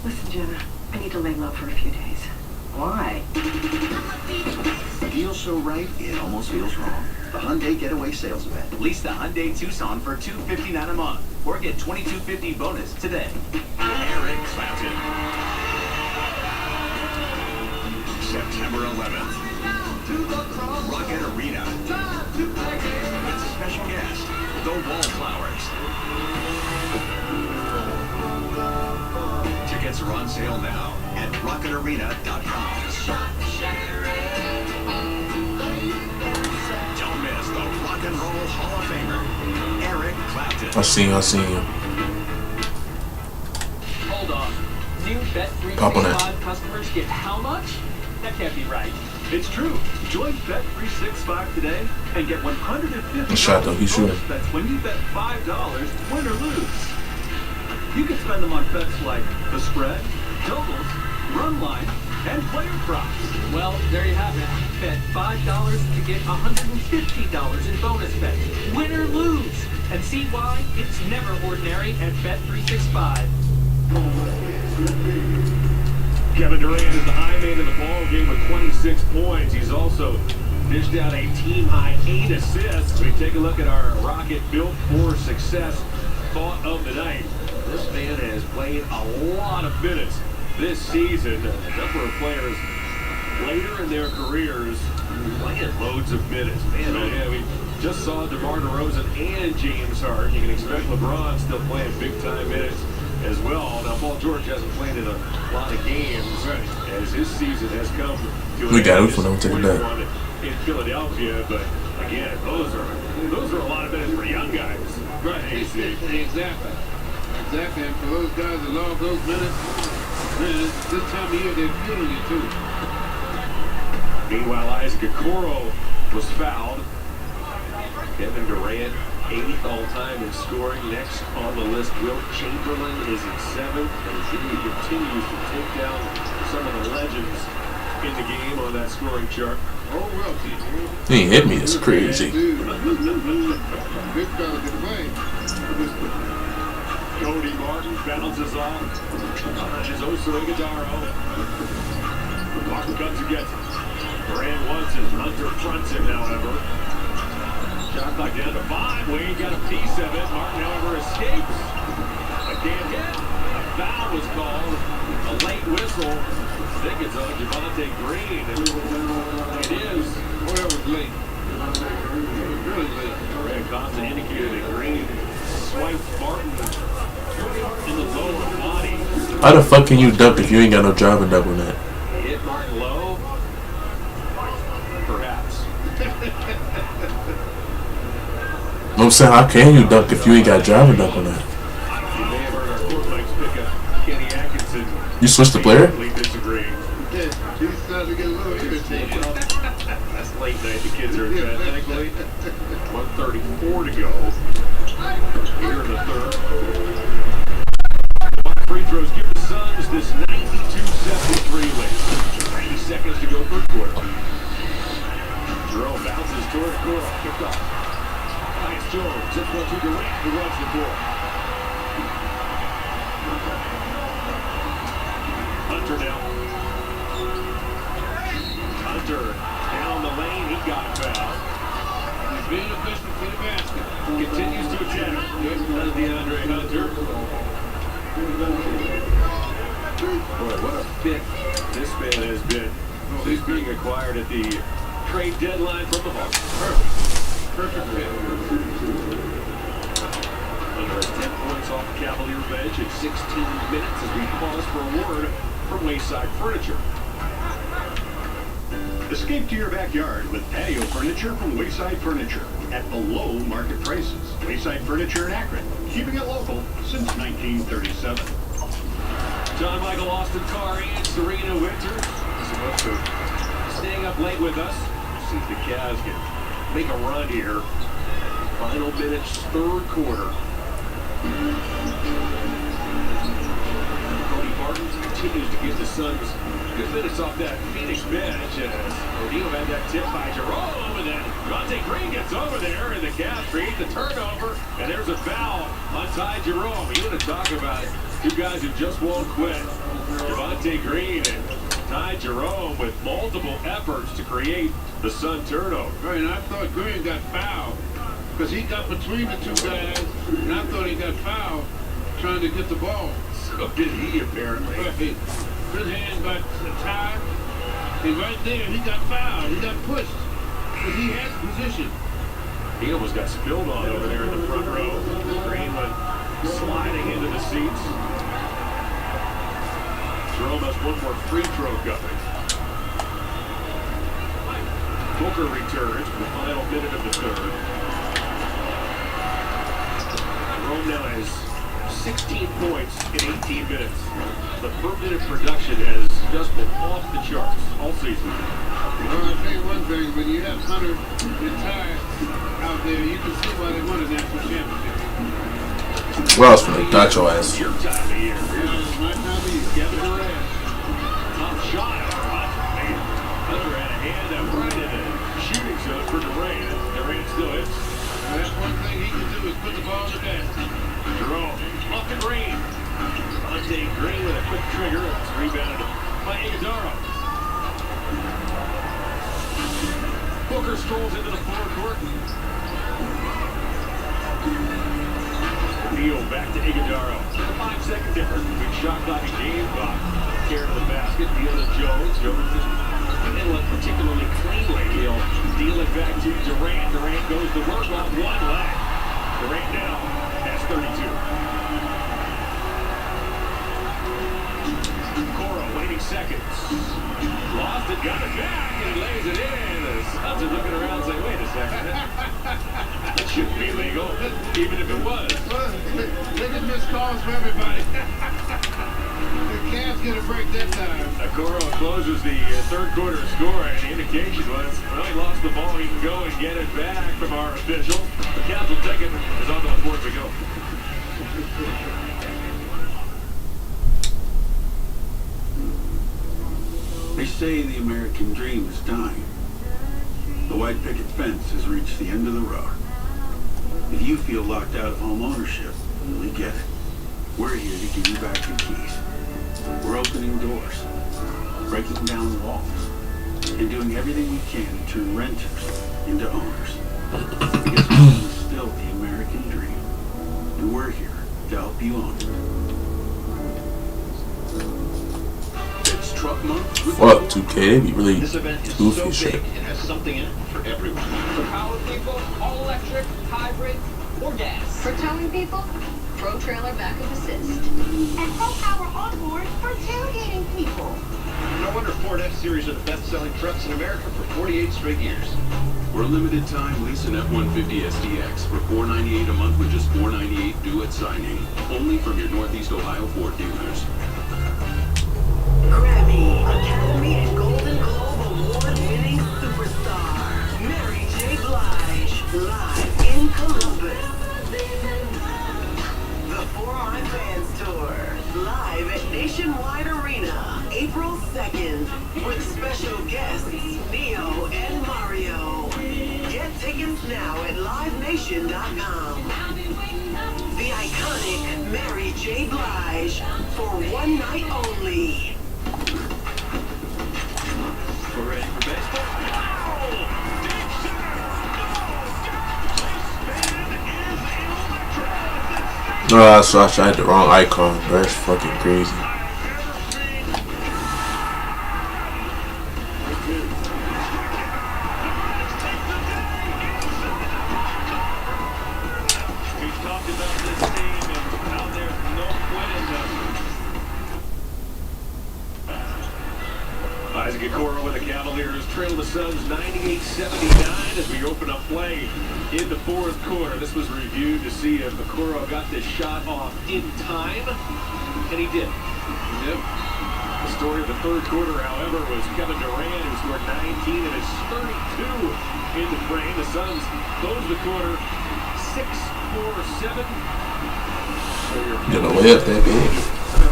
Listen, Jenna, I need to lay low for a few days. Why? Feels so right, it almost feels wrong. The Hyundai Getaway Sales Event. Lease the Hyundai Tucson for $259 a month, or get $2,250 bonus today. Eric Clapton. September 11th. Rocket Arena. With special guest the Wallflowers. Tickets are on sale now at rocketarena.com. Don't miss the Rock and Roll Hall of Famer, Eric Clapton. I seen him. Hold on. New Pop on Bet365 customers get how much? That can't be right. It's true. Join Bet365 today and get $150 shot though, he's shooting. bets when you bet $5, win or lose. You can spend them on bets like the spread, totals, run line, and player props. Well, there you have it. Bet $5 to get $150 in bonus bets. Win or lose. And see why it's never ordinary at Bet365. Kevin Durant is the high man in the ball game with 26 points. He's also dished out a team-high 8 assists. We take a look at our Rocket Built for Success thought of the night. This man has played a lot of minutes this season. A number of players later in their careers playing loads of minutes. Man, we just saw DeMar DeRozan and James Harden. You can expect LeBron still playing big-time minutes as well. Now, Paul George hasn't played in a lot of games as his season has come to an We got end. it for them taking that. In Philadelphia, but again, those are a lot of minutes for young guys. Right, AC. Exactly. And for those guys that lost those minutes, man, this time of year they're feeling it too. Meanwhile, Isaac Okoro was fouled. Kevin Durant, 8th all-time in scoring. Next on the list, Wilt Chamberlain is in 7th, and he continues to take down some of the legends in the game on that scoring chart. Oh, Wilty. He ain't hit me. It's crazy. Big fella can play. Cody Martin bounces off. Is Oso Iguodaro. Martin comes to get it. Durant wants it. Hunter fronts him, however. Shot clock down to 5. Wade got a piece of it. Martin, however, escapes. A can't hit. A foul was called. A late whistle. I think it's on Javante Green. It is. Boy, that was late. Really late. Red Costa indicated that Green swiped Martin in the lower body. How the fuck can you dunk if you ain't got no driving dunk on that? Hit Martin low? Perhaps. I'm saying, how can you dunk if you ain't got driving dunk on that? You may have heard our quarterbacks pick up Kenny Atkinson. You switched the player? Disagree. He's starting to get a little irritated. That's late night. The kids are in bed, thankfully. 1:34 to go. Here in the third. Free throws give the Suns this 92-73 lead. 90 seconds to go third quarter. Jerome bounces toward Kuro. Kicked off. Nice Jones. Zips one to Durant, who runs the floor. Hunter now. Hunter down the lane. He got fouled. He's being efficient for the basket. Continues to attack. Does DeAndre Hunter. Boy, what a fit this man has been. He's being acquired at the trade deadline from the Hawks. Perfect fit. Under has 10 points off the Cavalier bench in 16 minutes as we pause for a word from Wayside Furniture. Escape to your backyard with patio furniture from Wayside Furniture at below market prices. Wayside Furniture in Akron, keeping it local since 1937. John Michael Austin Carr and Serena Winter staying up late with us. See if the Cavs can make a run here. Final minutes, third quarter. Cody Martin continues to get the Suns good minutes off that Phoenix bench. O'Neal had that tip by Jerome, and then Javante Green gets over there, and the Cavs create the turnover, and there's a foul on Ty Jerome. You want to talk about two guys who just won't quit. Javante Green and Ty Jerome with multiple efforts to create the Sun turnover. Right, and I thought Green got fouled because he got between the two guys, and I thought he got fouled trying to get the ball. So did he, apparently. Right. His hand got tied, and right there he got fouled. He got pushed because he had position. He almost got spilled on over there in the front row. Green went sliding into the seats. Jerome has one more free throw coming. Booker returns for the final minute of the third. Jerome now has 16 points in 18 minutes. The per-minute production has just been off the charts all season. Well, I'll tell you one thing, when you have Hunter and Ty out there, you can see why they won a national championship. What else for the Dacho ass? Your time of year. Yeah, my time of year. Kevin Durant. Top shot. Hunter had a hand up right in the shooting zone for Durant. Durant still hits. That's one thing he can do is put the ball in the basket. Jerome off the green. Monte Green with a quick trigger. It's rebounded by Iguodala. Booker strolls into the forecourt. Neal back to Iguodala. 5-second difference between shot clock and game clock. Care to the basket. Deal to Jones. Jones didn't handle it particularly cleanly. He'll deal it back to Durant. Durant goes to work on one leg. Durant now has 32. Coro waiting seconds. Lost it, got it back, and he lays it in. The Suns are looking around saying, wait a second. That shouldn't be legal, even if it was. Well, they just miss calls for everybody. The Cavs get a break that time. Coro closes the third quarter score, and the indication was, well, he lost the ball. He can go and get it back from our official. The Cavs will take it as on to the fourth we go. They say the American dream is dying. The white picket fence has reached the end of the road. If you feel locked out of home ownership, we get it. We're here to give you back your keys. We're opening doors, breaking down walls, and doing everything we can to turn renters into owners. Because home is still the American dream, and we're here to help you own it. It's Truck Month. Fuck 2K, they be really This event is goofy so big, shit. it has something in it for everyone. For power people, all electric, hybrid, or gas. For towing people, Pro Trailer Backup Assist. And Pro Power Onboard for tailgating people. No wonder Ford F-Series are the best-selling trucks in America for 48 straight years. For a limited time, lease an F-150 SDX for $498 a month with just $498 due at signing. Only from your Northeast Ohio Ford dealers. Grammy, Academy, and Golden Globe award-winning superstar, Mary J. Blige, live in Columbus. The For My Fans Tour, live at Nationwide Arena, April 2nd, with special guests Neo and Mario. Get tickets now at livenation.com. The iconic Mary J. Blige for one night only. We're ready for baseball. No, so I had the wrong icon, bro. That's fucking crazy. We've talked about this team and how there's no quitting them. Isaac Okoro with the Cavaliers trail the Suns 98-79 as we open up play in the fourth quarter. This was reviewed to see if Okoro got this shot off in time, and he did. Yep. The story of the third quarter, however, was Kevin Durant, who scored 19 of his 32 in the frame. The Suns closed the quarter 6-4-7. Get away up that big.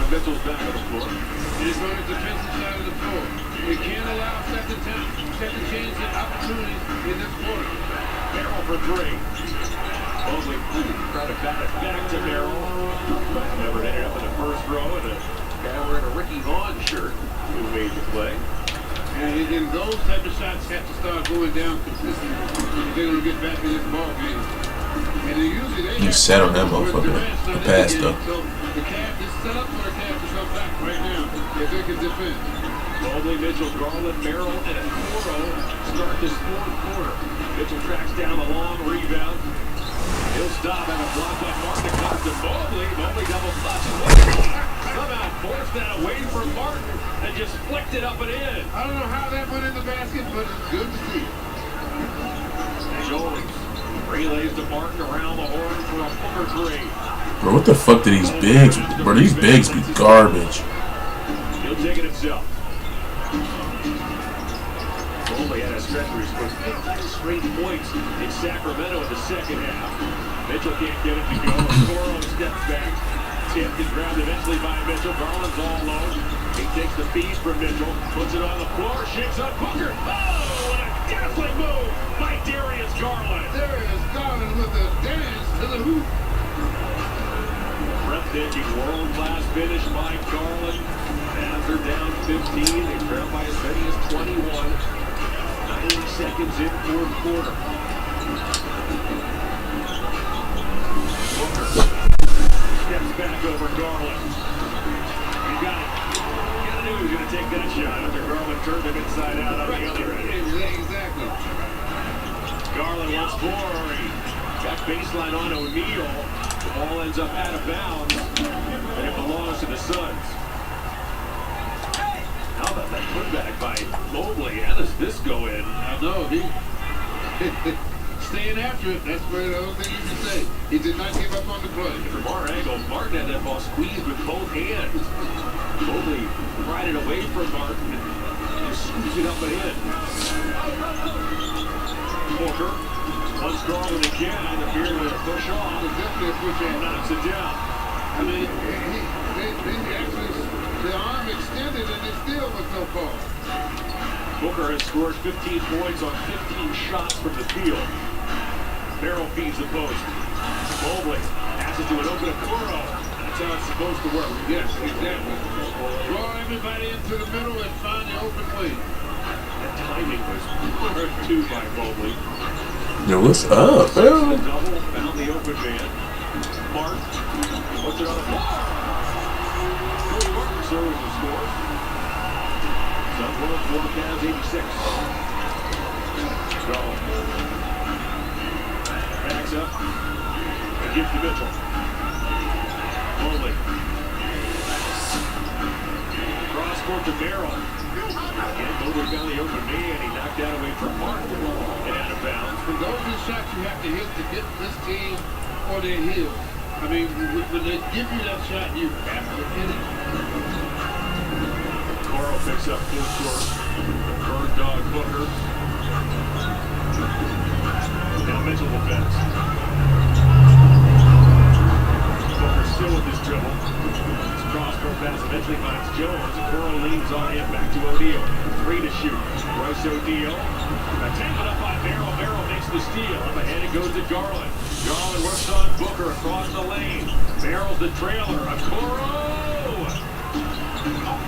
Mitchell's back on the floor. It is on the defensive side of the floor. We can't allow second chance and opportunities in this quarter. Merrill for three. Mosley trying to bat it back to Merrill. Never ended up in the first row, and a guy wearing a Ricky Vaughn shirt who made the play. And those type of shots have to start going down consistently if they're going to get back in this ball game. And they usually You sat on that motherfucker. The pass though. So the Cavs is set up for the Cavs to come back right now if they can defend. Mobley, Mitchell, Garland, Merrill, and Okoro start this fourth quarter. Mitchell tracks down the long rebound. just flicked it up and in. I don't know how that went in the basket, but it's good to see. Jones relays to Martin around the horn for a Booker three. Bro, what the fuck do these bigs? Bro, these bigs be garbage. He'll take it himself. Only had a stretch where he scores 15 straight points in Sacramento in the second half. Mitchell can't get it to go. Okoro steps back. Tipped and grabbed eventually by Mitchell. Garland's all alone. He takes the feed from Mitchell. Puts it on the floor. Shakes up Booker. Oh, what a dazzling move by Darius Garland. Darius Garland with a dance to the hoop. Breathtaking world-class finish by Garland. As they're down 15. They trail by as many as 21. 90 seconds in fourth quarter. Booker steps back over Garland. He got it. You knew he was going to take that shot after Garland turned him inside out on the other end. Exactly. Garland once more. He got baseline on O'Neal. The ball ends up out of bounds, and it belongs to the Suns. How about that putback by Mobley? How does this go in? I know, he staying after it. That's where the only thing you can say. He did not give up on the play. From our angle, Martin had that ball squeezed with both hands. Mobley pried it away from Martin and just scoops it up and in. Booker, once Garland again, appeared with a push off. It was definitely a push off. Knocks it down. I mean, they actually, the arm extended and it still was no call. Booker has scored 15 points on 15 shots from the field. Merrill feeds the post. Mobley passes to an open Okoro. That's how it's supposed to work. Yes, exactly. Draw everybody into the middle and find the open way. That timing was hurt too by Mobley. Yo, what's up, bro? The double found the open man. Mark puts it on the floor. Cody Martin serves and scores. Suns win it 4 Cavs 86. Garland backs up and gives to Mitchell. Mobley. Cross court to Merrill. Again, Mobley found the open man. He knocked that away from Martin and out of bounds. For those are shots you have to hit to get this team on their heels. I mean, when they give you that shot, you have to hit it. Okoro picks up full court. The bird dog Booker. Now Mitchell will fence. Booker still with his dribble. His cross-court pass eventually finds Jones. Okoro leans on him. Back to O'Neal. 3 to shoot. Bryce O'Neal. Tangled up by Merrill. Merrill makes the steal. Up ahead it goes to Garland. Garland works on Booker across the lane. Merrill's the trailer. Okoro!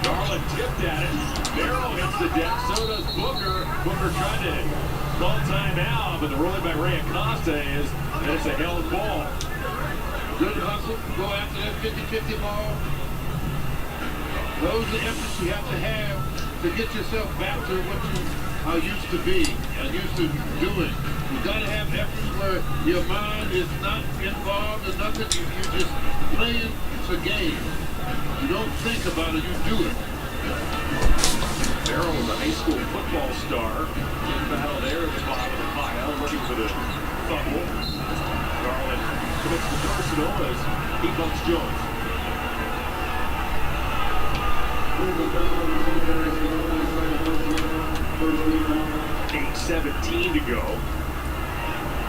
Garland tipped at it. Merrill hits the deck. So does Booker. Booker tried to call timeout, but the ruling by Ray Acosta is that it's a held ball. Good hustle. Go after that 50-50 ball. Those are the efforts you have to have to get yourself back to what you are used to being and used to doing. You got to have efforts where your mind is not involved in nothing. You're just playing the game. You don't think about it, you do it. Merrill was a high school football star. In battle there at the bottom of the pile, looking for the fumble. Garland commits the personal as he bumps Jones. 8:17 to go.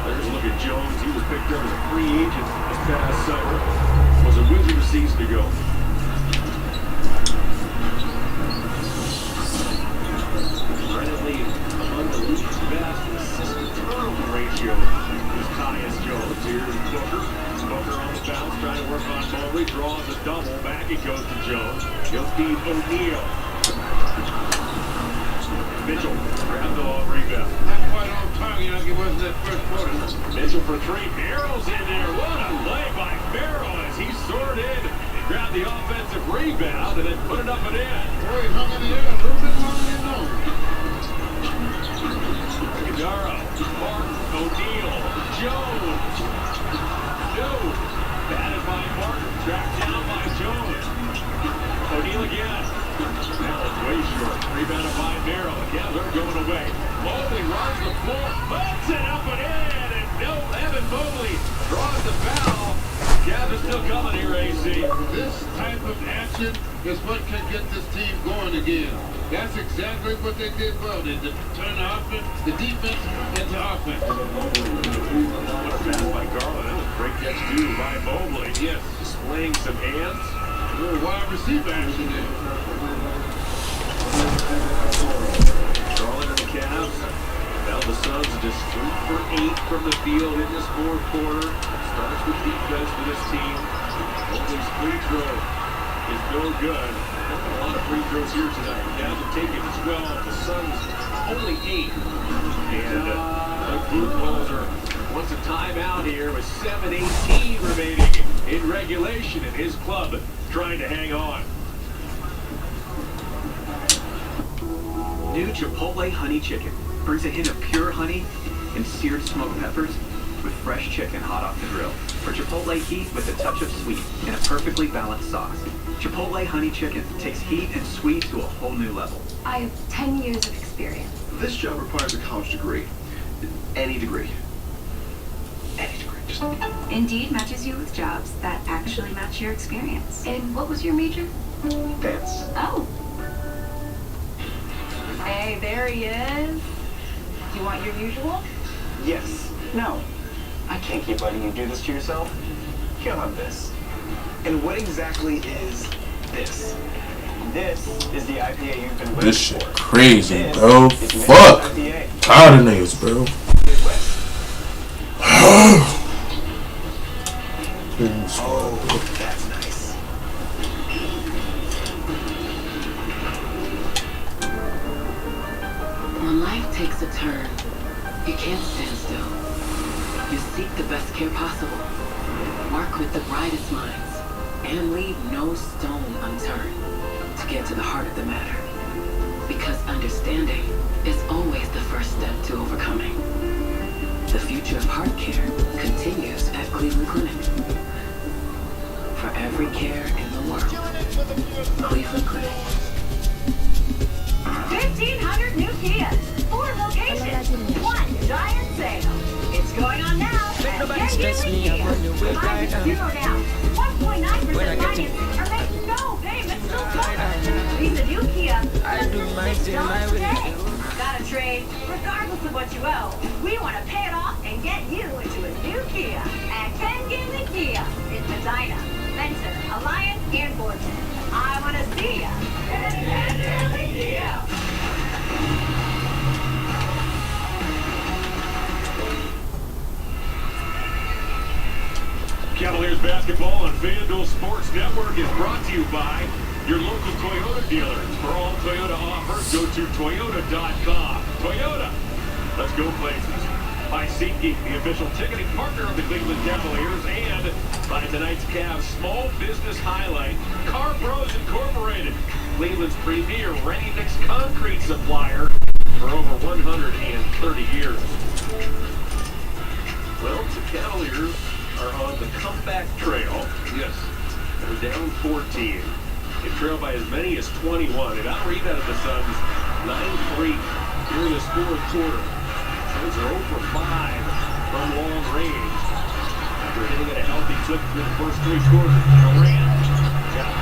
There's a look at Jones. He was picked up as a free agent this past summer. Was a Wizards season ago. Currently among the league's best assist-to-turnover ratio is Tyus Jones. Here's Booker. Booker on the bounce, trying to work on Mobley. Draws a double. Back it goes to Jones. He'll feed O'Neal. Mitchell grabbed the long rebound. Not quite on target like it was in that first quarter. Mitchell for 3. Merrill's in there. What a play by Merrill as he soared in and grabbed the offensive rebound and then put it up and in. Boy, he hung in the air a little bit longer than known. Gadara, Martin, O'Neal, Jones. No. Batted by Martin. Tracked down by Jones. O'Neal again. Now it's way still coming here, AC. This type of action is what can get this team going again. That's exactly what they did well. They turned the defense into offense. What a pass by Garland. That was a great catch, too, by Mobley. Yes, displaying some hands. A little wide receiver action there. Garland and the Cavs. Now the Suns are just 3 for 8 from the field in this fourth quarter. Starts with defense for this team. Mobley's free throw is no good. A lot of free throws here tonight. The Cavs have taken 12. The Suns only 8. And Doug Budenholzer wants a timeout here with 7:18 remaining in regulation, and his club trying to hang on. New Chipotle Honey Chicken brings a hint of pure honey and seared smoked peppers with fresh chicken hot off the grill. For Chipotle heat with a touch of sweet and a perfectly balanced sauce. Chipotle Honey Chicken takes heat and sweet to a whole new level. I have 10 years of experience. This job requires a college degree. Any degree. Any degree. Just... Indeed matches you with jobs that actually match your experience. And what was your major? Dance. Oh. Hey, there he is. Do you want your usual? Yes. No. I can't keep letting you do this to yourself. You'll have this. And what exactly is this? This is the IPA you've been waiting This shit for. crazy, This bro. is the Fuck. IPA. Tired of niggas, bro. Oh, that's nice. When life takes a turn, you can't stand still. You seek the best care possible, work with the brightest minds, and leave no stone unturned to get to the heart of the matter. Because understanding is always the first step to overcoming. The future of heart care continues at Cleveland Clinic. For every care in the world, Cleveland Clinic. 1,500 new Kias, 4 locations, 1 giant sale. It's going on now. Nobody stress me, I'm on your way right now. Down. 1.9% When I get to or make no payments till summer. Lease a new Kia. I do my thing my way. Got a trade, regardless of what you owe. We want to pay it off and get you into a new Kia at Ken Gaming Kia in Medina, Mentor, Alliance, and Fortune. I want to see ya at Ken Gaming Kia. Cavaliers basketball on FanDuel Sports Network is brought to you by your local Toyota dealers. For all Toyota offers, go to Toyota.com. Toyota, let's go places. By SeatGeek, the official ticketing partner of the Cleveland Cavaliers, and by tonight's Cavs Small Business Highlight, Car Pros Incorporated, Cleveland's premier ready-mix concrete supplier for over 130 years. Well, the Cavaliers are on the comeback trail. Yes, they're down 14. They trail by as many as 21. They've out-rebounded the Suns 9-3 here in this fourth quarter. Suns are 0 for 5 from long range after hitting at a healthy clip through the first 3 quarters. Durant got